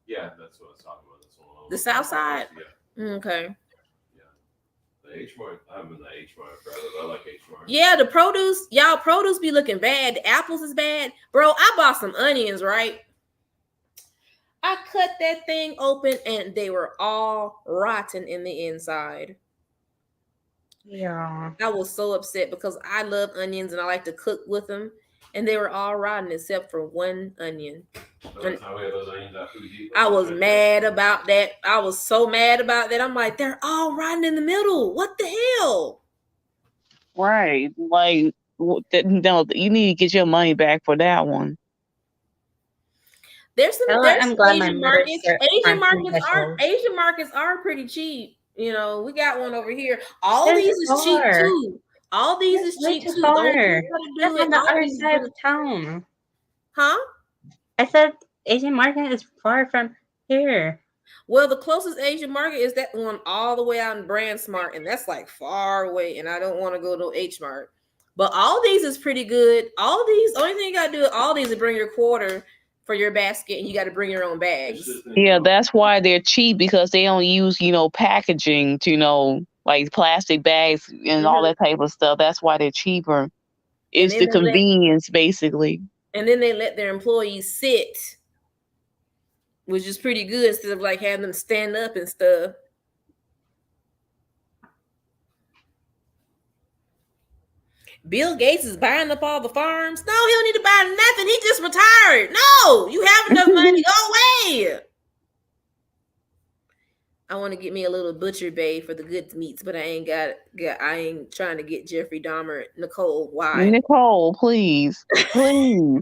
Speaker 4: Yeah, that's what I was talking about. That's one.
Speaker 1: The south side?
Speaker 4: Yeah.
Speaker 1: Okay.
Speaker 4: The H Mart. I haven't been to H Mart forever, but I like H Mart.
Speaker 1: Yeah, the produce, y'all produce be looking bad. The apples is bad. Bro, I bought some onions, right? I cut that thing open and they were all rotten in the inside.
Speaker 8: Yeah.
Speaker 1: I was so upset because I love onions and I like to cook with them. And they were all rotten except for one onion. I was mad about that. I was so mad about that. I'm like, they're all rotten in the middle. What the hell?
Speaker 2: Right. Like, no, you need to get your money back for that one.
Speaker 1: There's some
Speaker 8: I'm glad my
Speaker 1: Asian
Speaker 8: mother
Speaker 1: markets.
Speaker 8: started
Speaker 1: Asian markets are pretty cheap. You know, we got one over here. All
Speaker 8: That's
Speaker 1: these is cheap
Speaker 8: far.
Speaker 1: too. All these
Speaker 8: That's
Speaker 1: is
Speaker 8: way
Speaker 1: cheap
Speaker 8: too
Speaker 1: too.
Speaker 8: far.
Speaker 1: Don't you gotta do
Speaker 8: That's
Speaker 1: it.
Speaker 8: on the
Speaker 1: All
Speaker 8: other
Speaker 1: these
Speaker 8: side of town.
Speaker 1: Huh?
Speaker 8: I said Asian market is far from here.
Speaker 1: Well, the closest Asian market is that one all the way out in Brand Smart, and that's like far away. And I don't want to go to H Mart. But all these is pretty good. All these, only thing you gotta do, all these is bring your quarter for your basket, and you got to bring your own bags.
Speaker 2: Yeah, that's why they're cheap, because they don't use, packaging to, like plastic bags and all that type of stuff. That's why they're cheaper. It's the convenience, basically.
Speaker 1: And then they let their employees sit, which is pretty good, instead of like having them stand up and stuff. Bill Gates is buying up all the farms. No, he don't need to buy nothing. He just retired. No, you have enough money. Go away. I want to get me a little butcher bay for the good meats, but I ain't I ain't trying to get Jeffrey Dahmer. Nicole, why?
Speaker 2: Nicole, please. Please.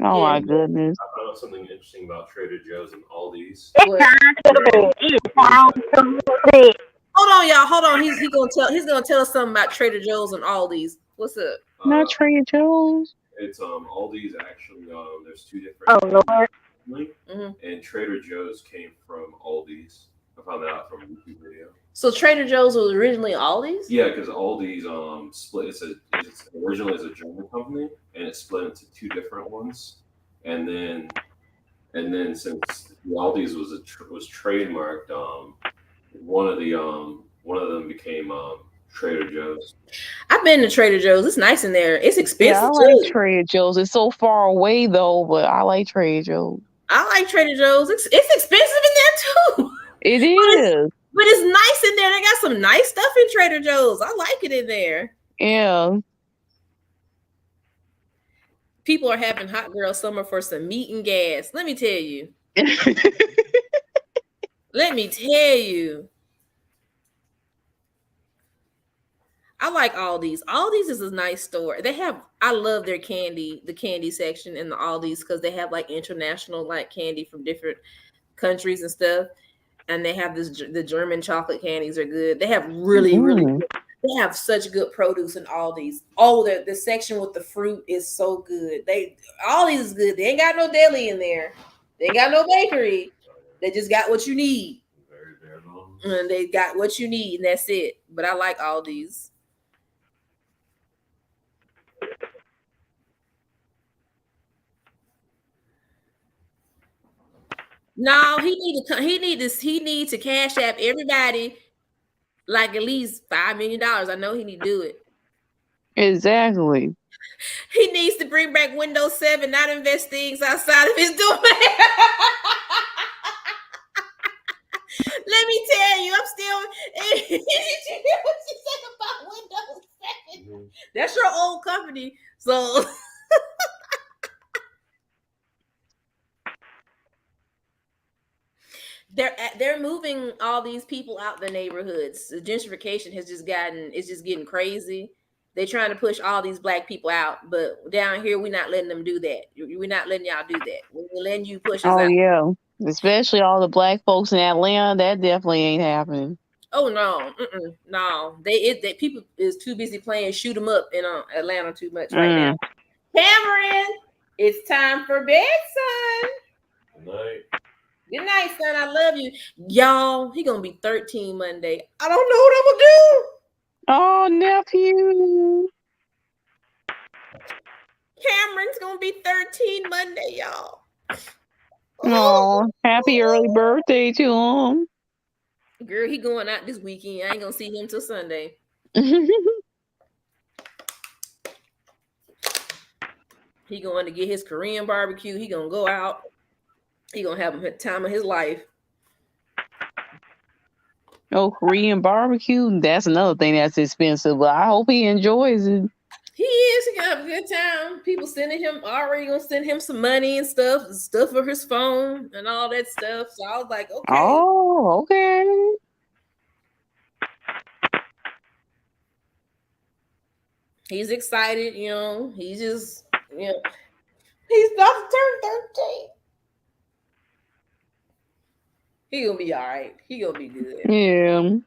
Speaker 2: Oh my goodness.
Speaker 4: I found out something interesting about Trader Joe's and Aldi's.
Speaker 1: Hold on, y'all. Hold on. He's gonna tell us something about Trader Joe's and Aldi's. What's up?
Speaker 2: Not Trader Joe's.
Speaker 4: It's Aldi's actually. There's two different.
Speaker 5: Oh Lord.
Speaker 4: And Trader Joe's came from Aldi's. I found that out from a YouTube video.
Speaker 1: So Trader Joe's was originally Aldi's?
Speaker 4: Yeah, because Aldi's split. It's originally as a German company, and it split into two different ones. And then since Aldi's was trademarked, one of them became Trader Joe's.
Speaker 1: I've been to Trader Joe's. It's nice in there. It's expensive.
Speaker 2: Yeah, I like Trader Joe's. It's so far away though, but I like Trader Joe's.
Speaker 1: I like Trader Joe's. It's expensive in there too.
Speaker 2: It is.
Speaker 1: But it's nice in there. They got some nice stuff in Trader Joe's. I like it in there.
Speaker 2: Yeah.
Speaker 1: People are having hot girl summer for some meat and gas. Let me tell you. Let me tell you. I like Aldi's. Aldi's is a nice store. I love their candy, the candy section in the Aldi's, because they have like international like candy from different countries and stuff. And they have the German chocolate candies are good. They have really good. They have such good produce in Aldi's. Oh, the section with the fruit is so good. Aldi's is good. They ain't got no deli in there. They ain't got no bakery. They just got what you need. And they got what you need, and that's it. But I like Aldi's. No, he need to cash app everybody like at least $5 million. I know he need to do it.
Speaker 2: Exactly.
Speaker 1: He needs to bring back Windows 7, not invest things outside of his domain. Let me tell you, I'm still. Did you hear what she said about Windows 7? That's your old company, so. They're moving all these people out the neighborhoods. The gentrification it's just getting crazy. They're trying to push all these black people out, but down here we're not letting them do that. We're not letting y'all do that. We're letting you push us out.
Speaker 2: Yeah. Especially all the black folks in Atlanta, that definitely ain't happening.
Speaker 1: Oh no, no. They people is too busy playing shoot 'em up in Atlanta too much right now. Cameron, it's time for bed, son.
Speaker 4: Good night.
Speaker 1: Good night, son. I love you, y'all. He gonna be 13 Monday. I don't know what I'm gonna do.
Speaker 2: Oh, nephew.
Speaker 1: Cameron's gonna be 13 Monday, y'all.
Speaker 2: Oh, happy early birthday to him.
Speaker 1: Girl, he going out this weekend. I ain't gonna see him till Sunday. He going to get his Korean barbecue. He gonna go out. He gonna have a time of his life.
Speaker 2: Oh, Korean barbecue. That's another thing that's expensive, but I hope he enjoys it.
Speaker 1: He is. He gonna have a good time. People sending him already gonna send him some money and stuff for his phone and all that stuff. So I was like, okay.
Speaker 2: Oh, okay.
Speaker 1: He's excited, he's just, he's about to turn 13. He gonna be all right. He gonna be good.
Speaker 2: Yeah.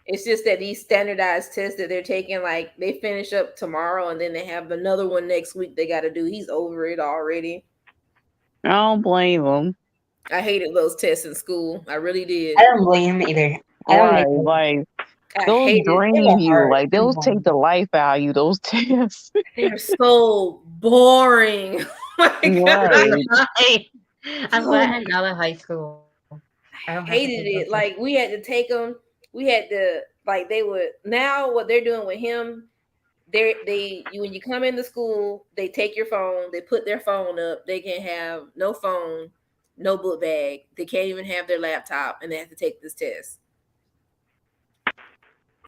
Speaker 1: It's just that these standardized tests that they're taking, like they finish up tomorrow and then they have another one next week they got to do. He's over it already.
Speaker 2: I don't blame him.
Speaker 1: I hated those tests in school. I really did.
Speaker 8: I don't blame him either. I don't
Speaker 2: Right,
Speaker 8: like
Speaker 2: like those drain you. Like those take the life out of you. Those tests.
Speaker 1: They're so boring.
Speaker 2: Right.
Speaker 8: I'm glad I'm not in high school.
Speaker 1: I hated it. Like we had to take them. We had to they would now what they're doing with him. When you come into school, they take your phone. They put their phone up. They can have no phone, no book bag. They can't even have their laptop, and they have to take this test.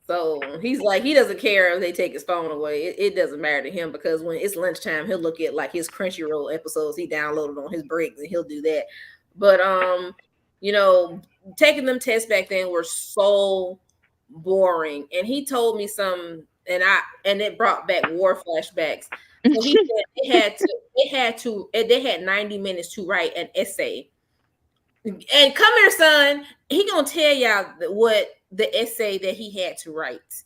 Speaker 1: So he's like, he doesn't care if they take his phone away. It doesn't matter to him because when it's lunchtime, he'll look at like his Crunchyroll episodes he downloaded on his breaks, and he'll do that. But taking them tests back then were so boring. And he told me some, and it brought back war flashbacks. So he said they had 90 minutes to write an essay. And come here, son. He gonna tell y'all what the essay that he had to write.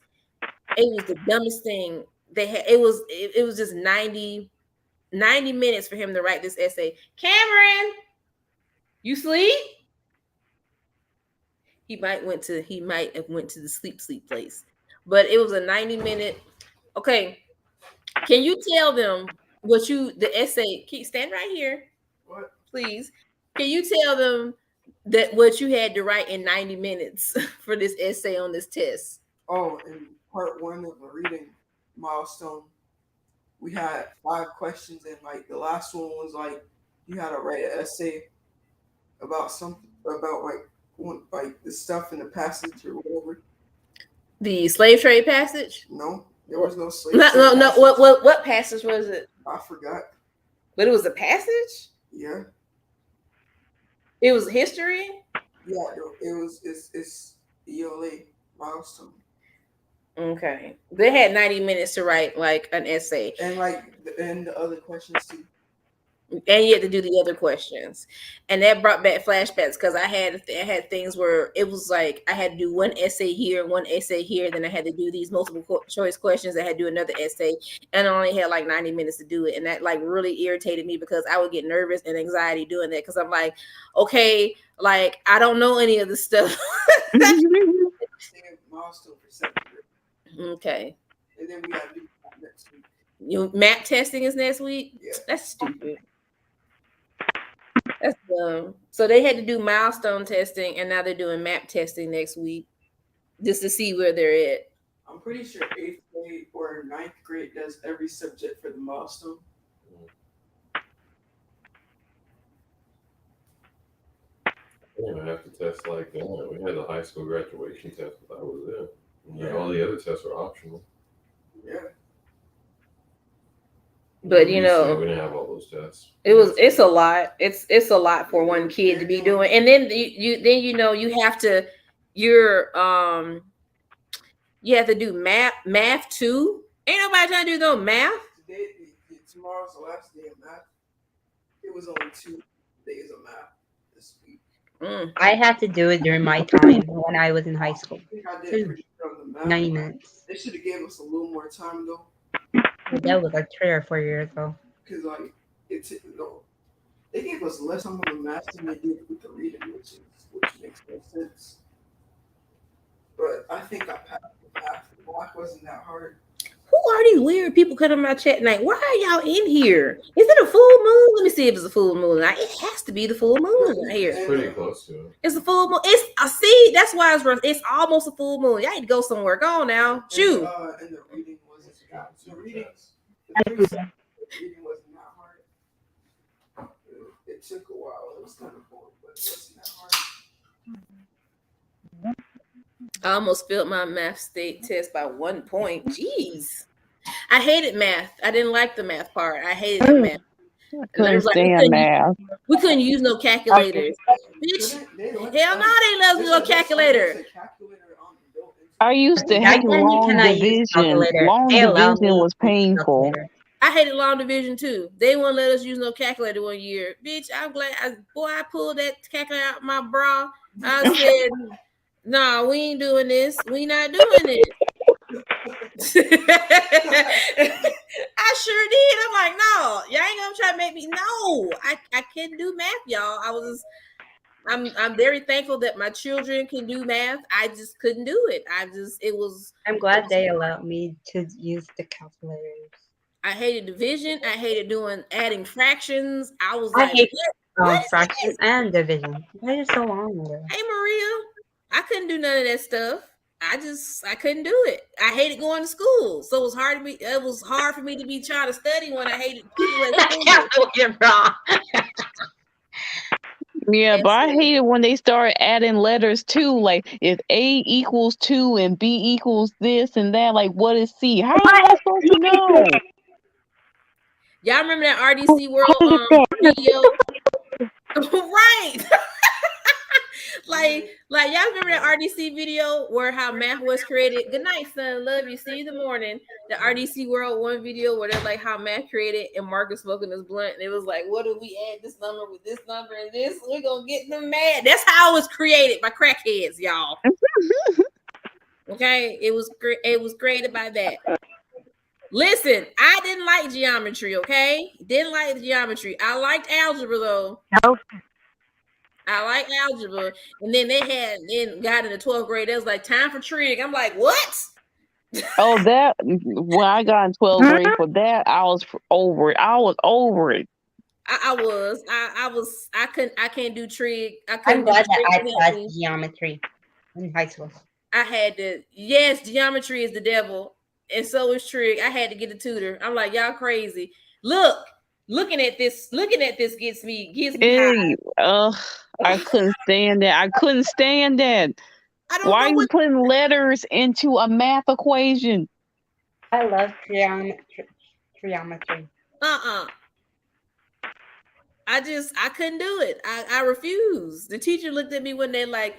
Speaker 1: It was the dumbest thing they had. It was just 90 minutes for him to write this essay. Cameron, you sleep? He might have went to the sleep place. But it was a 90-minute. Okay. Can you tell them the essay? Stand right here.
Speaker 9: What?
Speaker 1: Please. Can you tell them that what you had to write in 90 minutes for this essay on this test?
Speaker 9: Oh, in part 1 of the reading milestone, we had 5 questions, and like the last one was like you had to write an essay about something about like the stuff in the passage or whatever.
Speaker 1: The slave trade passage?
Speaker 9: No, there was no slave trade. No.
Speaker 1: Passage. What passage was it?
Speaker 9: I forgot.
Speaker 1: But it was a passage?
Speaker 9: Yeah.
Speaker 1: It was history?
Speaker 9: Yeah, it's ELA milestone.
Speaker 1: Okay. They had 90 minutes to write like an essay.
Speaker 9: And the other questions too.
Speaker 1: And you had to do the other questions. And that brought back flashbacks because I had things where it was like I had to do one essay here, then I had to do these multiple choice questions. I had to do another essay, and I only had like 90 minutes to do it. And that like really irritated me because I would get nervous and anxiety doing that because I'm like, okay, like I don't know any of this stuff. Okay.
Speaker 9: And then we got to do next week.
Speaker 1: Map testing is next week?
Speaker 9: Yeah.
Speaker 1: That's stupid. That's dumb. So they had to do milestone testing, and now they're doing map testing next week just to see where they're at.
Speaker 9: I'm pretty sure 8th grade or 9th grade does every subject for the milestone.
Speaker 4: We didn't have to test like that. We had the high school graduation test, but that was it. And all the other tests are optional.
Speaker 9: Yeah.
Speaker 1: But
Speaker 4: we didn't have all those tests.
Speaker 1: It's a lot. It's a lot for one kid to be doing. And then you have to you have to do math too. Ain't nobody trying to do no math.
Speaker 9: Tomorrow's the last day of math. It was only 2 days of math this
Speaker 8: I had to do it during my time when I was in high school.
Speaker 9: I think I did pretty good on the math.
Speaker 8: 90 minutes.
Speaker 9: They should have gave us a little more time though,
Speaker 8: But that was like 3 or 4 years ago.
Speaker 9: because like they gave us less on the math than they did with the reading, which makes no sense. But I think I passed the math. The math wasn't that hard.
Speaker 1: Who are these weird people coming my chat night? Why are y'all in here? Is it a full moon? Let me see if it's a full moon. It has to be the full moon right here.
Speaker 4: It's pretty close to it.
Speaker 1: It's a full moon. I see. That's why it's almost a full moon. Y'all need to go somewhere. Go on now. Shoot.
Speaker 9: And the reading wasn't the reading wasn't that hard. It took a while. It was kind of boring, but it wasn't that hard.
Speaker 1: I almost failed my math state test by 1 point. Jeez. I hated math. I didn't like the math part. I hated the math.
Speaker 2: I couldn't stand math.
Speaker 1: We couldn't use no calculators. Bitch, hell no, they let us use no calculator.
Speaker 2: I used to hate long division. Long division was painful.
Speaker 1: I hated long division too. They wouldn't let us use no calculator 1 year. Bitch, I'm glad. I pulled that calculator out my bra. I said, nah, we ain't doing this. We not doing it. I sure did. I'm like, no, y'all ain't gonna try to make me. No, I couldn't do math, y'all. I'm very thankful that my children can do math. I just couldn't do it.
Speaker 8: I'm glad they allowed me to use the calculators.
Speaker 1: I hated division. I hated adding fractions. I
Speaker 8: hate fractions and division. That is so long ago.
Speaker 1: Hey Maria, I couldn't do none of that stuff. I couldn't do it. I hated going to school, so it was hard for me to be trying to study when I hated
Speaker 8: wrong.
Speaker 2: Yeah, but I hated when they started adding letters too. Like if A equals 2 and B equals this and that, like what is C? How am I supposed to know?
Speaker 1: Y'all remember that RDC World video? Right. like y'all remember that RDC video where how math was created? Good night, son. Love you. See you in the morning. The RDC World 1 video where they're like how math created and Marcus smoking this blunt. And it was like, what do we add this number with this number and this? We're gonna get them mad. That's how it was created by crackheads, y'all. Okay, it was created by that. Listen, I didn't like geometry, okay? Didn't like the geometry. I liked algebra though.
Speaker 5: Nope.
Speaker 1: I like algebra. And then they got in the 12th grade, they was like, time for trig. I'm like, what?
Speaker 2: Oh, that when I got in 12th grade for that, I was over it. I can't do trig.
Speaker 8: I'm glad that I passed geometry in high school.
Speaker 1: I had to, yes, geometry is the devil. And so is trig. I had to get a tutor. I'm like, y'all crazy. Looking at this gets me high.
Speaker 2: I couldn't stand that. Why are you putting letters into a math equation?
Speaker 8: I love geometry.
Speaker 1: I couldn't do it. I refused. The teacher looked at me one day like,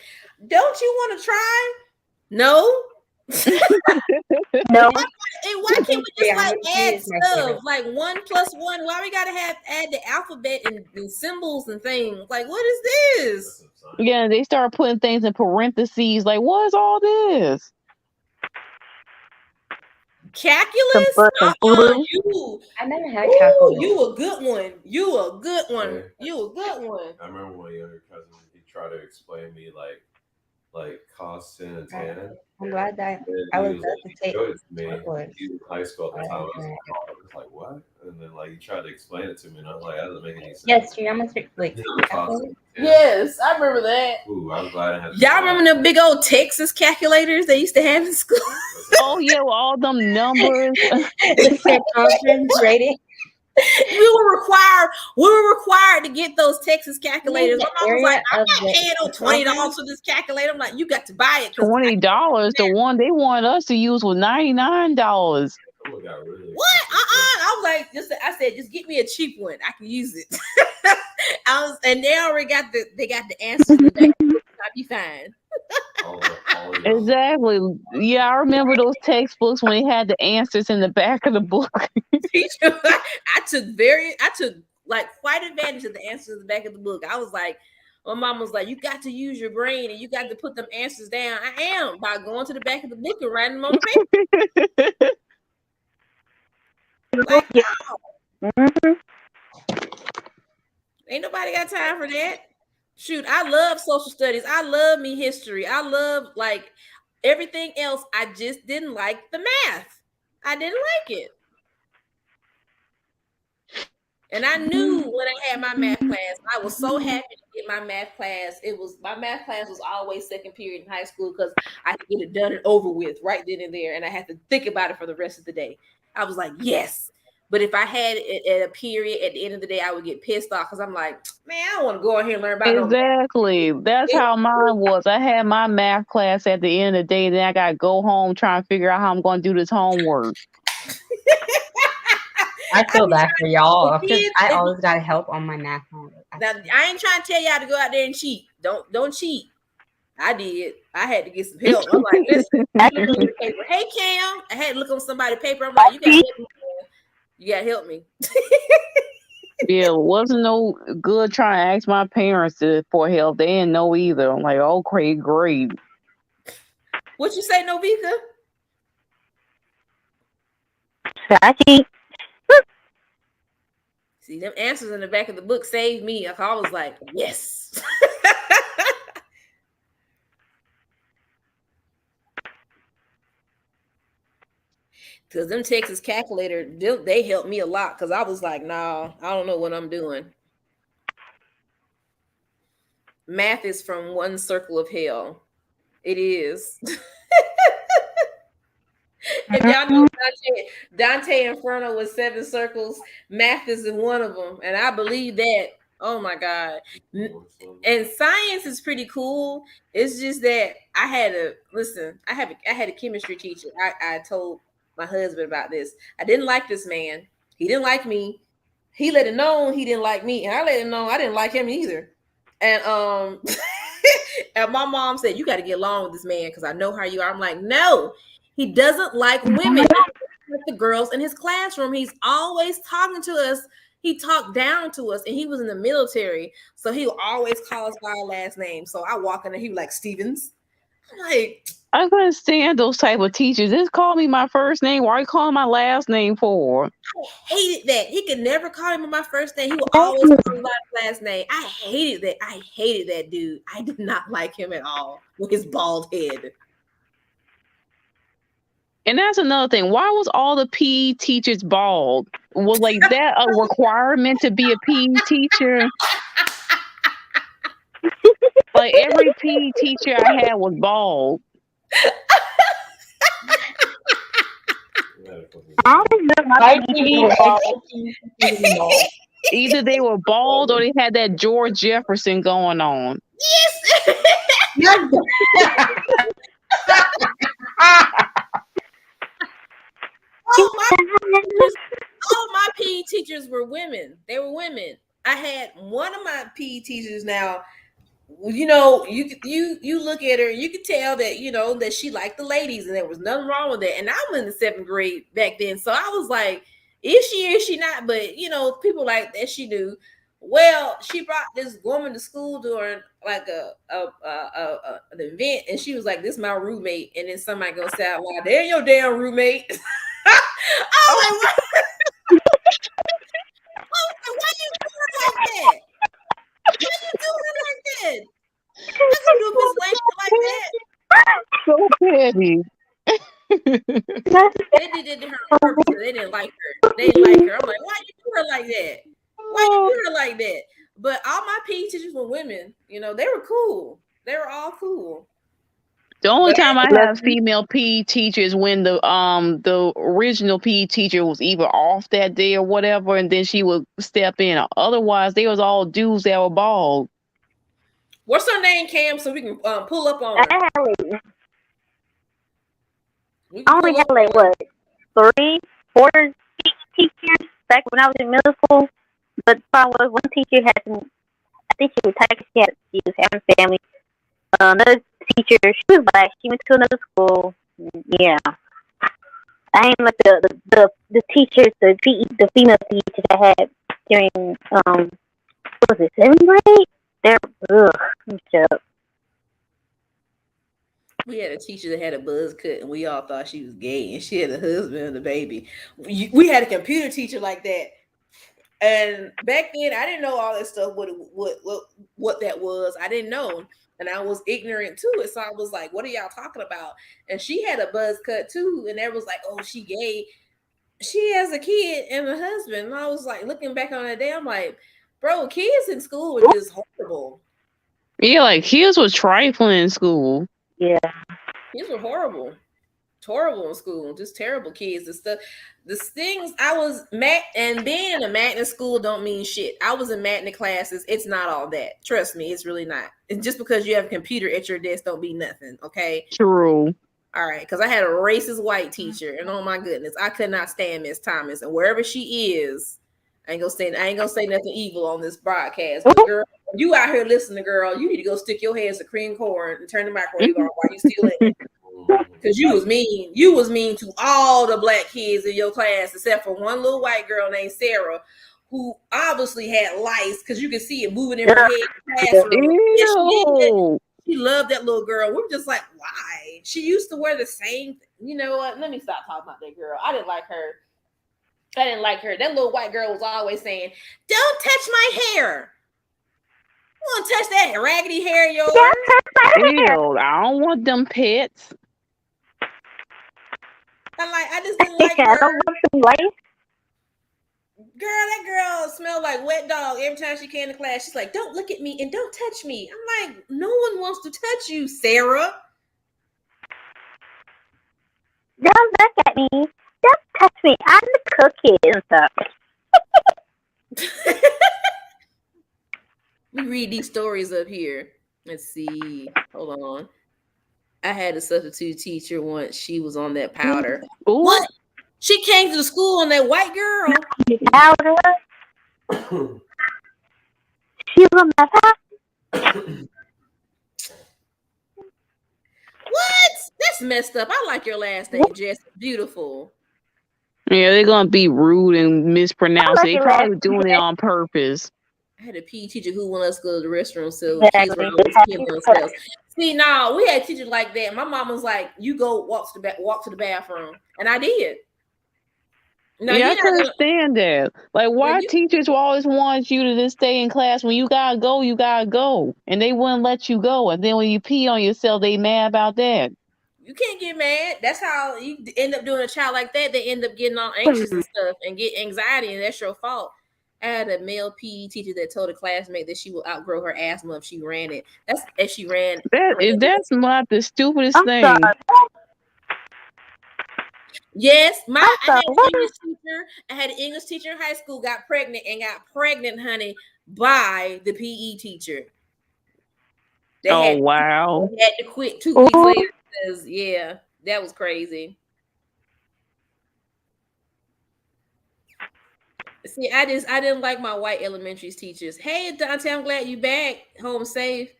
Speaker 1: don't you want to try? No.
Speaker 5: No.
Speaker 1: Why can't we just like add stuff like 1 + 1? Why we gotta add the alphabet and symbols and things? Like, what is this?
Speaker 2: Yeah, they start putting things in parentheses. Like, what is all this?
Speaker 1: Calculus?
Speaker 8: I never had calculus.
Speaker 1: You a good one. You a good one.
Speaker 4: I remember my younger cousin, he tried to explain me like cos, sin, and tan.
Speaker 8: I'm glad that I was about to take
Speaker 4: it to me. He was in high school at the time. I was like, what? And then he tried to explain it to me, and I was like, that doesn't make any sense.
Speaker 8: Yes, geometry.
Speaker 1: Yes, I remember that.
Speaker 4: Ooh, I'm glad I had.
Speaker 1: Y'all remember the big old Texas calculators they used to have in school?
Speaker 2: Oh yeah, with all them numbers.
Speaker 8: Rating.
Speaker 1: We were required to get those Texas calculators. My mom was like, I'm not paying no $20 for this calculator. I'm like, you got to buy it.
Speaker 2: $20. The one they wanted us to use was $99.
Speaker 1: What? I was like, I said, just get me a cheap one. I can use it. And they already got the answers. I'll be fine.
Speaker 2: Exactly. Yeah, I remember those textbooks when they had the answers in the back of the book.
Speaker 1: I took quite advantage of the answers in the back of the book. I was like, My mom was like, you got to use your brain and you got to put them answers down. I am by going to the back of the book and writing them on the paper. Like, no. Ain't nobody got time for that. Shoot, I love social studies. I love me history. I love like everything else. I just didn't like the math. I didn't like it. And I knew when I had my math class, I was so happy to get my math class. My math class was always second period in high school because I could get it done and over with right then and there, and I had to think about it for the rest of the day. I was like, yes. But if I had it at a period at the end of the day, I would get pissed off because I'm like, man, I don't want to go out here and learn about
Speaker 2: Exactly. That's how mine was. I had my math class at the end of the day, then I gotta go home trying to figure out how I'm gonna do this homework.
Speaker 8: I feel bad for y'all because I always got help on my math homework.
Speaker 1: Now, I ain't trying to tell y'all to go out there and cheat. Don't cheat. I did. I had to get some help. I'm like, listen, I look on your paper. Hey, Cam. I had to look on somebody's paper. I'm like, you gotta help me. You gotta help me.
Speaker 2: Yeah, it wasn't no good trying to ask my parents for help. They didn't know either. I'm like, okay, great.
Speaker 1: What you say, Noveika?
Speaker 5: I cheat.
Speaker 1: See, them answers in the back of the book saved me. I was like, yes. Because them Texas calculator, they helped me a lot. Because I was like, nah, I don't know what I'm doing. Math is from one circle of hell. It is. If y'all know Dante Inferno was 7 circles, math is in one of them, and I believe that. Oh my God! And science is pretty cool. It's just that I had to listen. I had a chemistry teacher. I told my husband about this. I didn't like this man. He didn't like me. He let it known he didn't like me, and I let it know I didn't like him either. And and my mom said, "You got to get along with this man because I know how you are." I'm like, no. He doesn't like women. Like the girls in his classroom. He's always talking to us. He talked down to us, and he was in the military, so he will always call us by our last name. So I walk in and he was like, Stevens. I'm like,
Speaker 2: I couldn't stand those type of teachers. Just call me my first name. Why are you calling my last name for?
Speaker 1: I hated that. He could never call him by my first name. He would always call me by his last name. I hated that. I hated that dude. I did not like him at all with his bald head.
Speaker 2: And that's another thing. Why was all the PE teachers bald? Was like that a requirement to be a PE teacher? Like every PE teacher I had was bald. Either they were bald or they had that George Jefferson going on.
Speaker 1: Yes. All my PE teachers were women. They were women. I had one of my PE teachers now, you know, you look at her, you could tell that, you know, that she liked the ladies and there was nothing wrong with that. And I was in the 7th grade back then. So I was like, is she not? But, you know, people like that she knew. Well, she brought this woman to school during like an event, and she was like, "This is my roommate," and then somebody gonna say out loud, "There your damn roommate." I was like, what? Why you doing like that? Why you doing it like that? I can do this like
Speaker 2: that. So petty.
Speaker 1: They did her on purpose. They didn't like her. They didn't like her. I'm like, why you do her like that? Why you do her like that? But all my PE teachers were women. You know, they were cool. They were all cool.
Speaker 2: The only time I have female PE teachers when the original PE teacher was either off that day or whatever, and then she would step in. Otherwise, they was all dudes that were bald.
Speaker 1: What's her name, Cam? So we can pull up on her.
Speaker 5: I only had like what 3, 4 teachers back when I was in middle school. But the problem was one teacher had some, I think she was Thai, she was having family. Another teacher, she was black. She went to another school. Yeah, I ain't like the teachers, the female teachers I had during what was it, 7th grade? They're shut up.
Speaker 1: We had a teacher that had a buzz cut, and we all thought she was gay, and she had a husband and a baby. We had a computer teacher like that, and back then I didn't know all that stuff. What that was, I didn't know, and I was ignorant to it. So I was like, "What are y'all talking about?" And she had a buzz cut too, and there was like, "Oh, she gay." She has a kid and a husband. And I was like, looking back on that day, I'm like, bro, kids in school were just horrible.
Speaker 2: Yeah, like kids was trifling in school.
Speaker 5: Yeah.
Speaker 1: Kids were horrible. Horrible in school. Just terrible kids and stuff. The things I was and being a magnet school don't mean shit. I was in magnet classes. It's not all that. Trust me, it's really not. And just because you have a computer at your desk don't mean nothing. Okay.
Speaker 2: True.
Speaker 1: All right, because I had a racist white teacher, and oh my goodness, I could not stand Miss Thomas. And wherever she is, I ain't gonna say nothing evil on this broadcast. But girl, you out here listening, girl, you need to go stick your head in cream corn and turn the microwave on while you still in it. Because you was mean. You was mean to all the black kids in your class, except for one little white girl named Sarah, who obviously had lice because you could see it moving in her head in the classroom.
Speaker 2: Ew.
Speaker 1: She loved that little girl. We were just like, why? She used to wear the same. You know what? Let me stop talking about that girl. I didn't like her. That little white girl was always saying, "Don't touch my hair. You want to touch that raggedy hair of yours?"
Speaker 2: Ew, I don't want them pets.
Speaker 1: I just didn't like her.
Speaker 5: I don't want some lice.
Speaker 1: Girl, that girl smelled like wet dog every time she came to class. She's like, "Don't look at me and don't touch me." I'm like, no one wants to touch you, Sarah.
Speaker 5: Don't look at me. Don't touch me. I'm the cookie and stuff.
Speaker 1: We read these stories up here. Let's see. Hold on. I had a substitute teacher once. She was on that powder.
Speaker 2: Ooh.
Speaker 1: What? She came to the school on that white girl.
Speaker 5: Powder. She was my powder.
Speaker 1: What? That's messed up. I like your last name, Jess. Beautiful.
Speaker 2: Yeah, they're gonna be rude and mispronounce it. They probably doing it on purpose.
Speaker 1: I had a PE teacher who wanted us to go to the restroom, so kids were always peeing themselves. See, no, we had teachers like that. My mom was like, "You go walk to the bathroom," and I did.
Speaker 2: No, yeah, I can understand that. Like, why teachers will always want you to just stay in class when you gotta go, and they wouldn't let you go. And then when you pee on yourself, they mad about that.
Speaker 1: You can't get mad. That's how you end up doing a child like that. They end up getting all anxious and stuff and get anxiety, and that's your fault. I had a male PE teacher that told a classmate that she will outgrow her asthma if she ran it. That's if she ran.
Speaker 2: That's not the stupidest thing. Sorry.
Speaker 1: Yes, I had an English teacher in high school got pregnant, honey, by the PE teacher.
Speaker 2: Wow.
Speaker 1: They had to quit 2 weeks later because that was crazy. See, I didn't like my white elementary teachers. Hey, Dante, I'm glad you back home safe.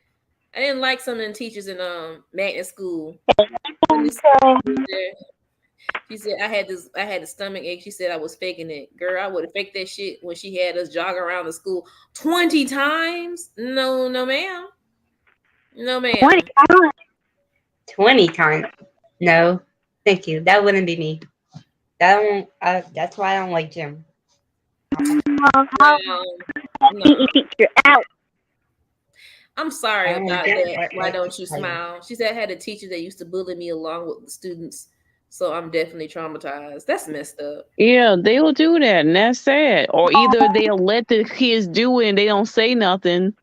Speaker 1: I didn't like some of the teachers in magnet school. She said I had a stomach ache. She said I was faking it. Girl, I would have faked that shit when she had us jogging around the school 20 times. No, ma'am. No, ma'am.
Speaker 8: 20 times. No, thank you. That wouldn't be me. That's why I don't like gym.
Speaker 5: PE teacher out.
Speaker 1: I'm sorry about that. Why don't you smile? She said I had a teacher that used to bully me along with the students. So I'm definitely traumatized. That's messed up.
Speaker 2: Yeah, they will do that, and that's sad. Or either they'll let the kids do it and they don't say nothing.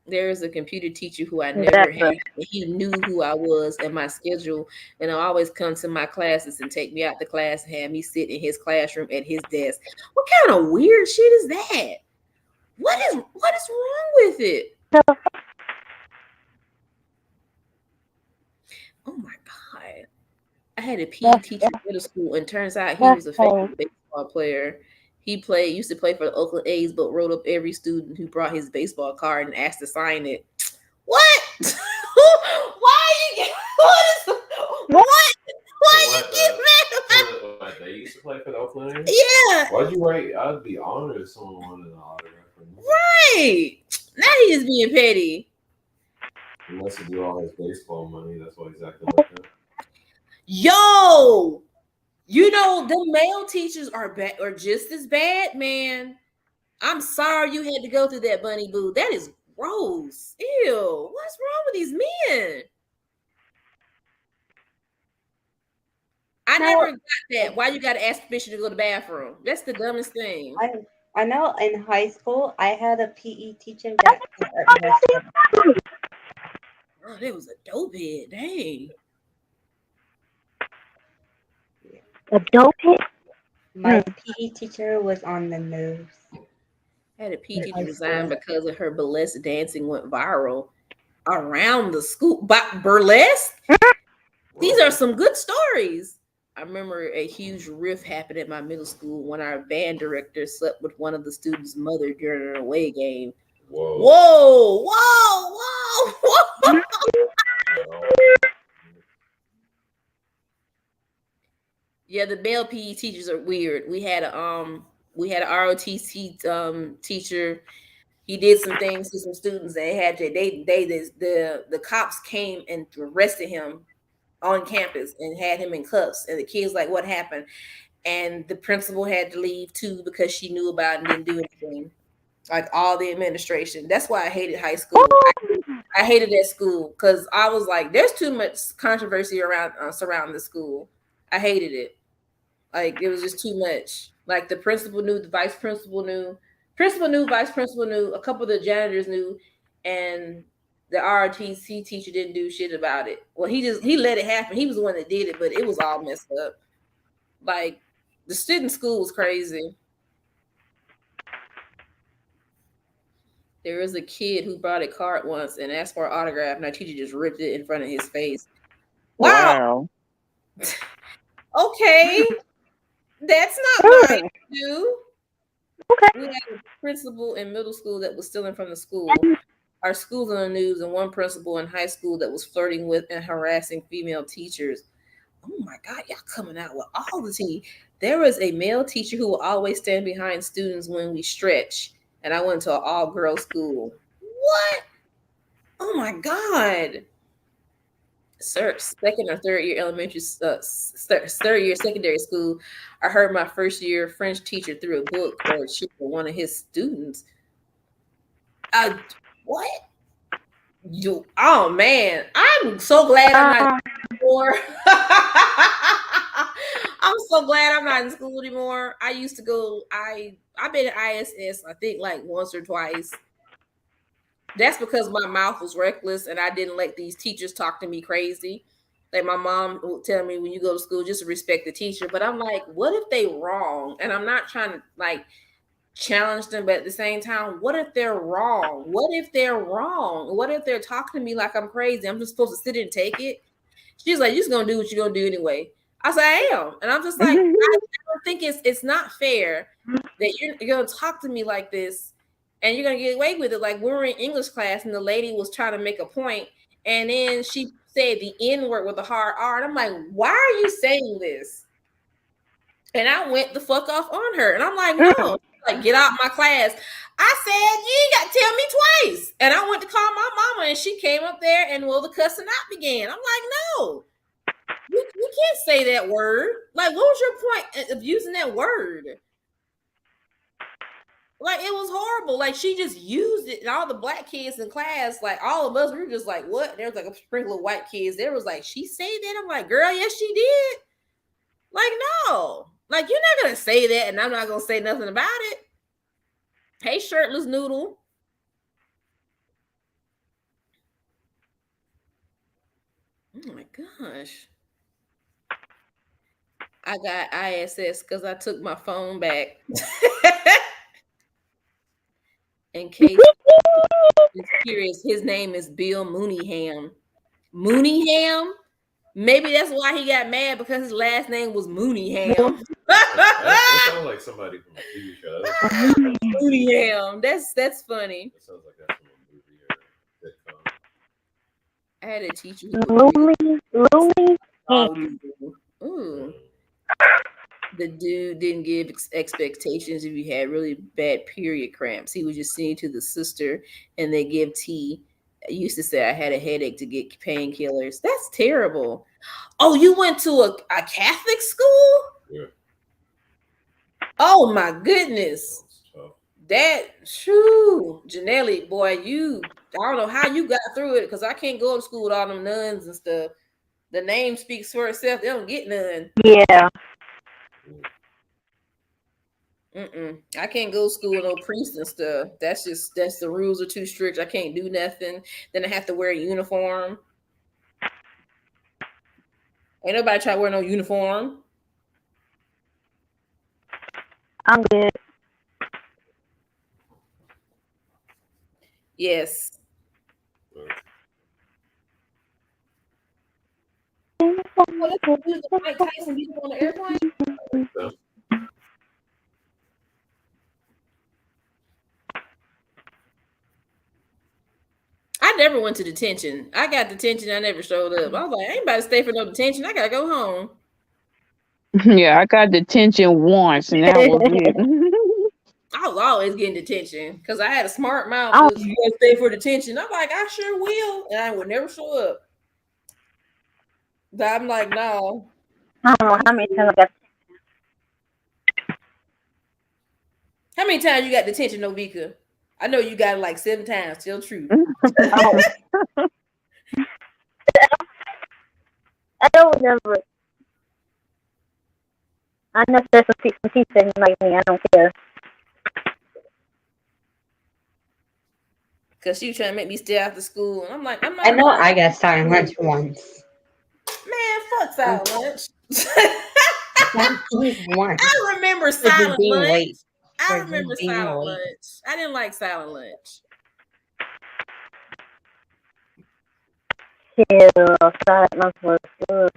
Speaker 1: There is a computer teacher who I never had. He knew who I was and my schedule, and I'll always come to my classes and take me out the class and have me sit in his classroom at his desk. What kind of weird shit is that? What is wrong with it? Oh my God. I had a PE teacher in middle school, and turns out he was a fake baseball player. He used to play for the Oakland A's, but wrote up every student who brought his baseball card and asked to sign it. What? Why you get what? Why you get mad about
Speaker 4: like they used to play for the Oakland A's?
Speaker 1: Yeah.
Speaker 4: Why'd you write? I'd be honored if someone wanted an autograph from me.
Speaker 1: Right. Now he's being petty.
Speaker 4: He wants to do all his baseball money. That's why he's acting like that.
Speaker 1: Yo, you know the male teachers are bad or just as bad, man. I'm sorry you had to go through that, Bunny Boo. That is gross. Ew. What's wrong with these men? I never got that. Why you got to ask permission to go to the bathroom? That's the dumbest thing.
Speaker 8: I know in high school I had a PE teacher that arrested.
Speaker 1: Oh, that was a dope head. Dang.
Speaker 5: A dope hit?
Speaker 8: My PE teacher was on the news.
Speaker 1: I had a PE teacher resign because of her burlesque dancing went viral around the school. But burlesque? These are some good stories. I remember a huge rift happened at my middle school when our band director slept with one of the students' mother during an away game.
Speaker 4: Whoa.
Speaker 1: Whoa, whoa, whoa, whoa. Yeah, the male PE teachers are weird. We had a ROTC teacher. He did some things to some students. The cops came and arrested him on campus and had him in cuffs. And the kids like, what happened? And the principal had to leave too because she knew about it and didn't do anything. Like all the administration. That's why I hated high school. I hated that school because I was like, there's too much controversy around surrounding the school. I hated it. Like it was just too much. Like the principal knew, the vice principal knew, vice principal knew, a couple of the janitors knew, and the ROTC teacher didn't do shit about it. Well, he let it happen. He was the one that did it, but it was all messed up. Like the student school was crazy. There was a kid who brought a card once and asked for an autograph, and our teacher just ripped it in front of his face. Wow. Okay. That's not nice to do.
Speaker 5: Okay.
Speaker 1: We had a principal in middle school that was stealing from the school. Our school's on the news, and one principal in high school that was flirting with and harassing female teachers. Oh my God, y'all coming out with all the tea. There was a male teacher who will always stand behind students when we stretch, and I went to an all-girls school. What? Oh my God. Sir, second or third year elementary, third year secondary school, I heard my first year French teacher threw a book or a shoe for one of his students. What? Oh man, I'm so glad I'm not anymore. I'm so glad I'm not in school anymore. I used to go. I've been at ISS, I think like once or twice. That's because my mouth was reckless and I didn't let these teachers talk to me crazy. Like my mom would tell me, when you go to school, just respect the teacher. But I'm like, what if they wrong? And I'm not trying to like challenge them, but at the same time, what if they're wrong? What if they're wrong? What if they're talking to me like I'm crazy? I'm just supposed to sit and take it. She's like, you're just gonna do what you're gonna do anyway. I said, I am. And I'm just like, I don't think it's not fair that you're gonna talk to me like this and you're gonna get away with it. Like we were in English class and the lady was trying to make a point, and then she said the N word with a hard R. And I'm like, why are you saying this? And I went the fuck off on her. And I'm like, no, like get out my class. I said, you ain't got to tell me twice. And I went to call my mama and she came up there and well, the cussing out began. I'm like, no, you can't say that word. Like, what was your point of using that word? Like, it was horrible. Like, she just used it. And all the black kids in class, like, all of us, we were just like, what? There was like a sprinkle of white kids. There was like, she said that? I'm like, girl, yes, she did. Like, no. Like, you're not going to say that, and I'm not going to say nothing about it. Hey, shirtless noodle. Oh, my gosh. I got ISS because I took my phone back. In case you're curious, his name is Bill Mooneyham. Mooneyham? Maybe that's why he got mad, because his last name was Mooneyham.
Speaker 4: That sounds like somebody from a TV show.
Speaker 1: Mooneyham. That's funny.
Speaker 4: That sounds like that's from a movie or sitcom.
Speaker 1: I had a teacher
Speaker 5: Lily.
Speaker 1: Ooh. The dude didn't give expectations if you had really bad period cramps. He was just seeing to the sister and they give tea. I used to say I had a headache to get painkillers. That's terrible. Oh, you went to a Catholic school?
Speaker 4: Yeah.
Speaker 1: Oh my goodness. That shoo, Janelli, boy, I don't know how you got through it because I can't go to school with all them nuns and stuff. The name speaks for itself. They don't get none.
Speaker 5: Yeah.
Speaker 1: I can't go to school with no priests and stuff. That's the rules are too strict. I can't do nothing. Then I have to wear a uniform. Ain't nobody try to wear no uniform.
Speaker 5: I'm good.
Speaker 1: Yes. Oh, let's use the Mike Tyson music on the airplane. I never went to detention. I got detention. I never showed up. I was like, I ain't about to stay for no detention. I gotta go home.
Speaker 2: Yeah, I got detention once, and that was it.
Speaker 1: I was always getting detention because I had a smart mouth. You gotta stay for detention. I'm like, I sure will, and I would never show up. But I'm like, no.
Speaker 5: I don't know how many times I got.
Speaker 1: How many times you got detention, Noveika? I know you got it like 7 times. Tell the truth.
Speaker 5: I don't remember. I know there's some people like me. I don't care.
Speaker 1: Because she was trying to make me stay after school. And I'm like, I'm not.
Speaker 8: I know I got silent lunch once.
Speaker 1: Man, fuck silent lunch.
Speaker 8: Once.
Speaker 1: I remember silent lunch.
Speaker 8: Late.
Speaker 1: I remember silent lunch. I didn't like silent lunch.
Speaker 5: Yeah, silent lunch was good.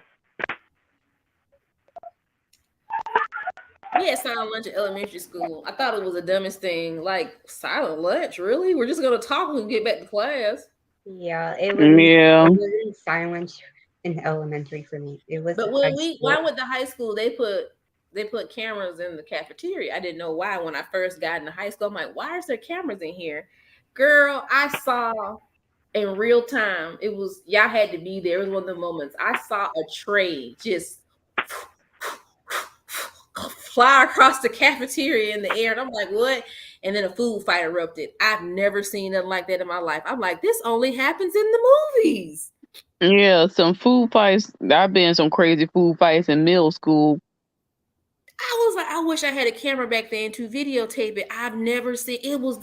Speaker 1: We had silent lunch at elementary school. I thought it was the dumbest thing. Like, silent lunch? Really? We're just going to talk when we get back to class.
Speaker 8: Yeah, it wasn't silent in elementary for me. It was.
Speaker 1: But when I went to high school, they put cameras in the cafeteria. I didn't know why. When I first got into high school, I'm like, why is there cameras in here? Girl, I saw in real time. It was, y'all had to be there. It was one of the moments. I saw a tray just fly across the cafeteria in the air. And I'm like, what? And then a food fight erupted. I've never seen nothing like that in my life. I'm like, this only happens in the movies.
Speaker 2: Yeah, some food fights. I've been in some crazy food fights in middle school.
Speaker 1: I was like, I wish I had a camera back then to videotape it. I've never seen it. Was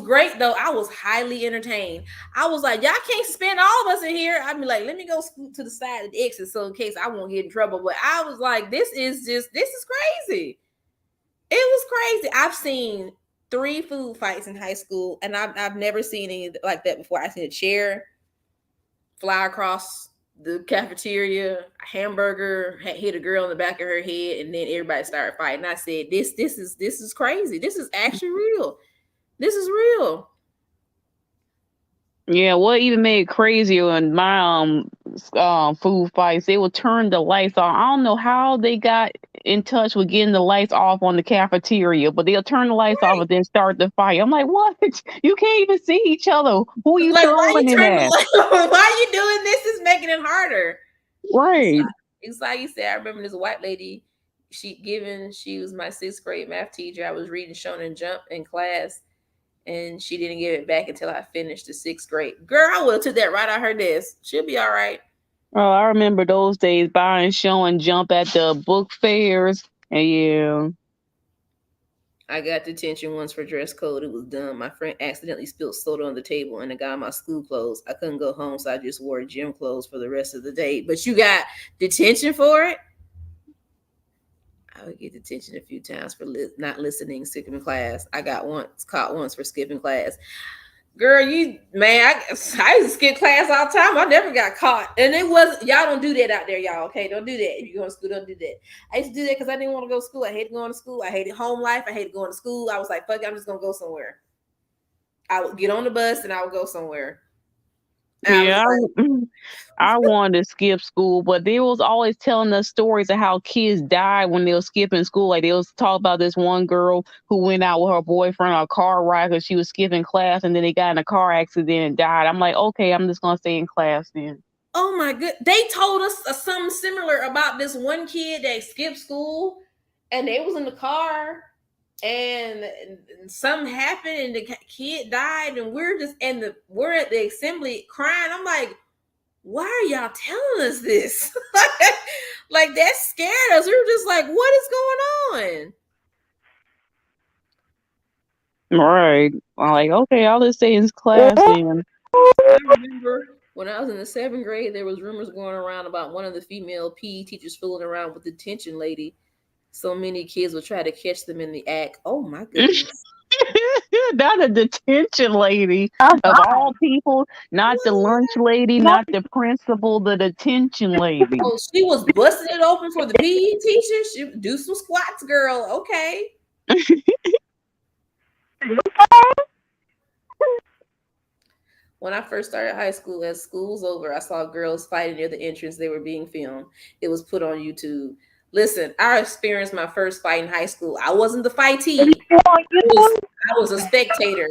Speaker 1: great though. I was highly entertained. I was like, y'all can't spend all of us in here. I'd be like, let me go scoot to the side of the exit so in case I won't get in trouble. But I was like, this is crazy. It was crazy. I've seen 3 food fights in high school, and I've never seen any like that before. I seen a chair fly across the cafeteria, a hamburger hit a girl in the back of her head, and then everybody started fighting. I said, this is crazy. This is actually real. This is real.
Speaker 2: Yeah, what even made it crazier in my food fights, they would turn the lights on. I don't know how they got in touch with getting the lights off on the cafeteria, but they'll turn the lights off and then start the fight. I'm like, what? You can't even see each other. Who are you
Speaker 1: like,
Speaker 2: throwing in at?
Speaker 1: Why are you doing this? Is making it harder.
Speaker 2: Right.
Speaker 1: It's like you said, I remember this white lady, she was my 6th grade math teacher. I was reading Shonen Jump in class, and she didn't give it back until I finished the 6th grade. Girl, I would have took that right out her desk. She'll be all right.
Speaker 2: Oh, I remember those days buying Shonen Jump at the book fairs. And yeah.
Speaker 1: I got detention once for dress code. It was dumb. My friend accidentally spilled soda on the table and it got my school clothes. I couldn't go home, so I just wore gym clothes for the rest of the day. But you got detention for it? I would get detention a few times for not listening, skipping class. I got caught once for skipping class. Girl, I used to skip class all the time. I never got caught. And it was, y'all don't do that out there, y'all. Okay, don't do that. If you go to school, don't do that. I used to do that because I didn't want to go to school. I hated going to school. I hated home life. I hated going to school. I was like, fuck it, I'm just going to go somewhere. I would get on the bus and I would go somewhere.
Speaker 2: Yeah, I wanted to skip school, but they was always telling us stories of how kids died when they were skipping school. Like they was talk about this one girl who went out with her boyfriend on a car ride because she was skipping class, and then they got in a car accident and died. I'm like, okay, I'm just gonna stay in class then.
Speaker 1: Oh my good! They told us something similar about this one kid that skipped school, and they was in the car, and something happened, and the kid died, and we're at the assembly crying. I'm like, why are y'all telling us this? Like that scared us. We were just like, what is going on?
Speaker 2: Right. I'm like, okay, I'll just stay in class then.
Speaker 1: I remember when I was in the 7th grade, there was rumors going around about one of the female PE teachers fooling around with the detention lady. So many kids would try to catch them in the act. Oh my goodness.
Speaker 2: Not a detention lady of all people, not the lunch lady, not the principal, the detention lady.
Speaker 1: Oh, she was busting it open for the PE teacher. She would do some squats, girl. Okay. When I first started high school, as school was over, I saw girls fighting near the entrance. They were being filmed. It was put on YouTube. Listen, I experienced my first fight in high school. I wasn't the fightee. I was a spectator.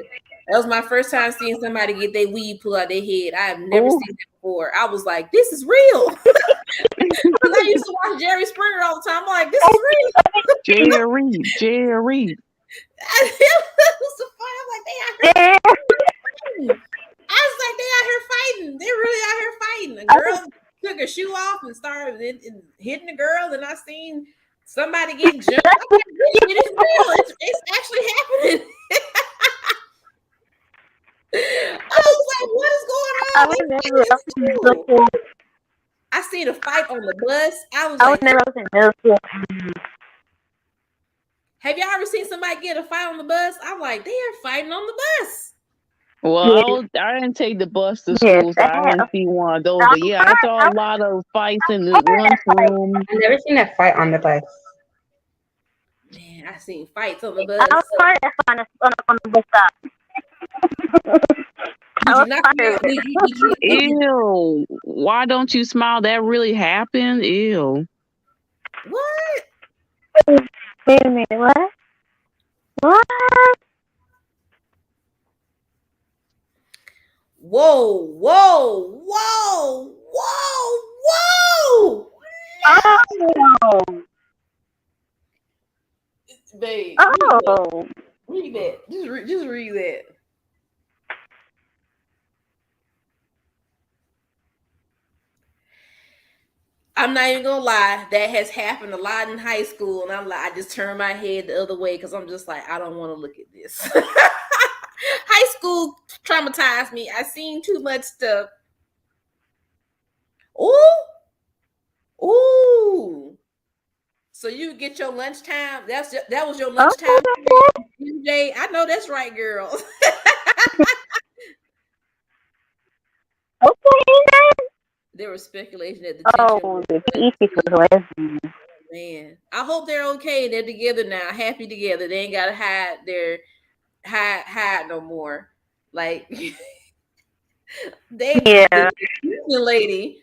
Speaker 1: That was my first time seeing somebody get their weed pulled out their head. I have never seen that before. I was like, this is real. Because I used to watch Jerry Springer all the time. I'm like, this is real.
Speaker 2: Jerry.
Speaker 1: It was so funny. I'm like, they out here fighting. I was like, they out here fighting. They really out here fighting. A girl took her shoe off and started hitting the girl, and I seen somebody get jumped. I'm like, this shit is real. It's actually happening. I was like, what is going on? I seen a fight on the bus. I was like, have y'all ever seen somebody get a fight on the bus? I'm like, they are fighting on the bus.
Speaker 2: Well, I didn't take the bus to school, so I didn't see one of those. But yeah, I saw a lot of fights in the lunchroom.
Speaker 8: I've never seen a fight on the bus.
Speaker 1: Man, I seen fights on the bus.
Speaker 5: I was part on the bus stop.
Speaker 1: Did you knock me out?
Speaker 2: Ew. Why don't you smile? That really happened? Ew.
Speaker 1: What?
Speaker 5: Wait a minute, what? What?
Speaker 1: Whoa.
Speaker 5: Oh.
Speaker 1: Babe.
Speaker 5: Oh.
Speaker 1: Read that. Just read that. I'm not even gonna lie, that has happened a lot in high school, and I'm like, I just turn my head the other way because I'm just like, I don't want to look at this. High school traumatized me. I seen too much stuff. Ooh. So you get your lunchtime. That was your lunchtime. DJ, I know that's right, girl.
Speaker 5: Okay.
Speaker 1: There was speculation that the
Speaker 5: PE teacher was lesbian.
Speaker 1: Man, I hope they're okay. They're together now, happy together. They ain't gotta hide no more. Like the lady.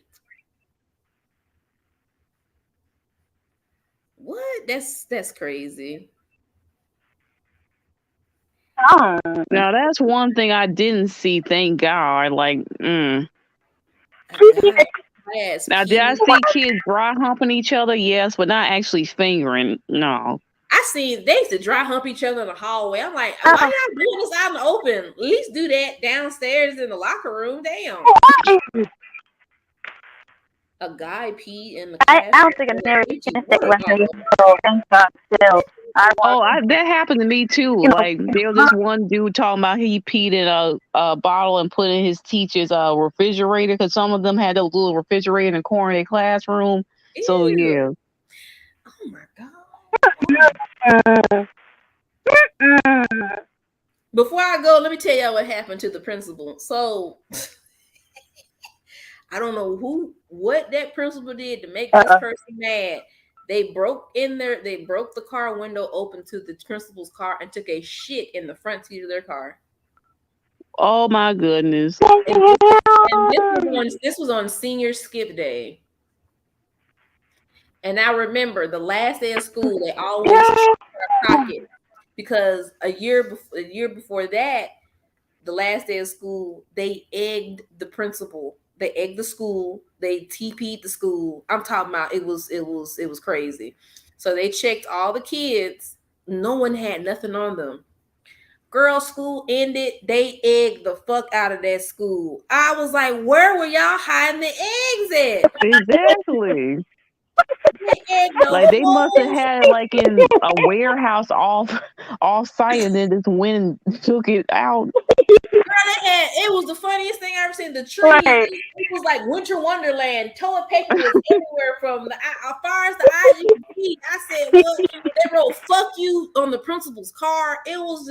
Speaker 1: What? That's crazy.
Speaker 5: Oh.
Speaker 2: Now that's one thing I didn't see. Thank God. Like, Now, did I see kids dry humping each other? Yes, but not actually fingering. No.
Speaker 1: I seen they used to dry hump each other in the hallway. I'm like, why y'all doing this out in the open? At least do that downstairs in the locker room. Damn. A guy peed in the class.
Speaker 5: I don't think I've never experienced that when I was so thank God still.
Speaker 2: That happened to me too. Like there was this one dude talking about he peed in a bottle and put in his teacher's refrigerator because some of them had those little refrigerator in the corner of their classroom.
Speaker 1: Ew.
Speaker 2: So yeah.
Speaker 1: Oh my God. Before I go, let me tell y'all what happened to the principal. So I don't know what that principal did to make this person mad. They broke the car window open to the principal's car and took a shit in the front seat of their car.
Speaker 2: Oh my goodness.
Speaker 1: And this was on senior skip day. And I remember the last day of school, they always pocket because a year before that, the last day of school, they egged the principal. They egged the school. They TP'd the school. I'm talking about it was crazy. So they checked all the kids. No one had nothing on them. Girl, school ended. They egged the fuck out of that school. I was like, where were y'all hiding the eggs at?
Speaker 2: Exactly.
Speaker 1: They egged the
Speaker 2: Like they must have
Speaker 1: whole
Speaker 2: had it like in a warehouse off site and then just went and took it out.
Speaker 1: it was the funniest thing I ever seen. The trees, it was like Winter Wonderland. Toilet paper was everywhere from as far as the eye you could see. I said, "What?" They wrote "fuck you" on the principal's car. It was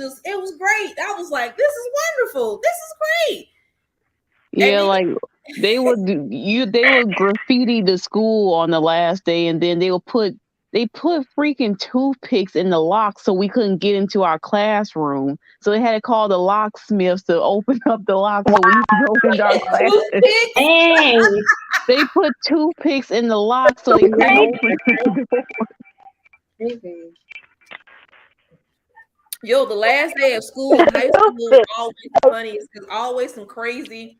Speaker 1: great. I was like, "This is wonderful. This is great."
Speaker 2: Yeah, like they would graffiti the school on the last day, and then they put freaking toothpicks in the lock so we couldn't get into our classroom. So they had to call the locksmiths to open up the lock so we could go into our class.
Speaker 8: Dang.
Speaker 2: They put toothpicks in the lock so they couldn't open the door.
Speaker 1: Yo, the last day of school in high school was always the funniest because always some crazy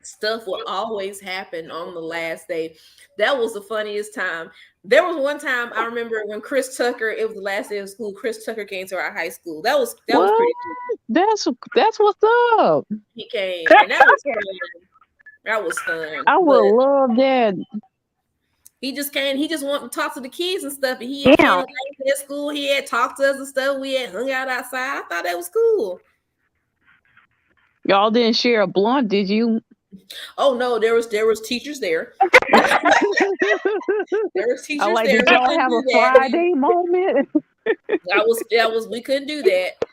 Speaker 1: stuff will always happen on the last day. That was the funniest time. There was one time I remember when Chris Tucker, it was the last day of school, Chris Tucker came to our high school. That was pretty cool.
Speaker 2: That's what's up.
Speaker 1: He came and that was fun. That was fun.
Speaker 2: I would love that.
Speaker 1: He just came, he just wanted to talk to the kids and stuff. And he had came to their school, he had talked to us and stuff. We had hung out outside. I thought that was cool.
Speaker 2: Y'all didn't share a blunt, did you?
Speaker 1: Oh no, there was teachers there. There was teachers
Speaker 2: I like,
Speaker 1: there.
Speaker 2: did y'all have a Friday moment?
Speaker 1: That was we couldn't do that.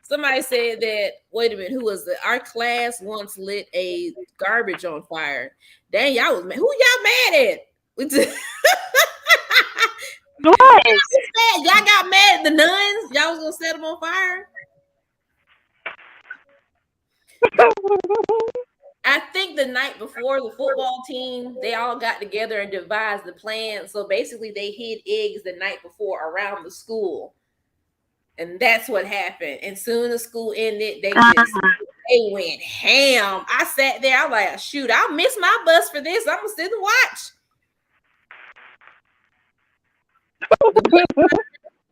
Speaker 1: Somebody said that, wait a minute, who was it? Our class once lit a garbage on fire. Dang, y'all was mad. Who y'all mad at?
Speaker 5: What?
Speaker 1: Y'all got mad at the nuns? Y'all was gonna set them on fire? I think the night before the football team, they all got together and devised the plan. So basically, they hid eggs the night before around the school, and that's what happened. And soon as school ended, they went ham. I sat there. I'm like, shoot, I'll miss my bus for this. I'm gonna sit and watch.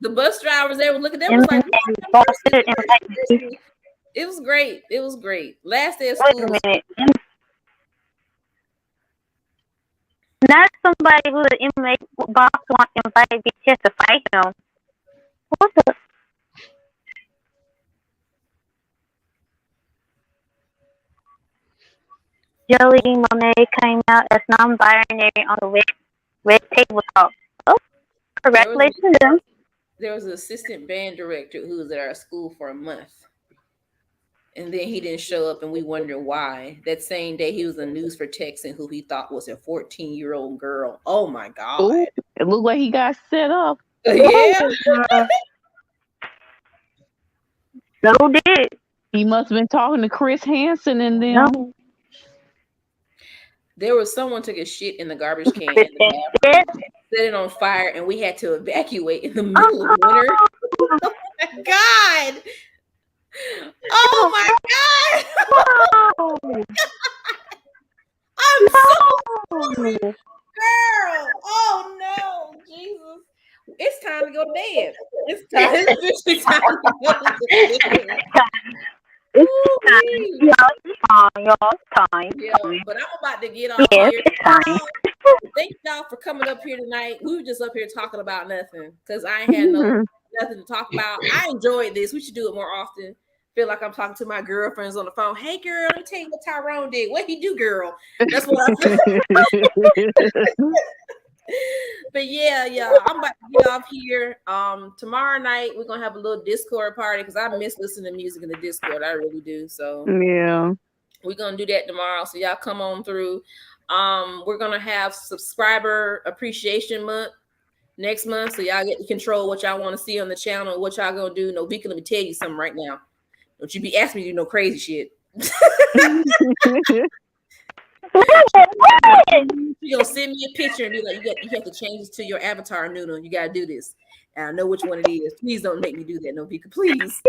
Speaker 1: The bus drivers there were looking. They was like, it was great. It was great. Last day of school.
Speaker 5: Wait a minute. Not somebody who the inmate boss want invited me just to fight him. What the? Joey Monet came out as non-binary on the red tabletop. Oh, congratulations!
Speaker 1: There was an assistant band director who was at our school for a month. And then he didn't show up, and we wondered why. That same day, he was in the news for texting who he thought was a 14-year-old girl. Oh, my God.
Speaker 2: Ooh, it looked like he got set up.
Speaker 1: Yeah.
Speaker 5: So did.
Speaker 2: He must have been talking to Chris Hansen and them.
Speaker 5: No.
Speaker 1: There was someone took a shit in the garbage can in the bathroom, set it on fire, and we had to evacuate in the middle of winter. Oh, my God. Oh my God! I'm so sorry, girl. Oh no, Jesus! It's time to go to bed. It's time to go to bed.
Speaker 5: Y'all time.
Speaker 1: Yeah, but I'm about to get off here. Thank y'all for coming up here tonight. We were just up here talking about nothing because I ain't had nothing to talk about. I enjoyed this. We should do it more often. Feel like I'm talking to my girlfriends on the phone. Hey, girl, let me tell you what Tyrone did. What he do, girl? That's what I feel. But yeah, I'm about to get off here. Tomorrow night we're gonna have a little Discord party because I miss listening to music in the Discord. I really do. So
Speaker 2: yeah,
Speaker 1: we're gonna do that tomorrow. So y'all come on through. We're gonna have subscriber appreciation month next month, so y'all get to control what y'all want to see on the channel. What y'all gonna do? Noveika, let me tell you something right now. Don't you be asking me to do no crazy shit. She gonna send me a picture and be like, you have to change this to your avatar, Nuna. You gotta do this. And I know which one it is. Please don't make me do that, Noveika. Please.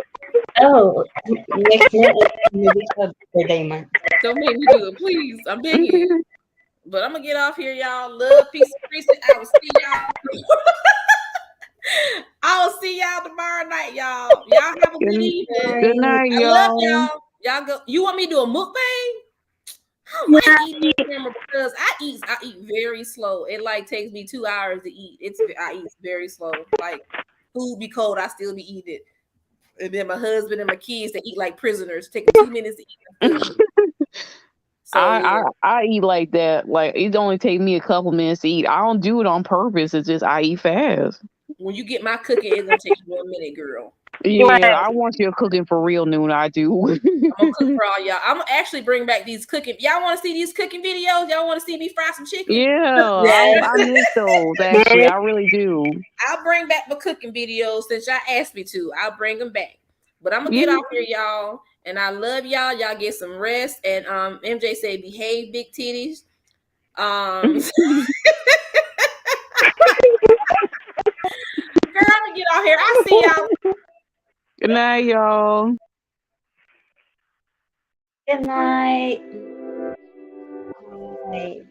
Speaker 8: Oh, next month is Noveika's birthday month.
Speaker 1: Don't make me do it, please. I'm begging you. But I'm gonna get off here, y'all. Love, peace, and freestyle. I will see y'all. I will see y'all tomorrow night, y'all. Y'all have a good evening.
Speaker 2: Good night,
Speaker 1: I love
Speaker 2: y'all.
Speaker 1: y'all. Y'all go. You want me to do a mukbang? I might eat on camera because I eat very slow. It like takes me 2 hours to eat. I eat very slow. Like food be cold, I still be eating it. And then my husband and my kids, they eat like prisoners. Take them 2 minutes to eat. So
Speaker 2: I eat like that. Like it only take me a couple minutes to eat. I don't do it on purpose. It's just I eat fast.
Speaker 1: When you get my cooking, it's gonna take you 1 minute, girl.
Speaker 2: Yeah, I want you cooking for real, Noon. I do.
Speaker 1: I'm gonna cook for all y'all. I'm gonna actually bring back these cooking. Y'all want to see these cooking videos? Y'all want to see me fry some chicken?
Speaker 2: Yeah, I miss those. Actually, I really do.
Speaker 1: I'll bring back my cooking videos since y'all asked me to. I'll bring them back. But I'm gonna get off here, y'all. And I love y'all. Y'all get some rest. And MJ said, behave, big titties. Girl, I'm gonna get off here. I'll see y'all.
Speaker 2: Good night, y'all.
Speaker 8: Good night. Good night.